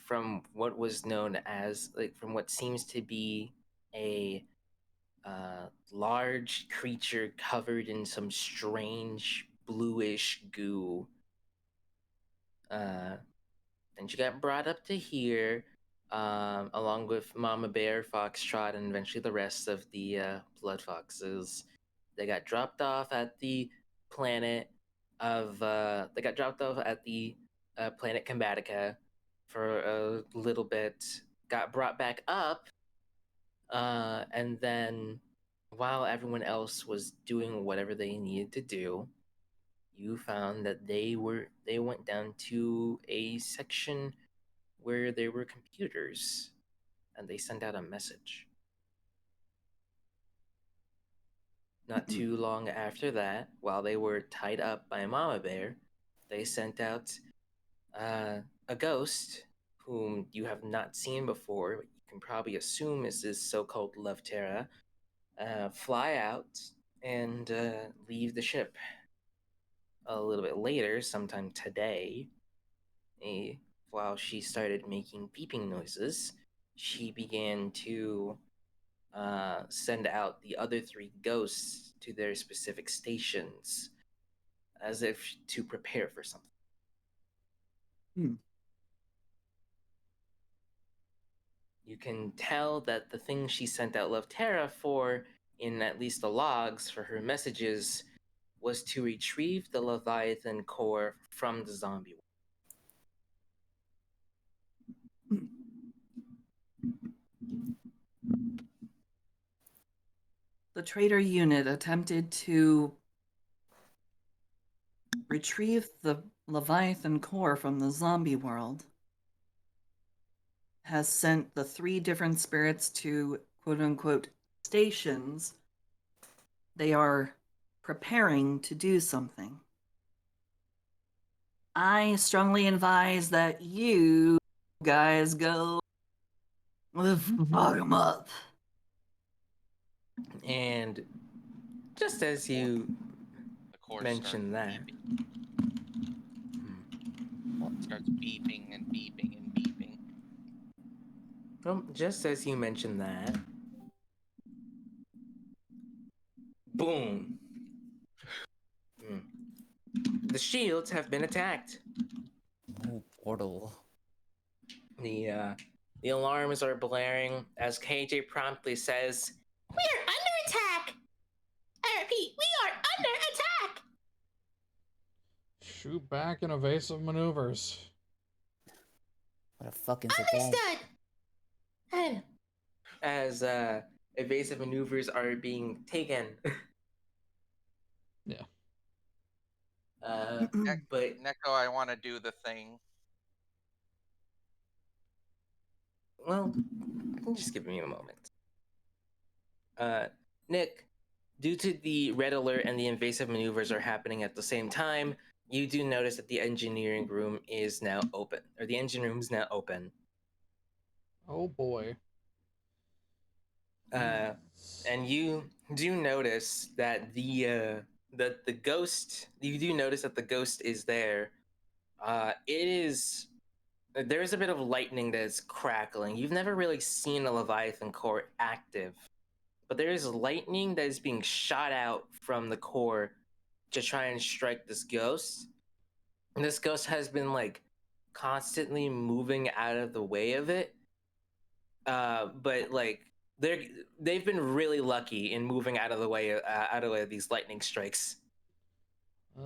from what was known as, like, from what seems to be a large creature covered in some strange bluish goo. And she got brought up to here, along with Mama Bear, Foxtrot, and eventually the rest of the Blood Foxes. They got dropped off at the planet They got dropped off at the planet Combatica for a little bit. Got brought back up, and then while everyone else was doing whatever they needed to do, you found that they went down to a section where there were computers, and they sent out a message. Not too long after that, while they were tied up by Mama Bear, they sent out a ghost whom you have not seen before, but you can probably assume is this so-called Love Terra, fly out and leave the ship. A little bit later, sometime today, while she started making beeping noises, she began to send out the other 3 ghosts to their specific stations as if to prepare for something. You can tell that the thing she sent out Love Terra for, in at least the logs for her messages, was to retrieve the Leviathan core from the zombie world. The traitor unit attempted to retrieve the Leviathan core from the zombie world, has sent the 3 different spirits to quote-unquote stations. They are preparing to do something. I strongly advise that you guys go fuck them up. And just as you mentioned that, It starts beeping and beeping and beeping. well, just as you mentioned that, boom. The shields have been attacked. Oh, portal. The alarms are blaring as KJ promptly says, We are under attack! I repeat, we are under attack! Shoot back and evasive maneuvers. What a fucking surprise. Understood! as evasive maneuvers are being taken. Yeah. But Neko, I want to do the thing. well, just give me a moment. Nick, due to the red alert and the invasive maneuvers are happening at the same time, you do notice that the engineering room is now open, or the engine room is now open. Oh boy. And you do notice that the ghost. You do notice that the ghost is there. It is. There's a bit of lightning that is crackling. You've never really seen a Leviathan core active, but there is lightning that is being shot out from the core to try and strike this ghost. And this ghost has been like constantly moving out of the way of it. But like they've been really lucky in moving out of the way of these lightning strikes.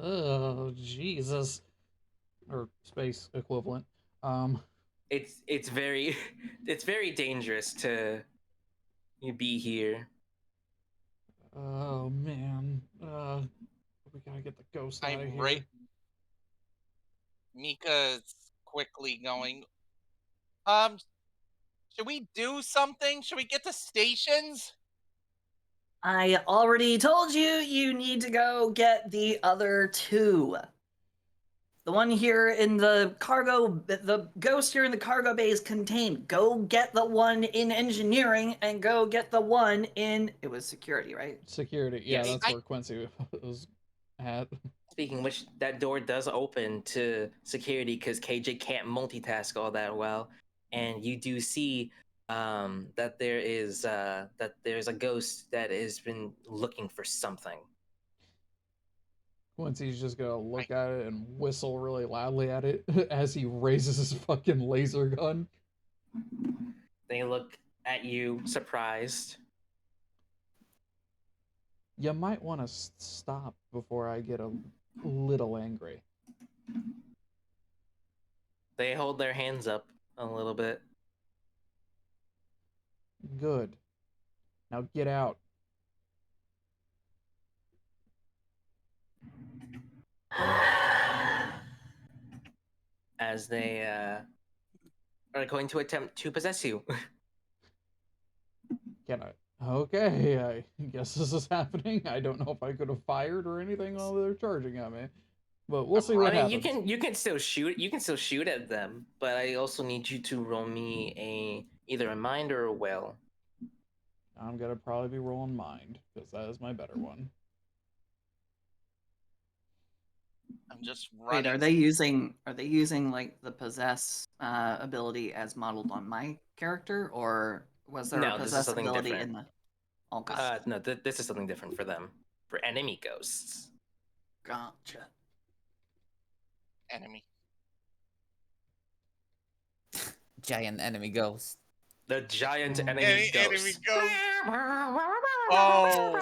Oh Jesus. Or space equivalent. It's very it's very dangerous to be here. Oh man. We gotta get the ghost out of here. Mika's quickly going. Should we do something? Should we get to stations? I already told you you need to go get the other two. The one here in the ghost here in the cargo bay is contained. Go get the one in engineering and go get the one in, it was security, right? Security. Yeah, Yes. that's where Quincy was at. Speaking of which, that door does open to security because KJ can't multitask all that well, and you do see that there's a ghost that has been looking for something. Quincy's just gonna look at it and whistle really loudly at it as he raises his fucking laser gun. They look at you surprised. You might want to stop before I get a little angry. They hold their hands up a little bit. Good. Now get out. As they are going to attempt to possess you. Can I? Okay, I guess this is happening. I don't know if I could have fired or anything while they're charging at me, but we'll see what happens. You can still shoot. You can still shoot at them, but I also need you to roll me either a mind or a will. I'm gonna probably be rolling mind because that is my better one. I'm just running. Wait, are they using like the possess ability as modeled on my character, or was there a possess ability in the? Okay. No, this is something different for them. For enemy ghosts. Gotcha. Enemy. Giant enemy ghost. The giant enemy ghost. Enemy ghost. Oh.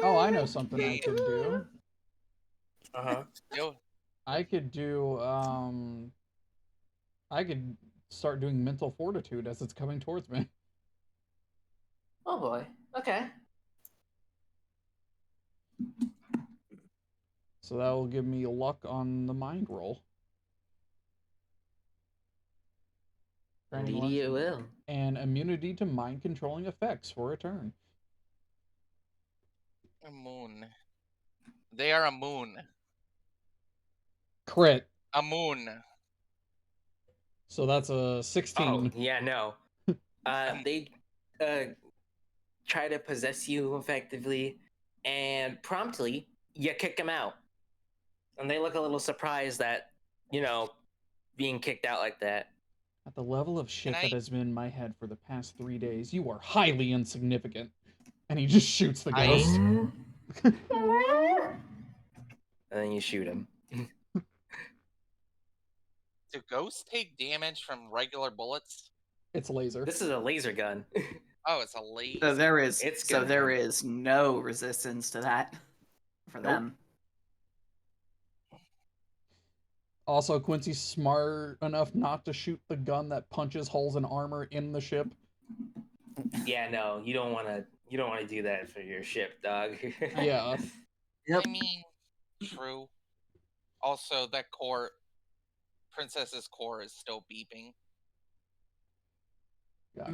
Oh, I know something I could do. Uh-huh. I could do I could start doing mental fortitude as it's coming towards me. Oh boy. Okay. So that will give me luck on the mind roll. Indeed it will. And immunity to mind controlling effects for a turn. A moon. They are a moon. Crit. A moon. So that's a 16. Oh, yeah, no. They try to possess you effectively, and promptly you kick them out. And they look a little surprised that, being kicked out like that. At the level of shit that has been in my head for the past 3 days, you are highly insignificant. And he just shoots the ghost. And then you shoot him. Do ghosts take damage from regular bullets? It's laser. This is a laser gun. Oh, it's a laser. So there is no resistance to that for them. Also, Quincy's smart enough not to shoot the gun that punches holes in armor in the ship. Yeah, no, you don't want to do that for your ship, dog. Yeah. Yep. I mean, true. Also, that Princess's core is still beeping. Gotcha.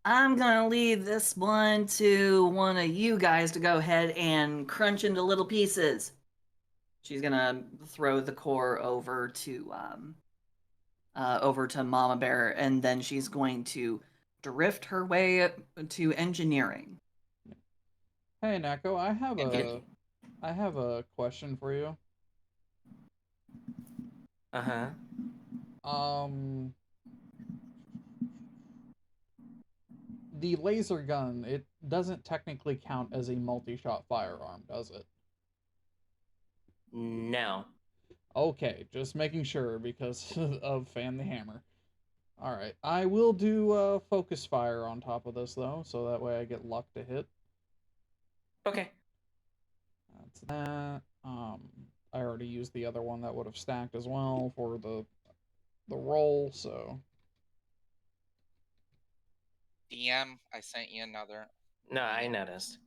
I'm gonna leave this one to one of you guys to go ahead and crunch into little pieces. She's gonna throw the core over to Mama Bear, and then she's going to drift her way to engineering. Hey, Neko, Okay. I have a question for you. Uh-huh. The laser gun, it doesn't technically count as a multi-shot firearm, does it? No. Okay, just making sure because of Fan the Hammer. Alright, I will do focus fire on top of this though, so that way I get luck to hit. Okay. That's that. I already used the other one that would have stacked as well for the roll, so DM, I sent you another. No, I noticed.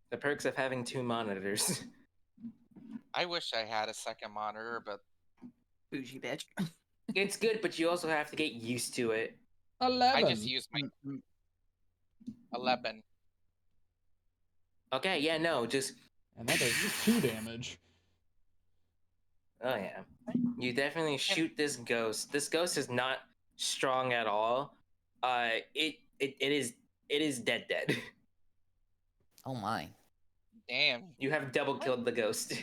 The perks of having 2 monitors. I wish I had a second monitor, but Bougie bitch. It's good, but you also have to get used to it. 11. I just used my 11. Okay, yeah, no, just... And that does 2 damage. Oh, yeah. You definitely shoot this ghost. This ghost is not strong at all. It is dead. Oh my. Damn. You have double killed the ghost.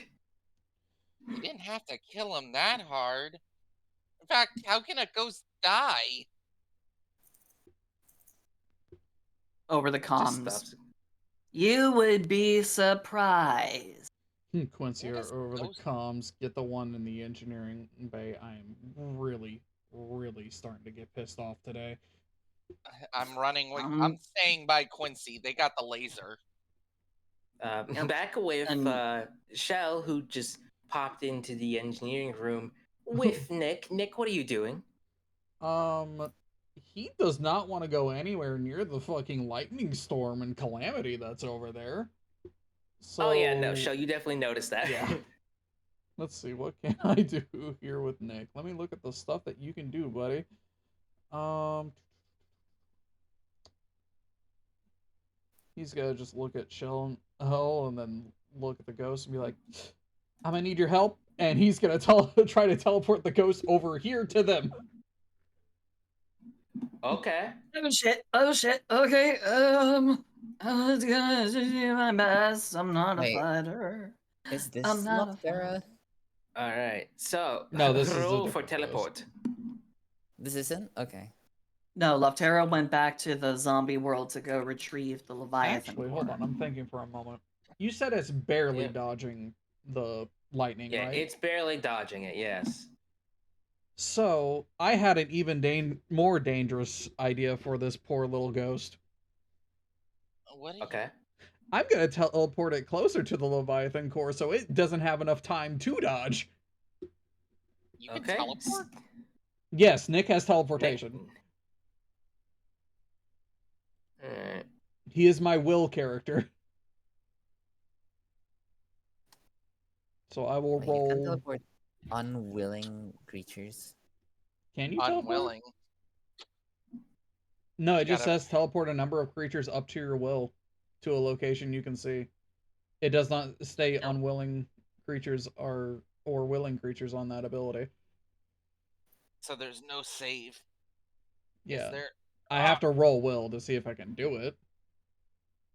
You didn't have to kill him that hard. In fact, how can a ghost die? Over the Just comms. stops. You would be surprised. Quincy, What is over the ghost- comms, get the one in the engineering bay. I am really, really starting to get pissed off today. I'm running with. Um, I'm staying by Quincy. They got the laser. Back with And- Shell, who just popped into the engineering room with Nick. Nick, what are you doing? He does not want to go anywhere near the fucking lightning storm and calamity that's over there. So, Oh yeah, no, Shell, you definitely noticed that. Yeah. Let's see, what can I do here with Nick? Let me look at the stuff that you can do, buddy. He's gonna just look at Shell and then look at the ghost and be like, I'm gonna need your help. And he's gonna try to teleport the ghost over here to them. Okay. Oh shit, okay, I was gonna do my best, I'm not Wait. a fighter. Is this I'm not a Loftera? Alright, so No, this is a roll for different ghost. teleport. This isn't? Okay. No, Loftera went back to the zombie world to go retrieve the Leviathan. Actually, hold on, I'm thinking for a moment. You said it's barely Yep. dodging the lightning, Yeah, right? it's barely dodging it, yes. So, I had an even more dangerous idea for this poor little ghost. What? Are you- Okay. I'm gonna teleport it closer to the Leviathan core so it doesn't have enough time to dodge. You can Okay. teleport. Yes, Nick has teleportation. Alright. He is my will character. So I will Wait, you can roll. teleport unwilling creatures. Can you teleport? Unwilling. No, it You just gotta- says teleport a number of creatures up to your will to a location you can see. It does not stay unwilling creatures or willing creatures on that ability. So there's no save. Yeah. Is there? I have to roll will to see if I can do it.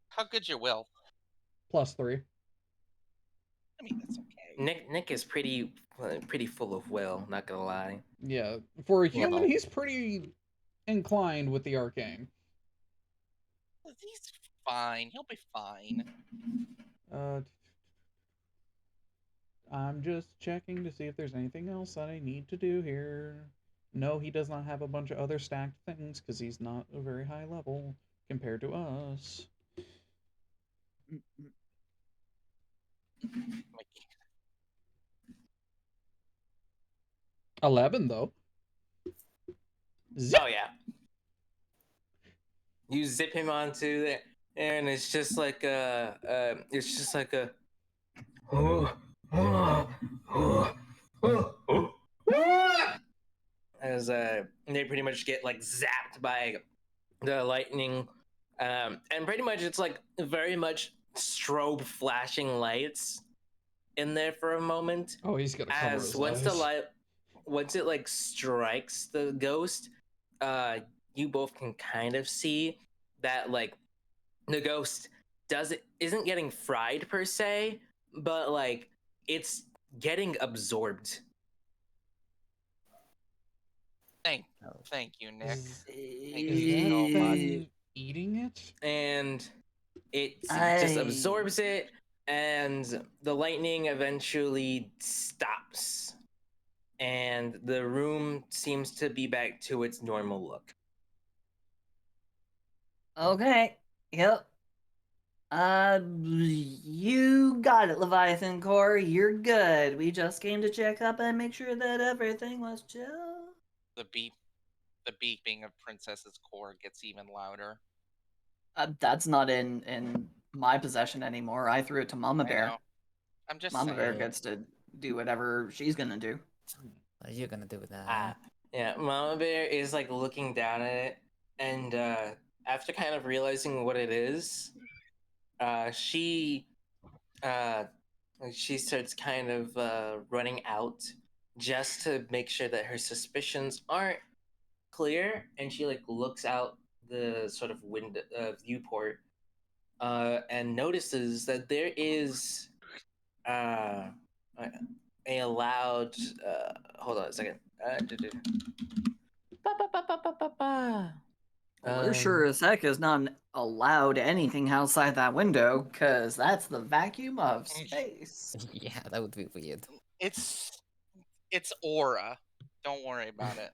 How good your will? +3. I mean, that's okay. Nick is pretty full of will, not gonna lie. Yeah. For a human, Well. he's pretty inclined with the arcane. He's fine. He'll be fine. I'm just checking to see if there's anything else that I need to do here. No, he does not have a bunch of other stacked things because he's not a very high level compared to us. Like, 11 though. Zip. Oh yeah. You zip him onto there, and it's just like a. as they pretty much get like zapped by the lightning, and pretty much it's like very much strobe flashing lights in there for a moment. Oh, he's gonna cover As his eyes. once it like strikes the ghost, you both can kind of see that like the ghost isn't getting fried per se, but like it's getting absorbed. Thank you, Nick. Is Thank is you that so much. thing eating it? And it just I- absorbs it, and the lightning eventually stops, and the room seems to be back to its normal look. Okay. Yep. You got it, Leviathan Core. You're good. We just came to check up and make sure that everything was chill. The beeping of Princess's core gets even louder. That's not in my possession anymore. I threw it to Mama I Bear. know. I'm just Mama Bear saying. gets to do whatever she's gonna do. What are you gonna do with that? Yeah, Mama Bear is like looking down at it, and after kind of realizing what it is, she starts kind of running out just to make sure that her suspicions aren't clear, and she like looks out the sort of window viewport, and notices that there is uh, a loud. Hold on a second. We're sure as heck is not allowed anything outside that window, cause that's the vacuum of space. Yeah, that would be weird. It's aura. Don't worry about it.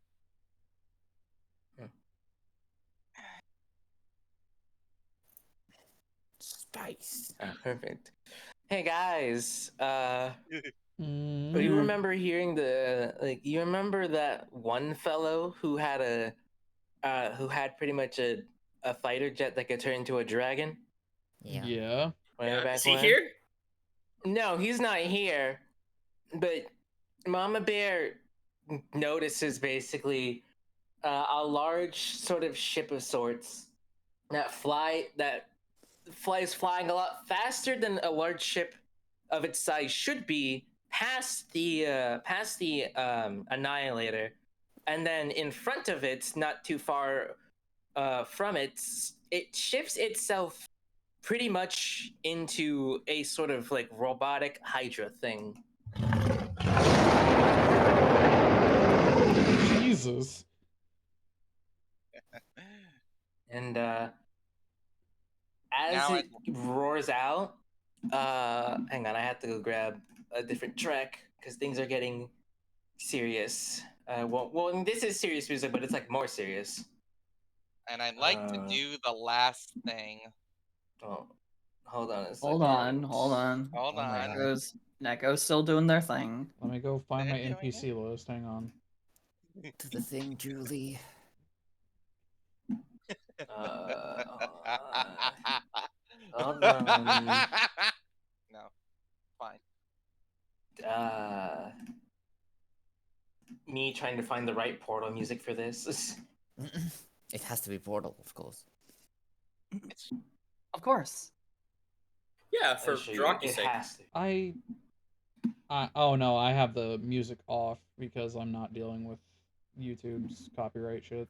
Spice. Perfect. Hey guys, Mm. you remember hearing you remember that one fellow who had pretty much a fighter jet that could turn into a dragon? Yeah. Yeah. Way back Is he when? here? No, he's not here. But Mama Bear notices basically a large sort of ship of sorts that flies flying a lot faster than a large ship of its size should be past the annihilator, and then in front of it, not too far from it, it shifts itself pretty much into a sort of like robotic Hydra thing. Jesus. And as Now it roars out, hang on, I have to go grab a different track because things are getting serious. Well, this is serious music, but it's like more serious. And I'd like to do the last thing. Oh, hold on a second. Hold on. Hold Oh my on. God. Neko's still doing their thing. Let me go find my They're doing NPC list. Hang on. Do the thing, Julie. Hold on. No, fine. Me trying to find the right portal music for this. It has to be Portal, of course. Of course. Yeah, for Drocky's it sake. has to. Oh no, I have the music off because I'm not dealing with YouTube's copyright shit.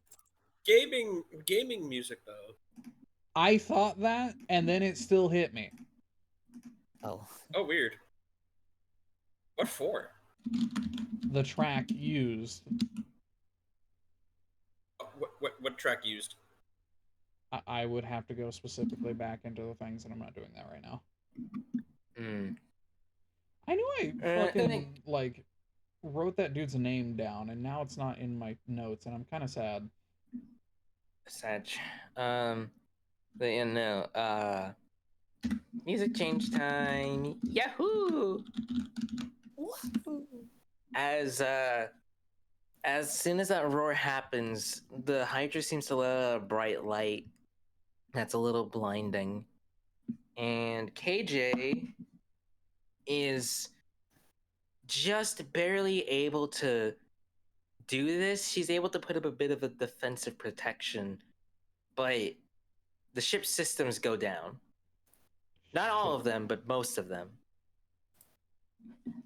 Gaming music though. I thought that, and then it still hit me. Oh. Oh, weird. What for? The track used. What track used? I would have to go specifically back into the things, and I'm not doing that right now. I knew I fucking like wrote that dude's name down, and now it's not in my notes, and I'm kind of sad. But you know, music change time. Yahoo! As soon as that roar happens, the Hydra seems to let out a bright light that's a little blinding. And KJ is just barely able to do this, she's able to put up a bit of a defensive protection, but the ship's systems go down. Not all of them, but most of them.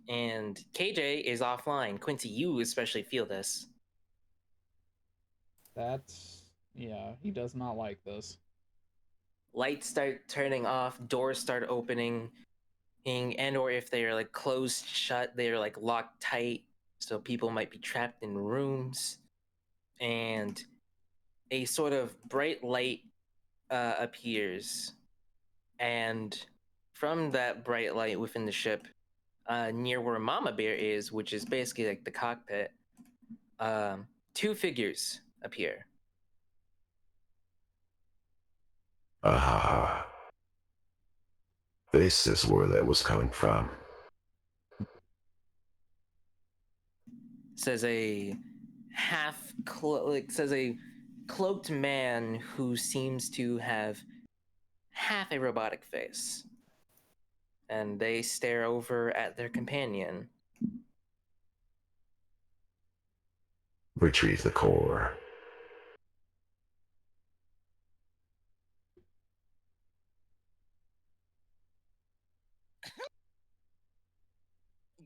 And KJ is offline. Quincy, you especially feel this. Yeah, he does not like this. Lights start turning off, doors start opening, and or if they are like closed shut, they are like locked tight, so people might be trapped in rooms. And a sort of bright light appears, and from that bright light within the ship, near where Mama Bear is, which is basically like the cockpit, two figures appear. Ah, this is where that was coming from. Says a says a cloaked man who seems to have half a robotic face, and they stare over at their companion. Retrieve the core.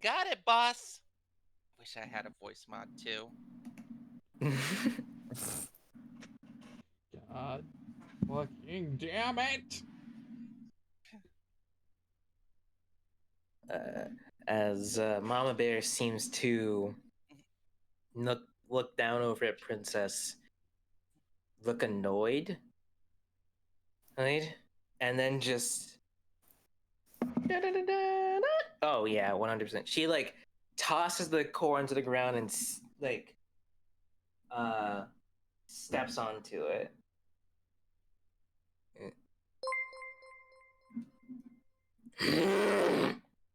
Got it, boss. Wish I had a voice mod too. God fucking damn it! As Mama Bear seems to look down over at Princess, look annoyed, right? And then just oh yeah, 100%. She like tosses the core onto the ground and like steps onto it.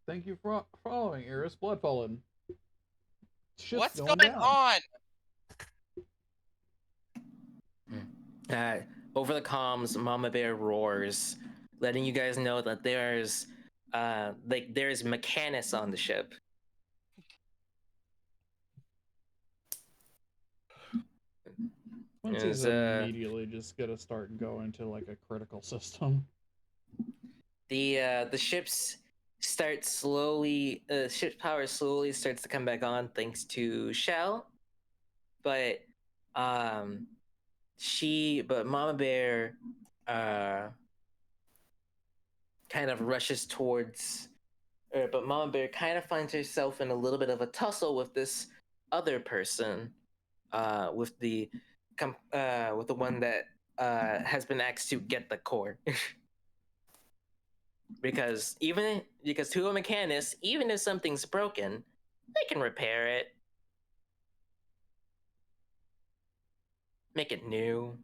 Thank you for following, Iris Blood Pollen. Shit's What's going going down. on? Over the comms, Mama Bear roars, letting you guys know that there's mechanics on the ship. Quincy's immediately just gonna start going to like a critical system. The ship's ship's power slowly starts to come back on thanks to Shell, but Mama Bear kind of rushes towards, but Mama Bear kind of finds herself in a little bit of a tussle with this other person, with the one that has been asked to get the core. because to a mechanist, even if something's broken, they can repair it, make it new.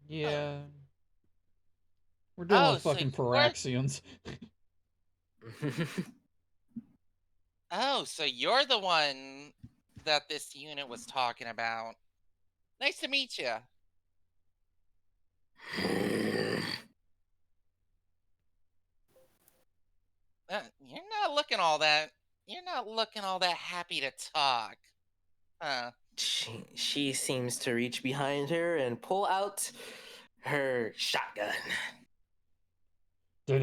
Yeah. We're dealing with fucking so Phyraxians. Oh, so you're the one that this unit was talking about. Nice to meet you. You're not looking all that. You're not looking all that happy to talk. Huh? She seems to reach behind her and pull out her shotgun. Oh,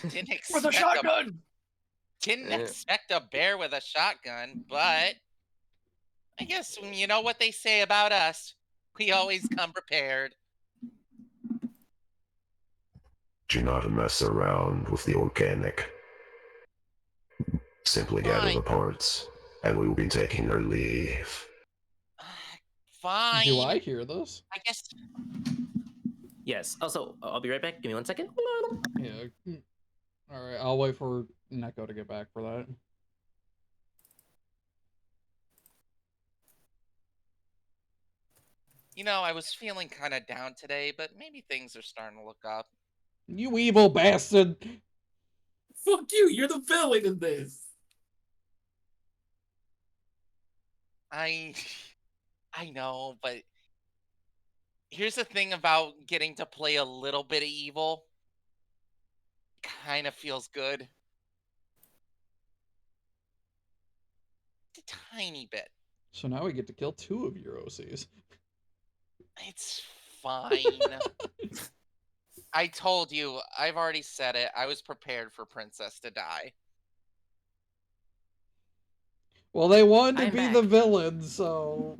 didn't expect With a shotgun! Didn't expect a bear with a shotgun, but I guess you know what they say about us. We always come prepared. Do not mess around with the organic. Simply gather the parts, and we will be taking our leave. Fine. Do I hear this? I guess. Yes. Also, I'll be right back. Give me 1 second. Yeah. Alright, I'll wait for Neko to get back for that. You know, I was feeling kind of down today, but maybe things are starting to look up. You evil bastard! Fuck you, you're the villain in this. I know, but here's the thing about getting to play a little bit of evil. Kind of feels good. tiny bit. So now we get to kill 2 of your OCs. It's fine. I told you, I've already said it. I was prepared for Princess to die. Well, they wanted to I'm be the back. villains, so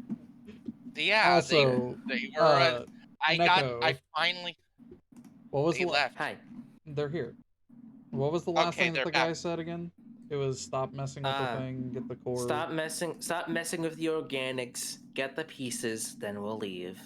Yeah, also, they were. Neko, I finally. what was They the left. Hi. They're here. What was the last Okay, thing that they're the back. guy said again? It was stop messing with the thing, get the core. Stop messing with the organics, get the pieces, then we'll leave.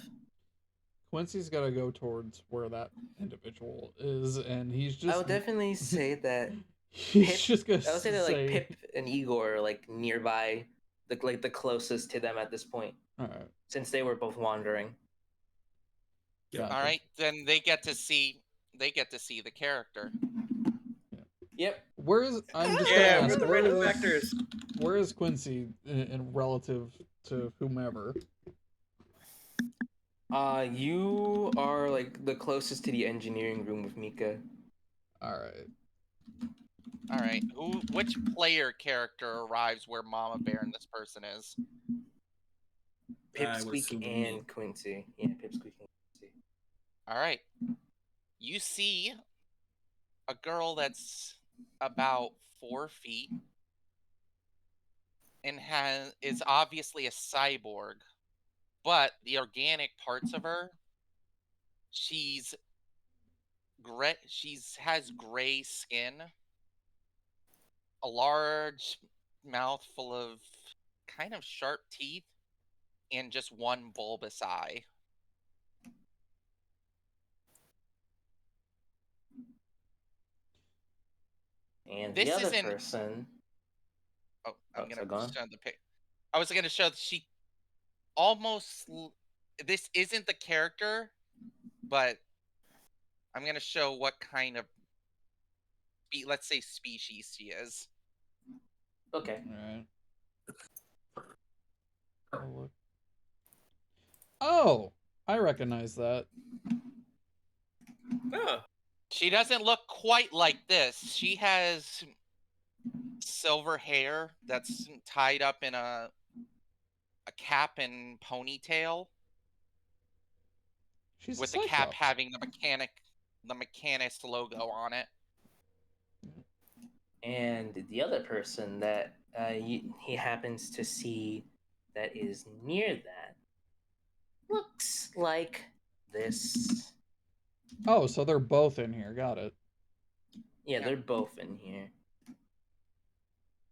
Quincy's got to go towards where that individual is, and he's I just. would definitely say that He's Pip. just gonna I would say that like say. Pip and Igor are like nearby, the closest to them at this point, All right. since they were both wandering. Gotcha. All right, then they get to see. They get to see the character. Yep. Where is? I'm just Yeah, gonna we're ask. the random factors. Where is Quincy in relative to whomever? You are like the closest to the engineering room with Mika. All right. All right, which player character arrives where Mama Bear and this person is? Pipsqueak and Quincy. Yeah, Pipsqueak and Quincy. All right, you see a girl that's about 4 feet and is obviously a cyborg, but the organic parts of her, she's gray. Has gray skin, a large mouth full of kind of sharp teeth, and just one bulbous eye. And This the other isn't. person. Oh, I'm gonna go on. show the pic. I was gonna show she almost. This isn't the character, but I'm gonna show what kind of, let's say, species she is. Okay. All right. Oh, I recognize that. Oh. She doesn't look quite like this. She has silver hair that's tied up in a cap and ponytail. She's with a the cap Cyclops. having the Mechanist logo on it. And the other person that he happens to see that is near that looks like this. Oh, so they're both in here. Got it. Yeah, they're both in here.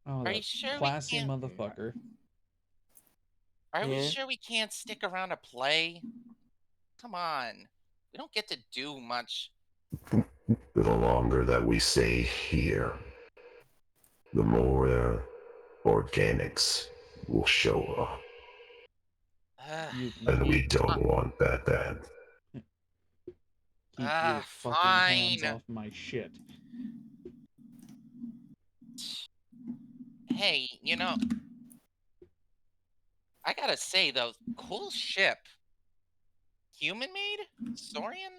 Oh, Are that you sure classy we can't? motherfucker. Are we sure we can't stick around to play? Come on, we don't get to do much. The longer that we stay here, the more organics will show up. And we don't want that. Keep your fucking hands off my shit. Hey, I gotta say though, cool ship. Human-made? Saurian?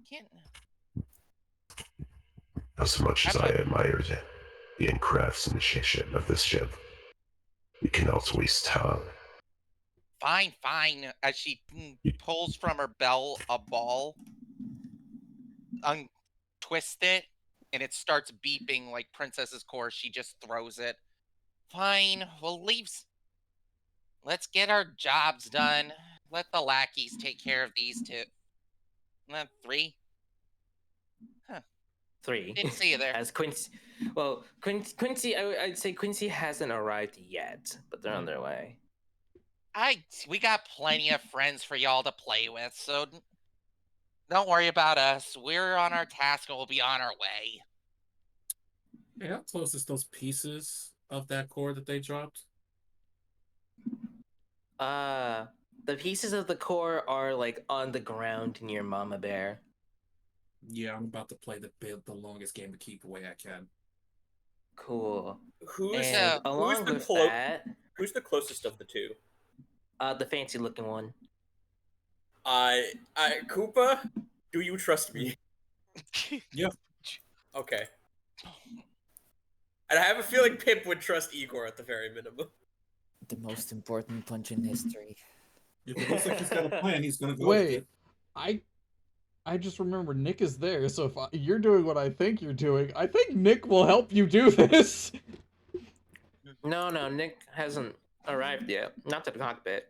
Can't. As much as I admire the craftsmanship of this ship, we cannot waste time. Fine. As she pulls from her belt a ball, untwist it, and it starts beeping like Princess's Core. She just throws it. Fine, we'll leave. Let's get our jobs done. Let the lackeys take care of these two. 3? Huh. 3. Didn't see you there. As Quincy, well, Quincy, I'd say Quincy hasn't arrived yet, but they're on their way. We got plenty of friends for y'all to play with, so don't worry about us. We're on our task and we'll be on our way. Hey, how close is those pieces of that core that they dropped? The pieces of the core are like on the ground near Mama Bear. Yeah, I'm about to play the longest game to keep away I can. Cool. Who's that, who's the closest of the two? The fancy looking one. Koopa, do you trust me? Yeah. Okay. And I have a feeling Pip would trust Igor at the very minimum. The most important punch in history. If it looks like he's got a plan, he's gonna go with Wait, it. I just remember Nick is there, so if you're doing what I think you're doing, I think Nick will help you do this. No, Nick hasn't arrived yet. Not to the cockpit.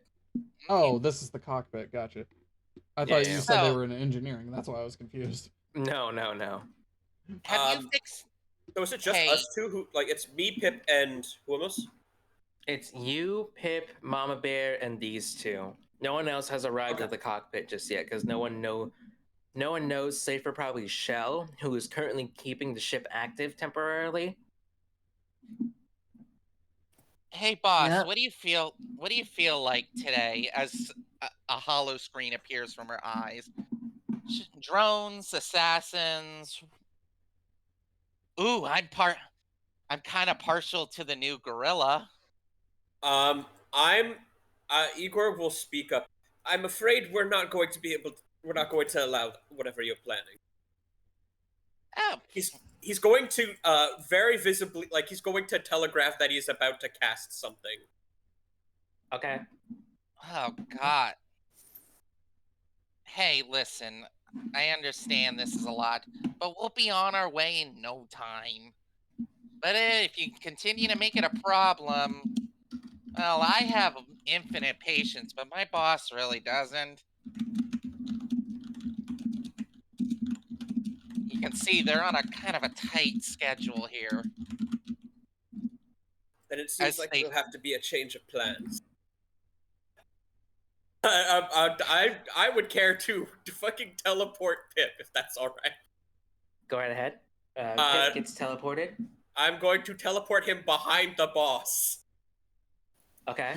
Oh, this is the cockpit. Gotcha. I thought you yeah. said they So- were in engineering. That's why I was confused. No. Have you fixed? So is it just Hey. us two who like? It's me, Pip, and who else? It's you, Pip, Mama Bear, and these two. No one else has arrived at the cockpit just yet, because no one knows, save for probably Shell, who is currently keeping the ship active temporarily. Hey, boss, Yep. what do you feel? What do you feel like today as a hollow screen appears from her eyes? Drones, assassins. Ooh, I'm kind of partial to the new gorilla. Igor will speak up. I'm afraid we're not going to allow whatever you're planning. Oh, He's going to very visibly, like he's going to telegraph that he's about to cast something. Okay. oh God. Hey, listen, I understand this is a lot, but we'll be on our way in no time. But if you continue to make it a problem, well, I have infinite patience, but my boss really doesn't. You can see they're on a kind of a tight schedule here. Then it seems As like they- there'll have to be a change of plans. I would care to fucking teleport Pip if that's all right. Go right ahead. Pip gets teleported. I'm going to teleport him behind the boss. Okay.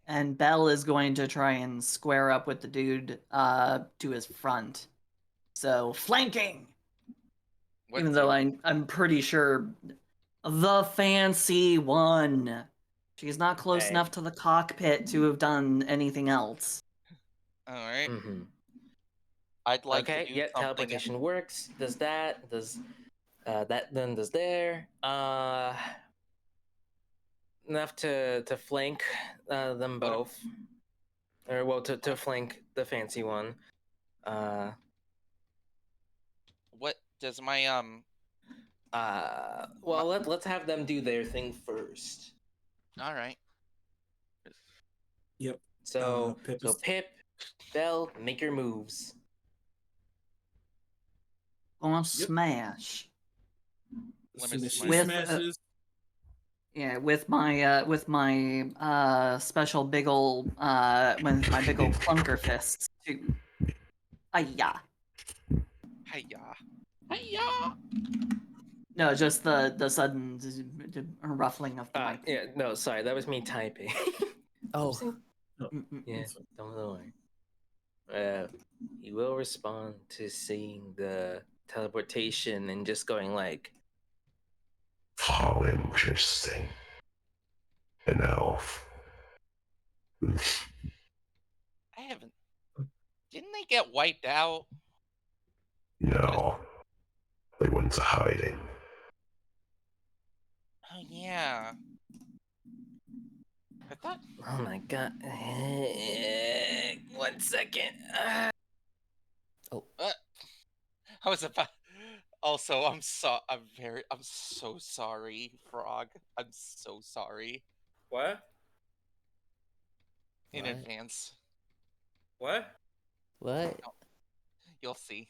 And Bell is going to try and square up with the dude to his front. So flanking. What Even do- though I'm pretty sure the fancy one. She's not close Hey. enough to the cockpit to have done anything else. All right. Mm-hmm. I'd like Okay. to do Yeah. something. Teleportation works. Does that? Does that? Then does there? Enough to flank them both, or well, to flank the fancy one. What does my Well, let's have them do their thing first. All right. Yep. So Pip so is- Pip, Bell, make your moves. Gonna smash. As soon as she With, smashes, Yeah, with my special big ol' with my big ol' clunker fists too. Hiya. Hiya. Hiya! No, just the sudden ruffling of the mic. Yeah, no, sorry, that was me typing. Oh, Yeah, don't worry. He will respond to seeing the teleportation and just going like, How interesting. An elf. I haven't. Didn't they get wiped out? No. They went into hiding. Oh yeah. I thought. oh my god. 1 second. I was about. Also, I'm so sorry, Frog. I'm so sorry What? in What? advance. What? what? You'll see.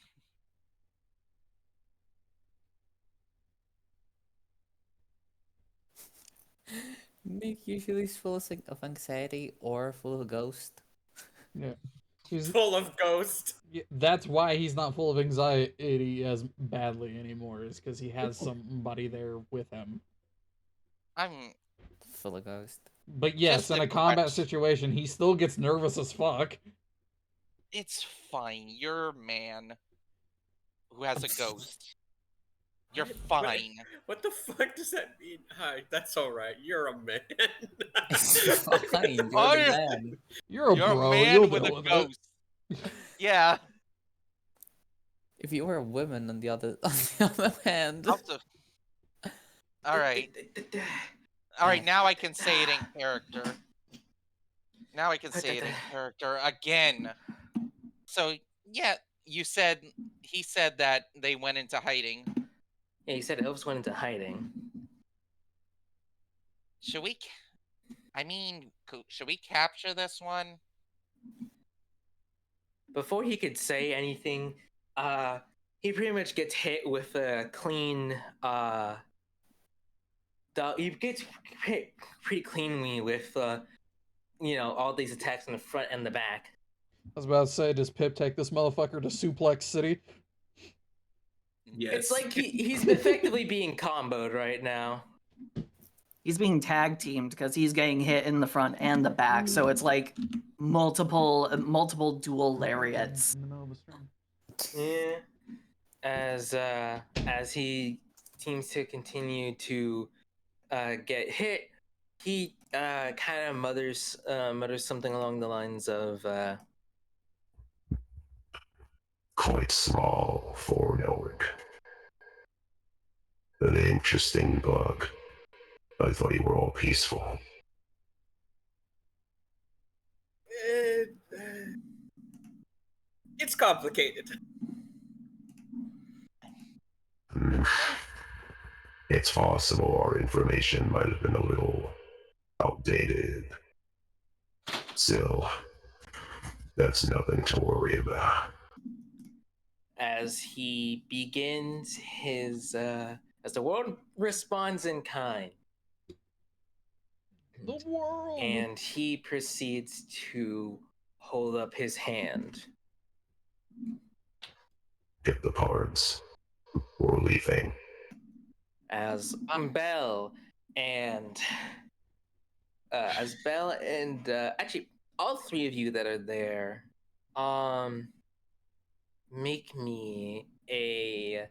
Nick usually is full of anxiety or full of ghost. Yeah. He's, Full of ghost. that's why he's not full of anxiety as badly anymore, is because he has somebody there with him. I'm. Full of ghost. But yes, Just in a a combat question. situation, he still gets nervous as fuck. It's fine. You're a man who has a ghost. You're fine. What the fuck does that mean? Hi, that's all right. You're a man. It's fine, you're Oh, the you're- man. You're a You're bro. a man You'll with deal a with it. ghost. Yeah. If you were a woman on the other hand. Also, all right. All right, now I can say it in character. Now I can say it in character again. So, yeah, he said that they went into hiding. Yeah, he said elves went into hiding. Should we should we capture this one? Before he could say anything, he pretty much gets hit with a clean he gets hit pretty cleanly with all these attacks in the front and the back. I was about to say, does Pip take this motherfucker to Suplex City? Yes. It's like he's effectively being comboed right now. He's being tag teamed because he's getting hit in the front and the back, so it's like multiple dual lariats. In the middle of a stream. Yeah. As he seems to continue to get hit, he kind of mutters something along the lines of Quite small for an orc. An interesting bug. I thought you were all peaceful. It's complicated. It's possible our information might have been a little outdated. Still, that's nothing to worry about. as he begins his as the world responds in kind. The world! And he proceeds to hold up his hand. Get the cards. We're leaving. As Belle and actually all three of you that are there, make me a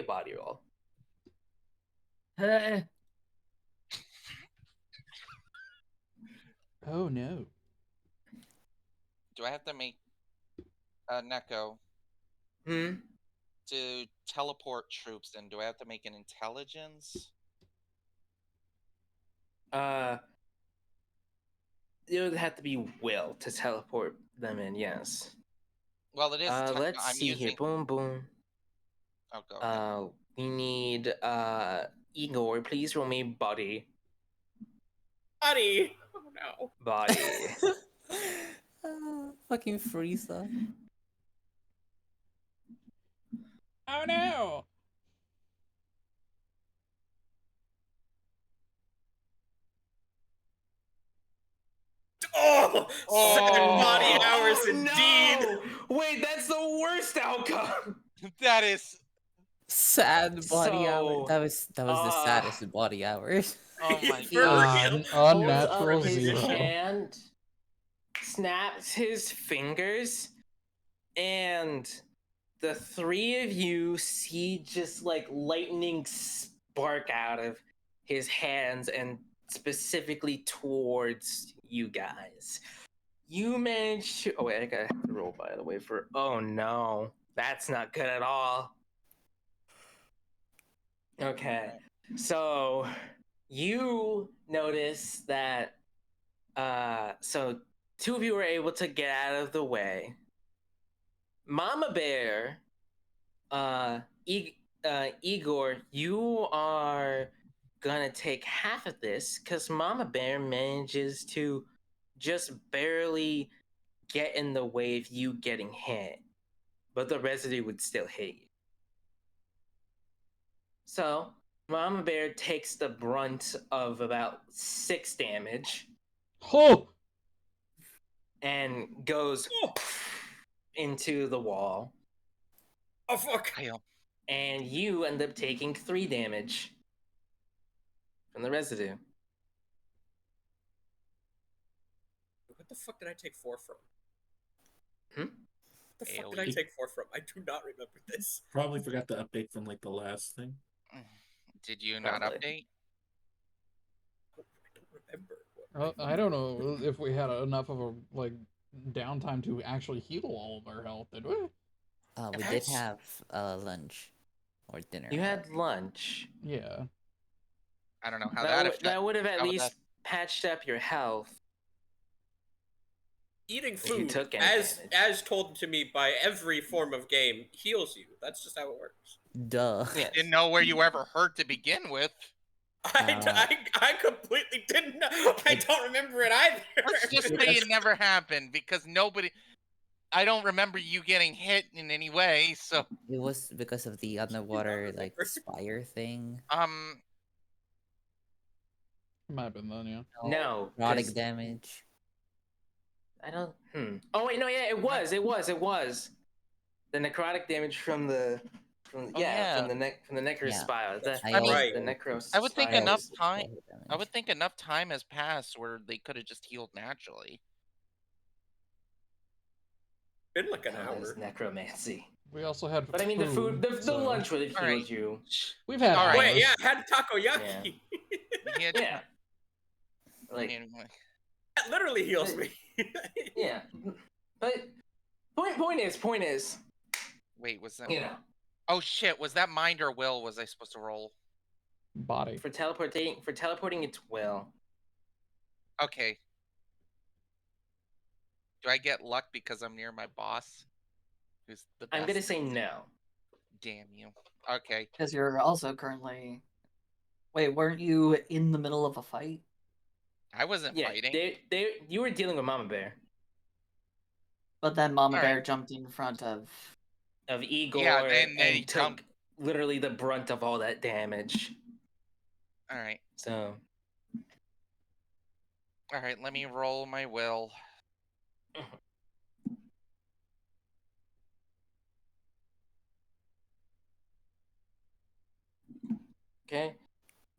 body roll. Oh no. Do I have to make Neko Hmm. to teleport troops? And do I have to make an intelligence? It would have to be will to teleport them in. Yes. Well, it is. Let's I'm see using... here. Boom, boom. Oh, go ahead. We need Igor. Please roll me body. Buddy! Oh no. Body. Fucking Frieza. Oh no! Oh! 7 body hours indeed! No! Wait, that's the worst outcome. That is Sad body hour. So, That was the saddest body hours. oh my For god. real. Unnatural holds up his zero. hand, snaps his fingers, and the three of you see just like lightning spark out of his hands and specifically towards you guys. You managed to. Oh, wait, I gotta have to roll, by the way, for. Oh no, that's not good at all. Okay, so you notice that. So two of you were able to get out of the way. Mama Bear, Igor, you are gonna take half of this because Mama Bear manages to just barely get in the way of you getting hit, but the residue would still hit you. So Mama Bear takes the brunt of about 6 damage. Oh! And goes into the wall. Oh fuck! And you end up taking 3 damage from the residue. What the fuck did I take 4 from? Hmm? What the fuck did I take 4 from? I do not remember this. Probably forgot the update from like the last thing. Did you not update? I don't remember. I don't know if we had enough of a like downtime to actually heal all of our health, did we? We did have lunch or dinner. You had lunch. Yeah. I don't know how That would have at how would least patched up your health. Eating If you food, took any as told to me by every form of game, heals you. That's just how it works. Duh. Yes. Didn't know where you ever hurt to begin with. I completely didn't know. I don't remember it either. Let's just say it never happened because nobody. I don't remember you getting hit in any way. So It was because of the underwater like spire thing. Might have been then, yeah. No. Necrotic damage. I don't. Oh wait, no, yeah, it was. The necrotic damage from the from the necrospire. Right. The necrospire. I would think enough time. I would think enough time has passed where they could have just healed naturally. Been like an hour. That's necromancy. We also had But I mean, the lunch would have healed you. We've had Oh, hours. wait, yeah, I had takoyaki. Yeah. Like, that literally heals me. Yeah. But point is. Wait, was that? You know. Oh shit! Was that mind or will? Was I supposed to roll? Body. For teleporting, it's will. Okay. Do I get luck because I'm near my boss? Who's the best? I'm gonna say no. Damn you. Okay. Because you're also currently. Wait, weren't you in the middle of a fight? I wasn't fighting. You were dealing with Mama Bear. But then Mama Bear jumped in front of Igor, Yeah, then and he took literally the brunt of all that damage. All right. So. All right. Let me roll my will. Okay.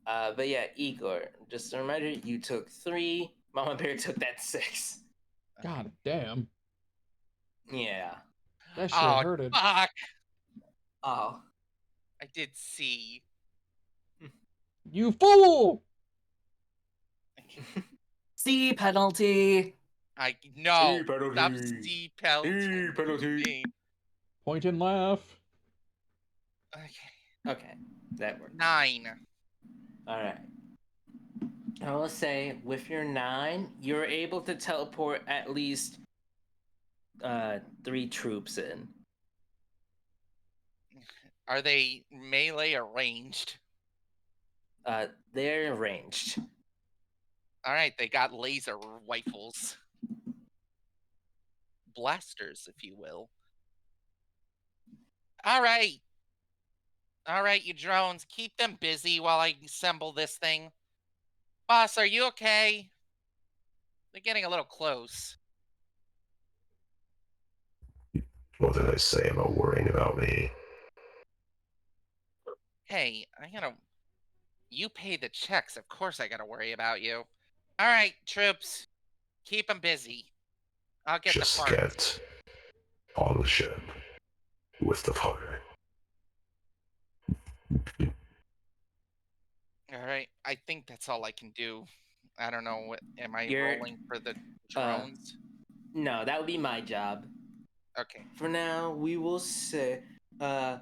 But yeah, Igor, just a reminder, you took 3. Mama Bear took that 6. God damn. Yeah. That shit hurted. Fuck. Oh. I did see. You fool! C penalty. I no. C penalty. Stop C penalty. Point and laugh. Okay. That works. 9. Alright. I will say, with your 9, you're able to teleport at least 3 troops in. Are they melee or ranged? They're ranged. All right, they got laser rifles. Blasters, if you will. All right. All right, you drones, keep them busy while I assemble this thing. Boss, are you okay? They're getting a little close. What did I say about worrying about me? Hey, you pay the checks. Of course I gotta worry about you. All right, troops. Keep them busy. I'll get Just the parts. get on the ship with the fire. All right, I think that's all I can do. I don't know. What am I rolling for the drones? No, that would be my job. Okay. For now, we will say, but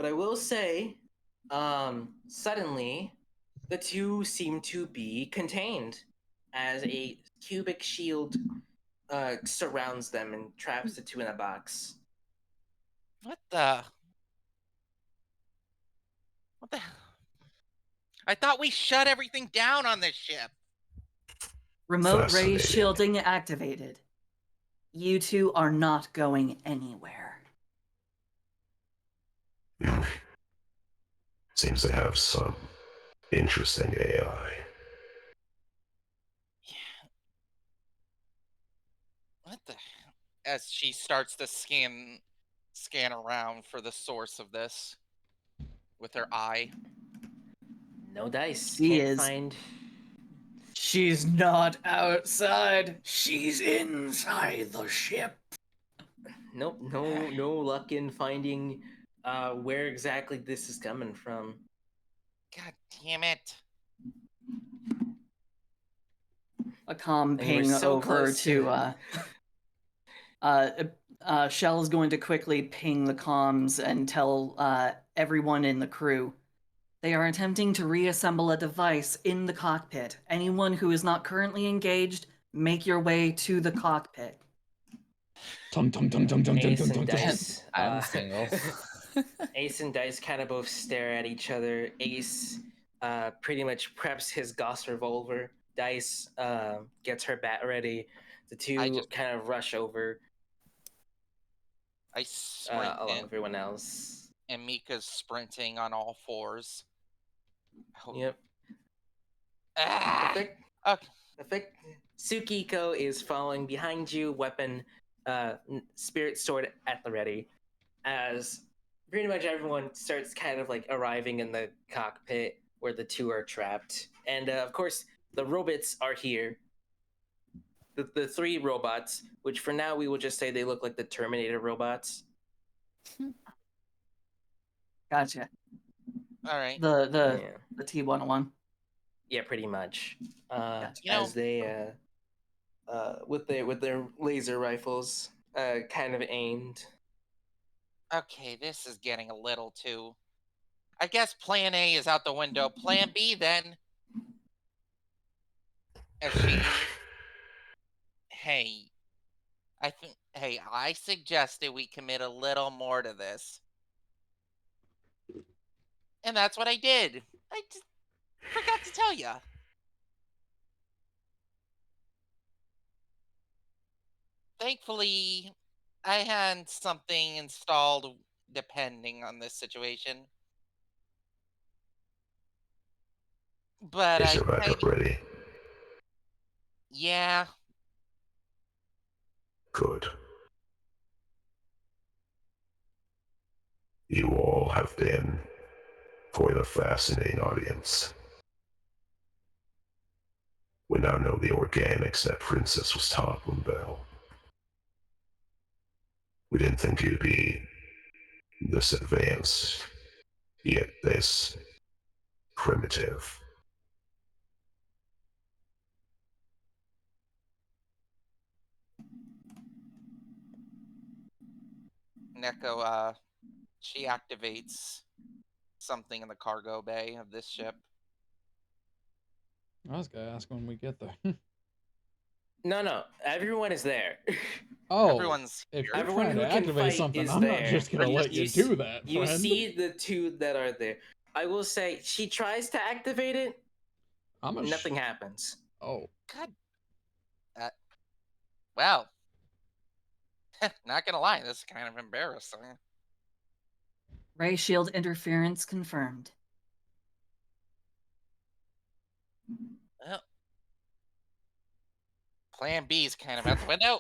I will say, suddenly, the two seem to be contained as a cubic shield surrounds them and traps the two in a box. What the? I thought we shut everything down on this ship. Remote ray shielding activated. You two are not going anywhere. Seems to have some interesting AI. What the? As she starts to scan around for the source of this with her eye. No dice. She Can't is. find. She's not outside. She's inside the ship. Nope. No luck in finding where exactly this is coming from. God damn it. A calm And you were ping so over close to Shell is going to quickly ping the comms and tell everyone in the crew. They are attempting to reassemble a device in the cockpit. Anyone who is not currently engaged, make your way to the cockpit. Tum tum tum tum tum tum Ace tum and tum tum. Dice. I'm single. Ace and Dice kind of both stare at each other. Ace pretty much preps his Gauss revolver. Dice gets her bat ready. The two just- kind of rush over I sprint along in, with everyone else. and Mika's sprinting on all fours. Oh. Yep. Ah! Perfect. Okay. Perfect. Tsukiko is following behind you, weapon, spirit sword at the ready, as pretty much everyone starts kind of like arriving in the cockpit where the two are trapped. And of course, the robots are here. The three robots, which for now we will just say they look like the Terminator robots. Gotcha. All right. The Yeah, T-101. yeah, pretty much. Gotcha. As they with their laser rifles kind of aimed. Okay, this is getting a little too. I guess Plan A is out the window. Plan B, then. As she. Hey, I suggested we commit a little more to this, and that's what I did. I just forgot to tell you. Thankfully, I had something installed depending on this situation. But Is the backup ready? Yeah. Good. You all have been quite a fascinating audience. We now know the organics that Princess was talking about. We didn't think you'd be this advanced, yet this primitive. Neko, she activates something in the cargo bay of this ship. I was gonna ask when we get there. No, everyone is there. Oh, Everyone's if here. you're Everyone trying who to can activate fight something, is I'm not there. just gonna let you do that, You friend. see the two that are there. I will say, she tries to activate it. Nothing happens. Oh. God. Well, not gonna lie, this is kind of embarrassing. Ray shield interference confirmed. Well, Plan B is kind of out the window.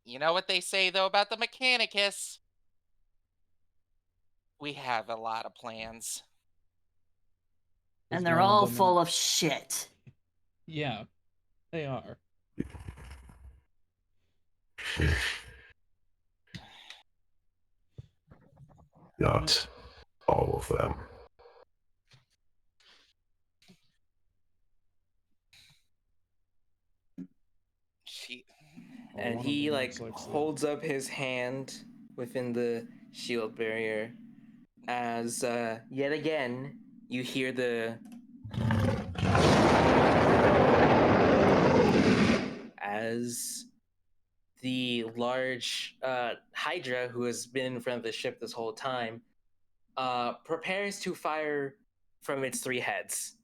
You know what they say, though, about the Mechanicus? We have a lot of plans. And they're all full of shit. Yeah, they are. Not all of them. And he like holds up his hand within the shield barrier as yet again you hear as the large Hydra, who has been in front of the ship this whole time, prepares to fire from its three heads.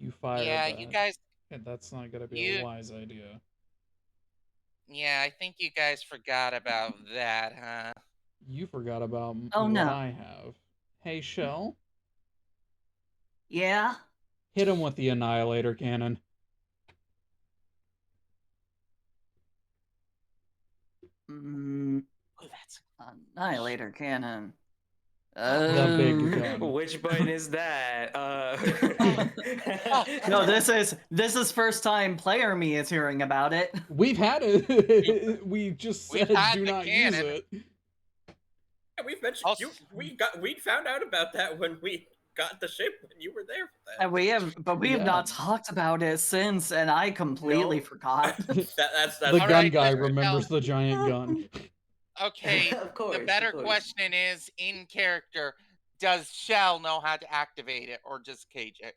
You fired Yeah, that. you guys. And that's not gonna be a wise idea. Yeah, I think you guys forgot about that, huh? You forgot about Oh, what no. I have. Hey, Shell. Yeah? Hit him with the Annihilator Cannon. Mm, Oh, that's Annihilator Cannon. The big gun. Which button is that? No, this is first time player me is hearing about it. We've had it. We just said do the not use cannon. it. Yeah, we've mentioned we found out about that when we got the ship when you were there for that. And we have Yeah. not talked about it since, and I completely No. forgot. That's The All gun right, guy listen, remembers the giant gun. Okay, Of course. the better of course. question is, in character, does Shell know how to activate it or just cage it?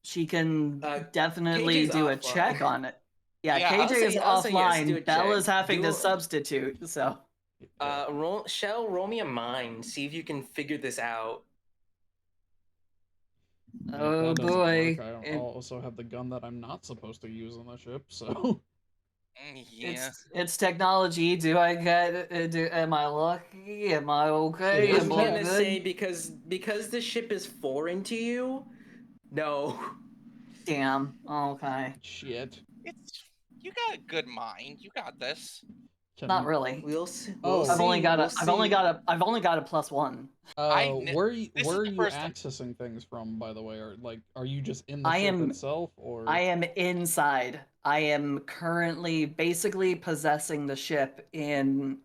She can Uh, definitely KJ's do a offline. check on it. Yeah, Yeah. KJ is I'll say yes, do a offline. Belle check. is having Do to a- substitute, so. roll me a mind. See if you can figure this out. If Oh that doesn't boy. work, I'll also have the gun that I'm not supposed to use on the ship, so. Yeah. It's technology. Do I get? Am I lucky? Am I okay? It is I'm Am I gonna tech. say good? because the ship is foreign to you. No. Damn. Okay. Shit. You got a good mind. You got this. Can Not really. We'll see. Oh. We'll I've only see. got We'll a. I've only see. got a. I've only got a +1. Where This is are the you first time. accessing things from, by the way? Are you just in the I ship am- itself, or? I am inside. I am currently basically possessing the ship in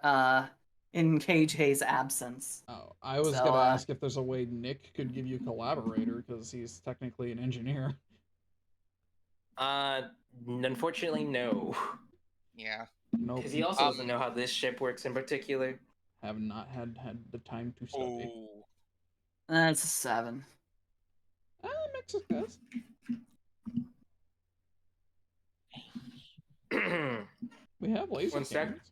KJ's absence. Oh, I was So, gonna ask if there's a way Nick could give you a collaborator, because he's technically an engineer. Unfortunately, no. Yeah. Nope. Because he also doesn't know how this ship works in particular. Have not had the time to study. Oh. That's a 7. Makes it good. We have laser One sec. cannons.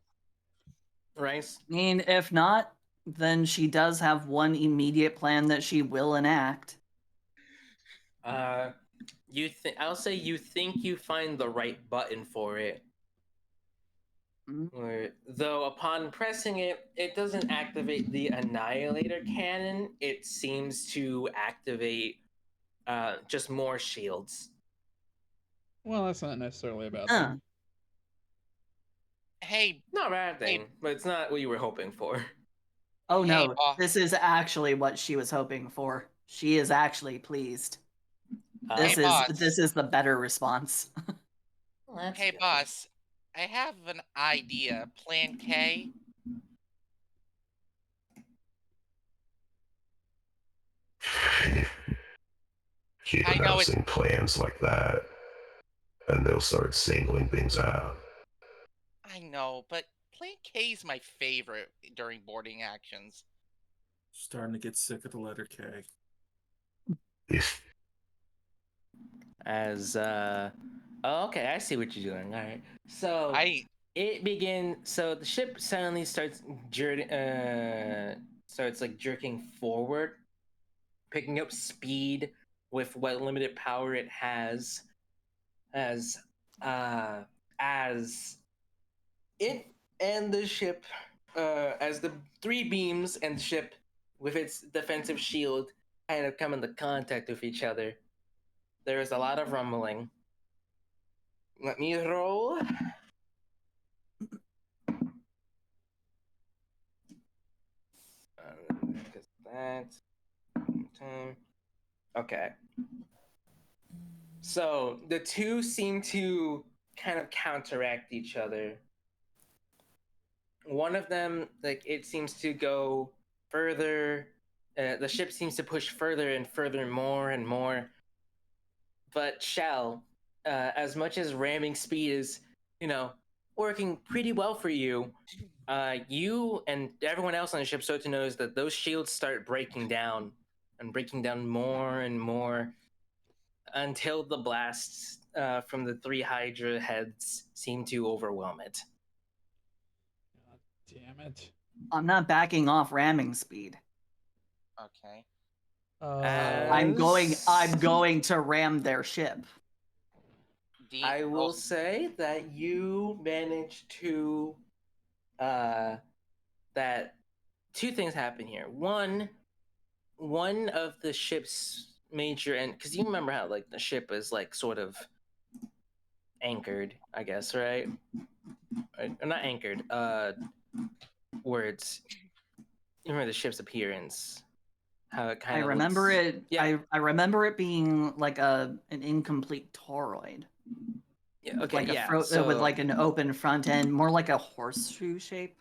Rice. I mean, if not, then she does have one immediate plan that she will enact. I'll say you think you find the right button for it. Though upon pressing it, it doesn't activate the Annihilator cannon. It seems to activate just more shields. Well, that's not necessarily a bad Huh. thing. Hey, Not a bad thing, but it's not what you were hoping for. Oh Hey, no, boss. this is actually what she was hoping for. She is actually pleased. Hey, boss. This is the better response. Well, that's Hey, good. boss. I have an idea. Plan K. Keep I know announcing plans like that, and they'll start singling things out. I know, but Plan K's my favorite during boarding actions. Starting to get sick of the letter K. As oh, okay, I see what you're doing. All right, so it begins. So the ship suddenly starts jerking forward, picking up speed with what limited power it has, as it and the ship, as the 3 beams and the ship with its defensive shield kind of come into contact with each other. There is a lot of rumbling. Let me roll. Okay. So the two seem to kind of counteract each other. One of them, like, it seems to go further. The ship seems to push further and further, more and more. But Shell, as much as ramming speed is, working pretty well for you, you and everyone else on the ship start to notice that those shields start breaking down and breaking down more and more until the blasts from the 3 Hydra heads seem to overwhelm it. God damn it. I'm not backing off ramming speed. Okay. I'm going to ram their ship. I will say that you managed to that 2 things happen here. One of the ship's major, and because you remember how like the ship is like sort of anchored, I guess, right? Or not anchored. Words. You remember the ship's appearance? How it kind I of remember looks... it. Yeah. I remember it being like an incomplete toroid. Yeah. Okay. With like yeah. with like an open front end, more like a horseshoe shape.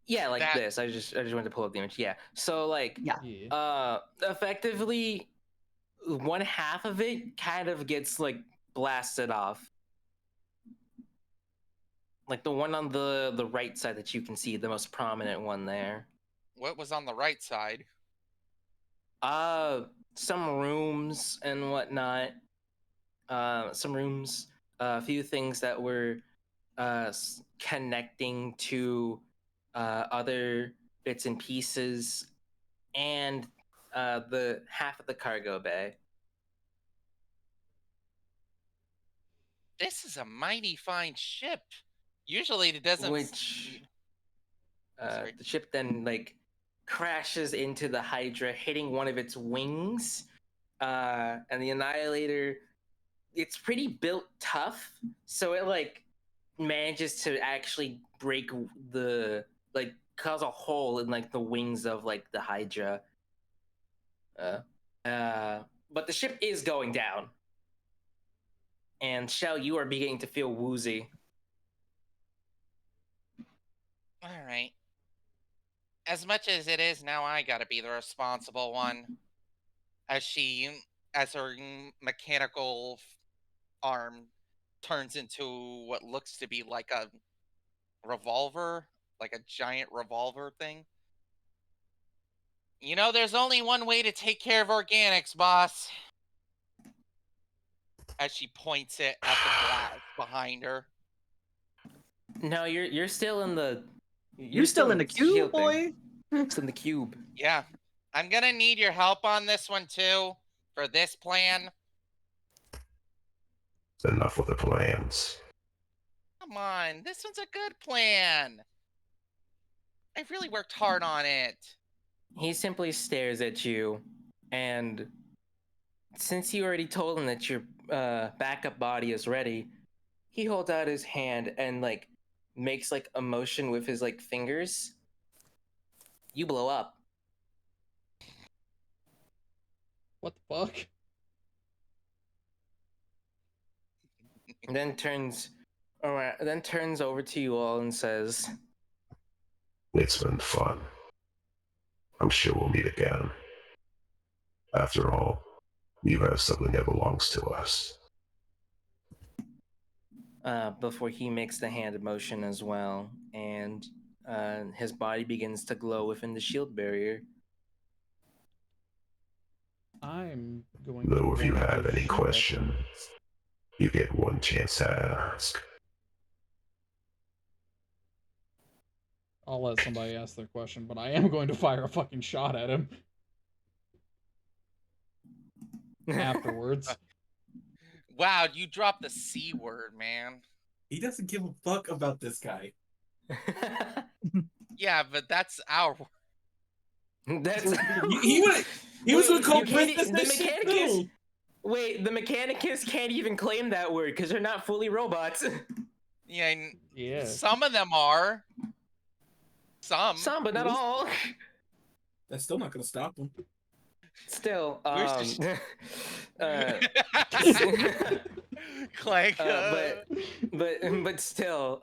Yeah, like this. I just wanted to pull up the image. Yeah. So like, Yeah. effectively, one half of it kind of gets like blasted off. Like the one on the right side that you can see, the most prominent one there. What was on the right side? Some rooms and whatnot. Some rooms, a few things that were connecting to other bits and pieces, and the half of the cargo bay. This is a mighty fine ship. Usually it doesn't. Which Sorry. the ship then like crashes into the Hydra, hitting one of its wings. And the Annihilator, it's pretty built tough, so it like manages to actually break the like cause a hole in like the wings of like the Hydra. But the ship is going down. And Shell, you are beginning to feel woozy. All right. As much as it is now, I gotta be the responsible one. As her mechanical arm turns into what looks to be like a revolver, like a giant revolver thing. You know, there's only one way to take care of organics, boss. As she points it at the glass behind her. No, you're still in the. You're still in the cube, shield boy. thing. It's in the cube. Yeah. I'm gonna need your help on this one too, for this plan. Enough with the plans. Come on, this one's a good plan. I've really worked hard on it. He simply stares at you, and since you already told him that your backup body is ready, he holds out his hand and like makes like a motion with his like fingers. You blow up. What the fuck? And then turns over to you all and says, It's been fun. I'm sure we'll meet again. After all, you have something that belongs to us. before he makes the hand motion as well, and his body begins to glow within the shield barrier. I'm going Though to if you want have to any shoot at questions, them. you get one chance to ask. I'll let somebody ask their question, but I am going to fire a fucking shot at him afterwards. Wow, you dropped the C word, man. He doesn't give a fuck about this guy. Yeah, but that's our. That's He was gonna call you can't- business the that shit Mechanicus. too. Wait, the Mechanicus can't even claim that word because they're not fully robots. Yeah, Yeah. some of them are. Some, but not all. That's still not gonna stop him. Still, Where's the Clank. but still,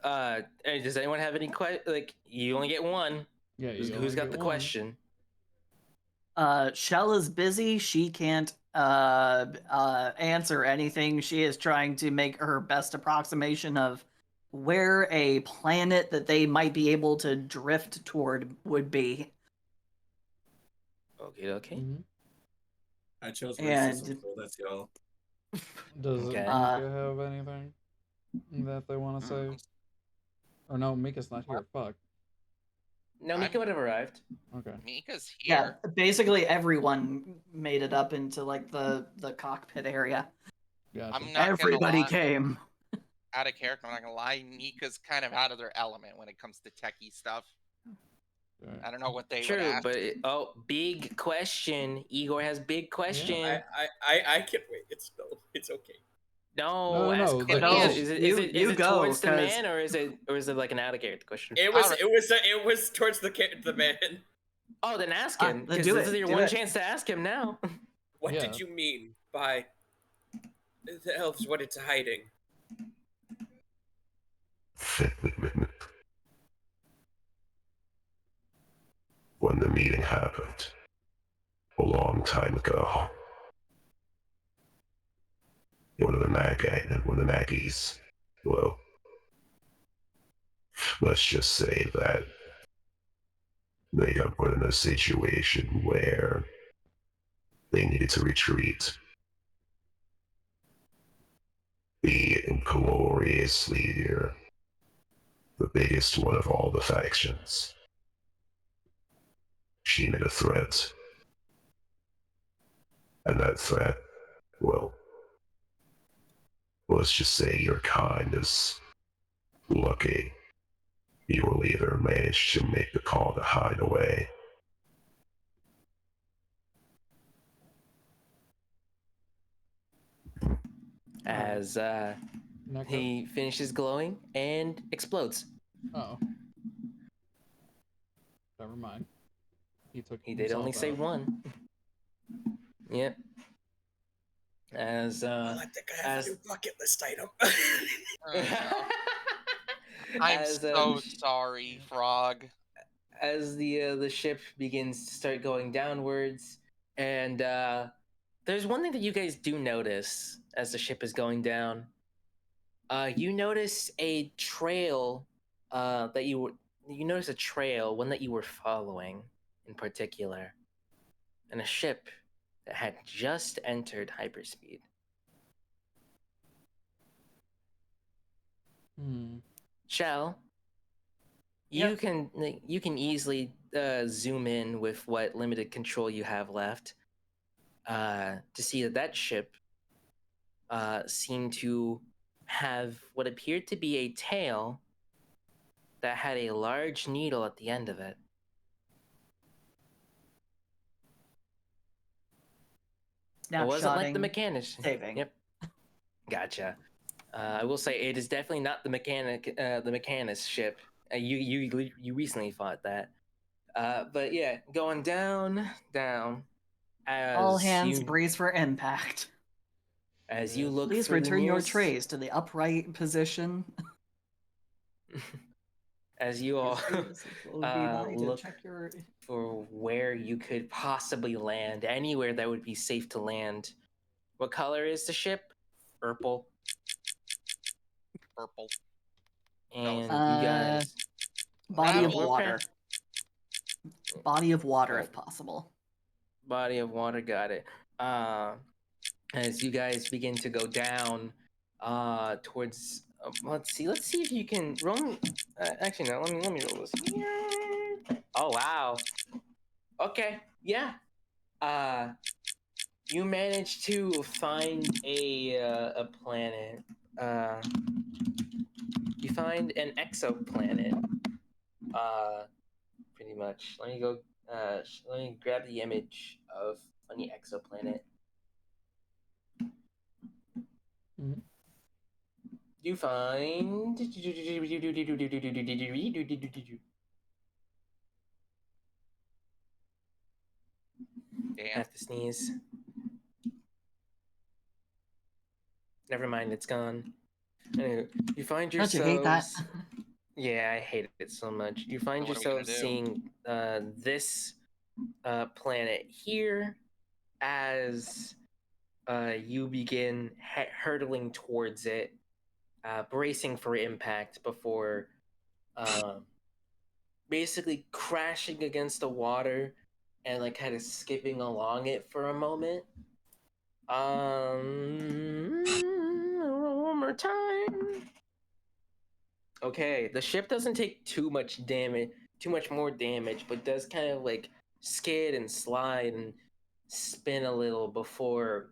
does anyone have any like? You only get one. Yeah, Who's got the question? Shell is busy. She can't answer anything. She is trying to make her best approximation of where a planet that they might be able to drift toward would be. Okay. Mm-hmm. I chose And- racism, so let's go. Does Okay. Mika have anything that they want to say? Or no, Mika's not here. Fuck. No, Mika would have arrived. Okay. Mika's Yeah, here. basically everyone made it up into like the cockpit area. Gotcha. I'm not Everybody gonna lie. came. Out of character, I'm not gonna lie. Mika's kind of out of their element when it comes to techie stuff. Right. I don't know what they would True, ask. but big question. Igor has big question. I can't wait. It's okay. No, No, ask no, question. no, Is it you go, towards the 'cause- man, or is it like an out of character question? It was towards the man. Oh, then ask him. then Because do this it, is your do one it. chance to ask him now. What Yeah. did you mean by the elves went into hiding? When the meeting happened, a long time ago. One of the Mackies, well, let's just say that they got put in a situation where they needed to retreat. The inglorious leader, the biggest one of all the factions, she made a threat. And that threat, well, let's just say your kind is lucky. Your leader managed to make the call to hide away. As Neko? he finishes glowing and explodes. Oh. Never mind. He took He did only himself say out. one. Yep. As I'll let the guy have as a new bucket list item. I'm as, so sorry, Frog. as the ship begins to start going downwards, and there's one thing that you guys do notice as the ship is going down. You notice a trail that you notice a trail, one that you were following in particular, and a ship that had just entered hyperspeed. Shell, you can easily zoom in with what limited control you have left to see that ship seemed to have what appeared to be a tail that had a large needle at the end of it. It wasn't like the Snapshotting, mechanics. saving. Yep. Gotcha. I will say it is definitely not the mechanist ship. You recently fought that. But yeah, going down. As All hands you brace for impact. as you look Please for the return your nearest, trays to the upright position. as you all This would be by to look check your. for where you could possibly land, anywhere that would be safe to land. What color is the ship? Purple. Purple. And Uh, you guys, Body of Gravel. water. Body of water, Oh. if possible. Body of water, got it. As you guys begin to go down towards let's see if you can roll actually no, let me roll this. Oh wow. Okay, yeah. You managed to find a planet. You find an exoplanet. Pretty much. Let me go let me grab the image of any exoplanet. Mhm. You find Damn. have to sneeze. Never mind, it's gone. Anyway, you find Don't you hate that? yourselves. Yeah, I hate it so much. You find So what are we gonna yourselves do? seeing this planet here as you begin hurtling towards it, bracing for impact before basically crashing against the water and like kind of skipping along it for a moment. One more time. Okay, the ship doesn't take too much more damage, but does kind of like skid and slide and spin a little before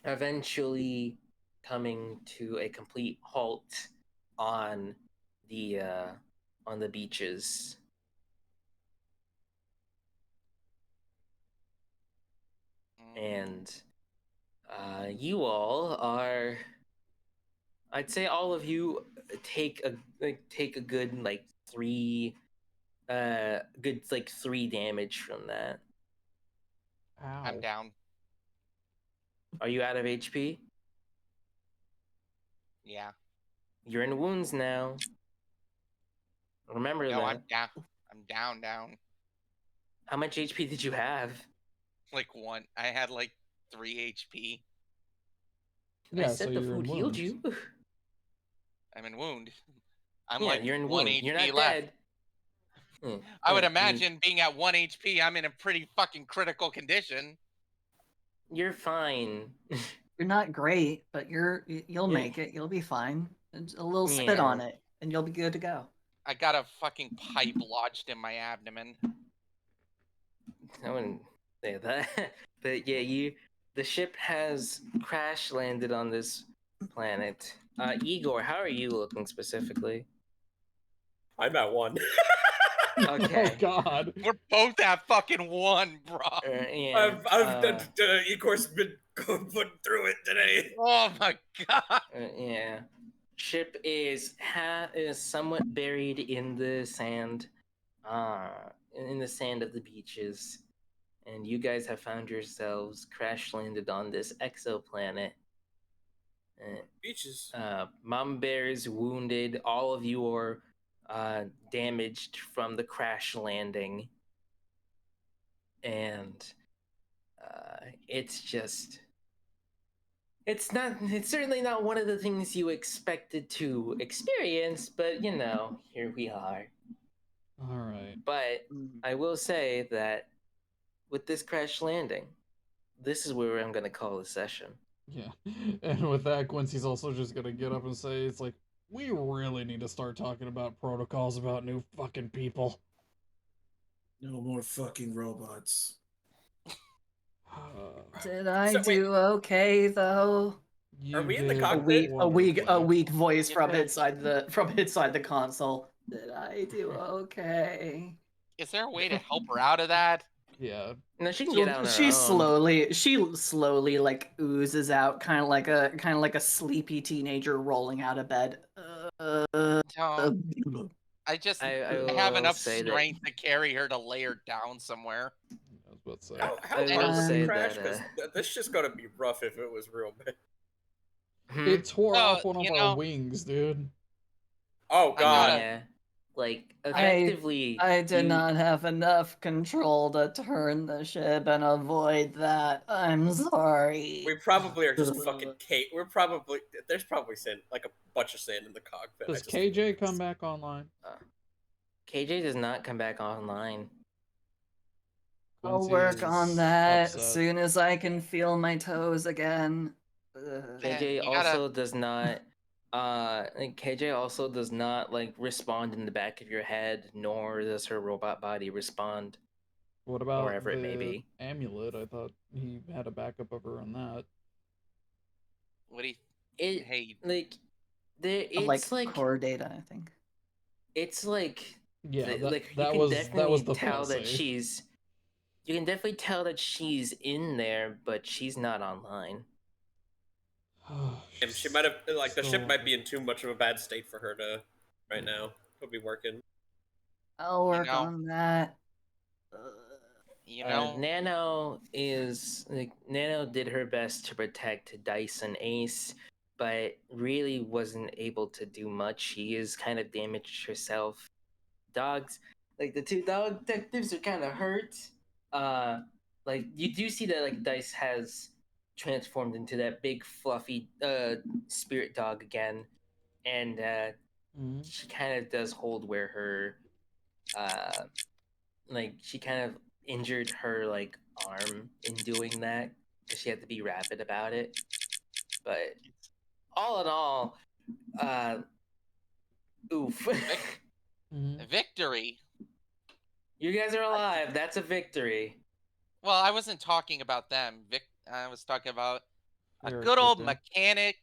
eventually coming to a complete halt on the beaches. And you all are, I'd say all of you take a good like three damage from that. Ow. I'm down. Are you out of HP? Yeah. You're in wounds now. Remember No, that. I'm down. I'm down. How much HP did you have? Like one. I had like 3 HP. I Yeah, so said the you're in food healed wounds. you. I'm in wound. I'm Yeah, like you're in 1 wound. You're HP not left. dead. Hmm, I would yeah, imagine being at 1 HP, I'm in a pretty fucking critical condition. you're fine. You're not great, but you'll Yeah. make it. You'll be fine. And a little spit Yeah. on it, and you'll be good to go. I got a fucking pipe lodged in my abdomen. I wouldn't say that. But yeah, the ship has crash landed on this planet. Igor, how are you looking specifically? I'm at 1. Okay. Oh God. We're both at fucking 1, bro. Yeah. Igor's been putting through it today. Oh my god. Yeah. Ship is somewhat buried in the sand, in the sand of the beaches, and you guys have found yourselves crash landed on this exoplanet. Beaches. Mama Bear is wounded. All of you are damaged from the crash landing, and it's just. It's certainly not one of the things you expected to experience, but here we are. All right. But I will say that with this crash landing, this is where I'm going to call the session. Yeah. And with that, Quincy's also just gonna get up and say, it's like, we really need to start talking about protocols about new fucking people. No more fucking robots. Did I So, wait. do okay though? You Are we in the did cockpit? A wonderfully. weak voice Yeah. from inside the console. Did I do okay? Is there a way to help her out of that? Yeah. No, she can get out on her She own. slowly like oozes out, kind of like a sleepy teenager rolling out of bed. Don't. I just I I have will enough say that- strength to carry her to lay her down somewhere. I was about to say. How I will close did say it crash? that, Because this just gonna be rough if it was real bad. It tore Oh, off one of you our know- wings, dude. Oh I god. Yeah. Like, effectively, I did you- not have enough control to turn the ship and avoid that. I'm sorry. We probably are just fucking Kate. There's probably sand, like a bunch of sand in the cockpit. Does KJ come back online? KJ does not come back online. I'll work on that as upset. soon as I can feel my toes again. KJ you also does not. KJ also does not like respond in the back of your head, nor does her robot body respond. What about wherever it may the be. amulet? I thought he had a backup of her on that. What do you? It Hey, like there. Of, It's like like core data, I think. it's like Yeah, like you that can was definitely the tell that fail-safe. she's. You can definitely tell that she's in there, but she's not online. She might have the ship So- might be in too much of a bad state for her to right now. He'll be working. I'll work know- on that. Nano did her best to protect Dice and Ace, but really wasn't able to do much. She is kind of damaged herself. Dogs, like the two dog detectives, are kind of hurt. Like you do see that like Dice has transformed into that big fluffy spirit dog again, and she kind of does hold where her like she kind of injured her like arm in doing that because she had to be rapid about it. But all in all, oof. victory. You guys are alive. That's a victory. Well, I wasn't talking about them. I was talking about a Eric good old victory.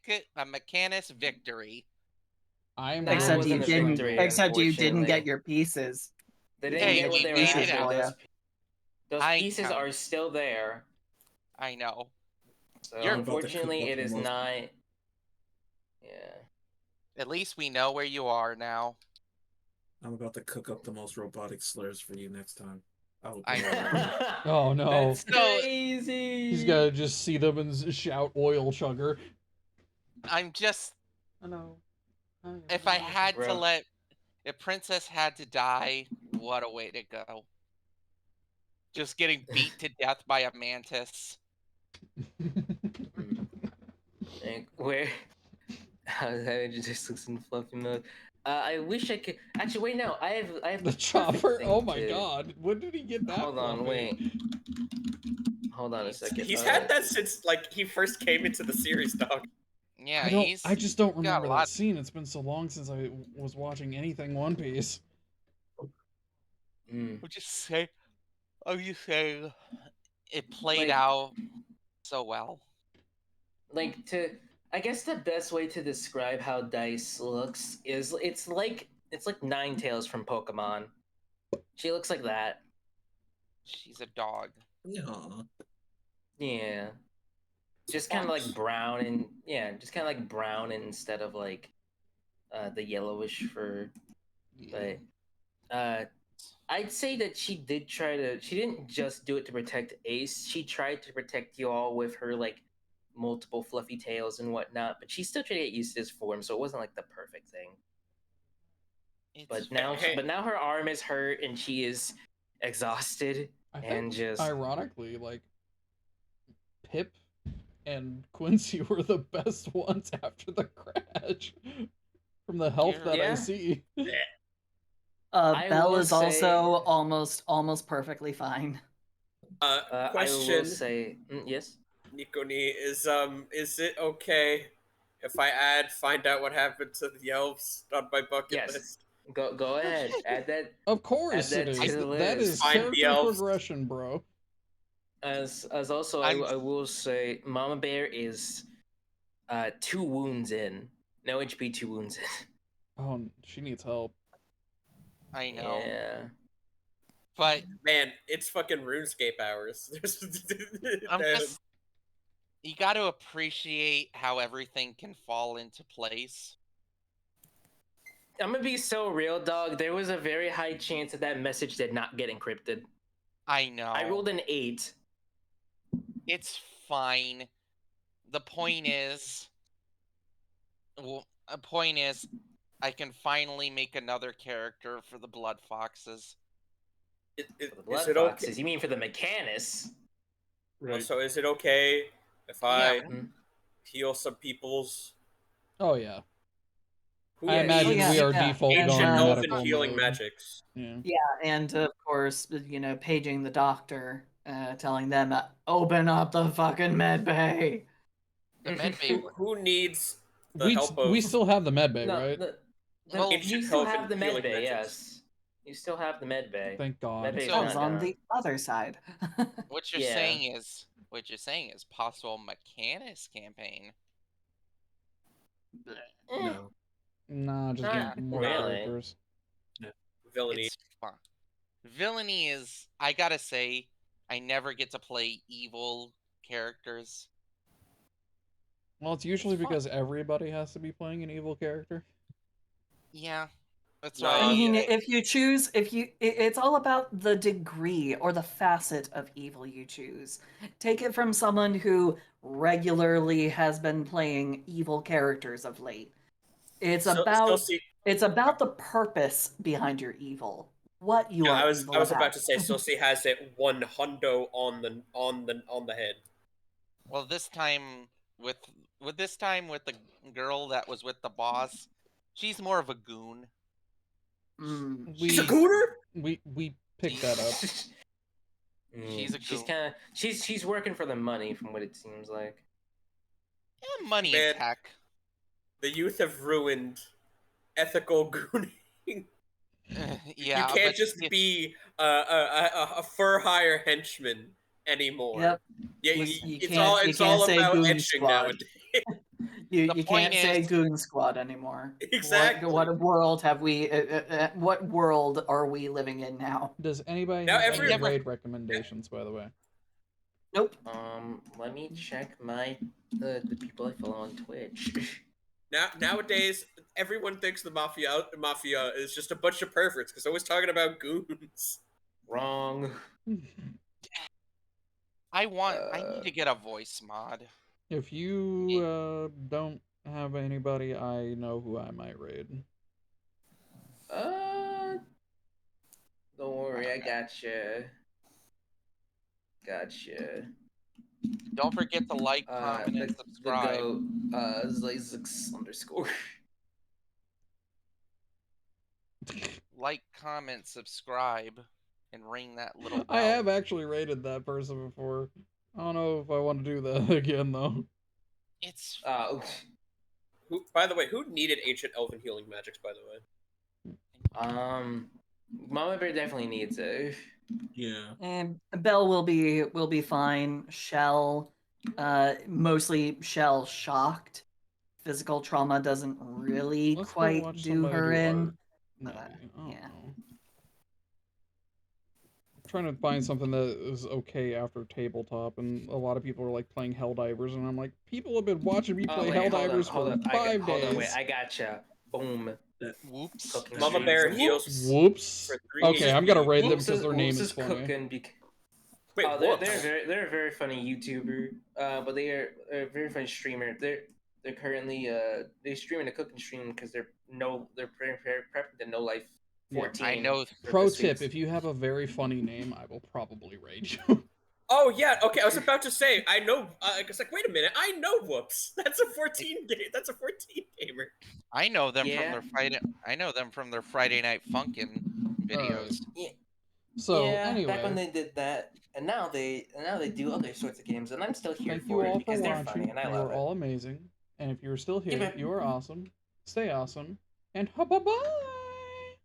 mechanist victory. I'm That Except wasn't you a didn't. victory, Except you didn't get unfortunately. your pieces. They didn't Hey, get what we they were made it after. out. Those I pieces count. are still there. I know. So You're- unfortunately, it is most- not. Yeah. At least we know where you are now. I'm about to cook up the most robotic slurs for you next time. I know. Oh no. That's crazy. He's gotta just see them and shout oil chugger. I'm just. I know. If I had to Bro. if Princess had to die, what a way to go. just getting beat to death by a mantis. Like, where? How that just looks in fluffy mode. I wish I could. Actually, wait, no. I have The perfect chopper? thing Oh my to- god. When did he get that Hold on, fluffy? wait. Hold on a second. He's had that since like he first came into the series, dog. Yeah, I just don't got a remember lot. that scene. It's been so long since I was watching anything One Piece. Would you say? Oh, you say it played Like- out so well. Like to, I guess the best way to describe how Dice looks is it's like Ninetales from Pokemon. She looks like that. She's a dog. Aw. Yeah. Just kind of like brown and just kind of like brown instead of like the yellowish fur. But I'd say that she did try to. She didn't just do it to protect Ace. She tried to protect you all with her like multiple fluffy tails and whatnot. But she still tried to get used to his form, so it wasn't like the perfect thing. But now her arm is hurt and she is exhausted I and think, just ironically, like, Pip and Quincy were the best ones after the crash. From the health that I see. I Belle will is say- also almost perfectly fine. I Question. will say yes. Nikoni, is it okay if I find out what happened to the elves on my bucket Yes. list? Go ahead. Add that. Of course add it that is. to the That list. is Find the character elves. progression, bro. As also, I will say, Mama Bear is 2 wounds in. No HP, 2 wounds in. Oh, she needs help. I know. Yeah. But Man, it's fucking RuneScape hours. I'm just. You got to appreciate how everything can fall into place. I'm gonna be so real, dog. There was a very high chance that message did not get encrypted. I know. I rolled an 8. It's fine. The point is, I can finally make another character for the Blood Foxes. For the Blood it Foxes. okay? You mean for the Mechanus? Right. So is it okay if I Yeah. heal some people's Oh, yeah. who I imagine needs we are yeah. default And, ancient going elven medical healing mode. magics? Yeah. Yeah, and of course, paging the doctor, telling them, open up the fucking med bay. The medbay. Who needs the help of We still have the med bay, No, right? Well, you still elven have the healing med bay, magics. yes. You still have the med bay. Thank God. Med bay's So- not It's on down. the other side. what you're Yeah. saying is possible Mechanus campaign. No. Nah, just Not get more really. characters. villainy? It's fun. Villainy is, I gotta say, I never get to play evil characters. Well, it's usually It's fun. because everybody has to be playing an evil character. Yeah, that's No, why. I mean, if you choose, it's all about the degree or the facet of evil you choose. Take it from someone who regularly has been playing evil characters of late. It's Still about see, the purpose behind your evil. What you yeah, are I was evil about to say Silsi has it one hundo on the head. Well, this time with the girl that was with the boss, she's more of a goon. Mm. She's a gooner? We picked that up. She's a goon. She's kind of she's working for the money, from what it seems like. Yeah, money Man. and tech. The youth have ruined ethical gooning. Yeah, you can't but just be a fur hire henchman anymore. Yep. Yeah, You it's can't- all you it's can't all say about goon etching squad. nowadays. You The can't point say is- Goon Squad anymore. Exactly. What world have we? What world are we living in now? Does anybody Now have any every- raid recommendations, by the way? Nope. Let me check my the people I follow on Twitch. Nowadays, everyone thinks the mafia is just a bunch of perverts because they're always talking about goons. Wrong. I need to get a voice mod. If you don't have anybody, I know who I might raid. Don't worry, I gotcha. Gotcha. Don't forget to like, comment, and The subscribe. go Zazix _ Like, comment, subscribe, and ring that little I bell. have actually rated that person before. I don't know if I want to do that again though. It's Who, by the way, who needed ancient elven healing magics? By the way, Mama Bear definitely needs it. Yeah. And Belle will be fine. Shell, mostly Shell shocked. Physical trauma doesn't really Let's go quite watch do somebody her do in. art. No, I don't Yeah. know. I'm trying to find something that is okay after tabletop, and a lot of people are like playing Helldivers, and I'm like, people have been watching me play Wait, Helldivers hold for on, 5 hold on, wait, days. I gotcha. Boom. Whoops. Cooking Mama stream. Bear heals Whoops. for 3 Okay, I'm gonna HP. raid them Whoops because their name is is funny. cooking Wait, they're a very funny YouTuber. But they are a very funny streamer. They're currently they streaming a cooking stream because they're prepping the No Life 14. I know. Pro tip: if you have a very funny name, I will probably raid you. Oh yeah, okay. I was about to say I know. I was like, wait a minute, I know. Whoops, that's a 14 game. That's a 14 gamer. I know them Yeah. from their Friday. I know them from their Friday Night Funkin' videos. Yeah. So Yeah, back when anyway, they did that, and now they do other sorts of games, and I'm still here thank you for it all for because they're funny watching. and I You love are it. all amazing, and if you're still here, Yeah, you are awesome. Stay awesome, and bye bye.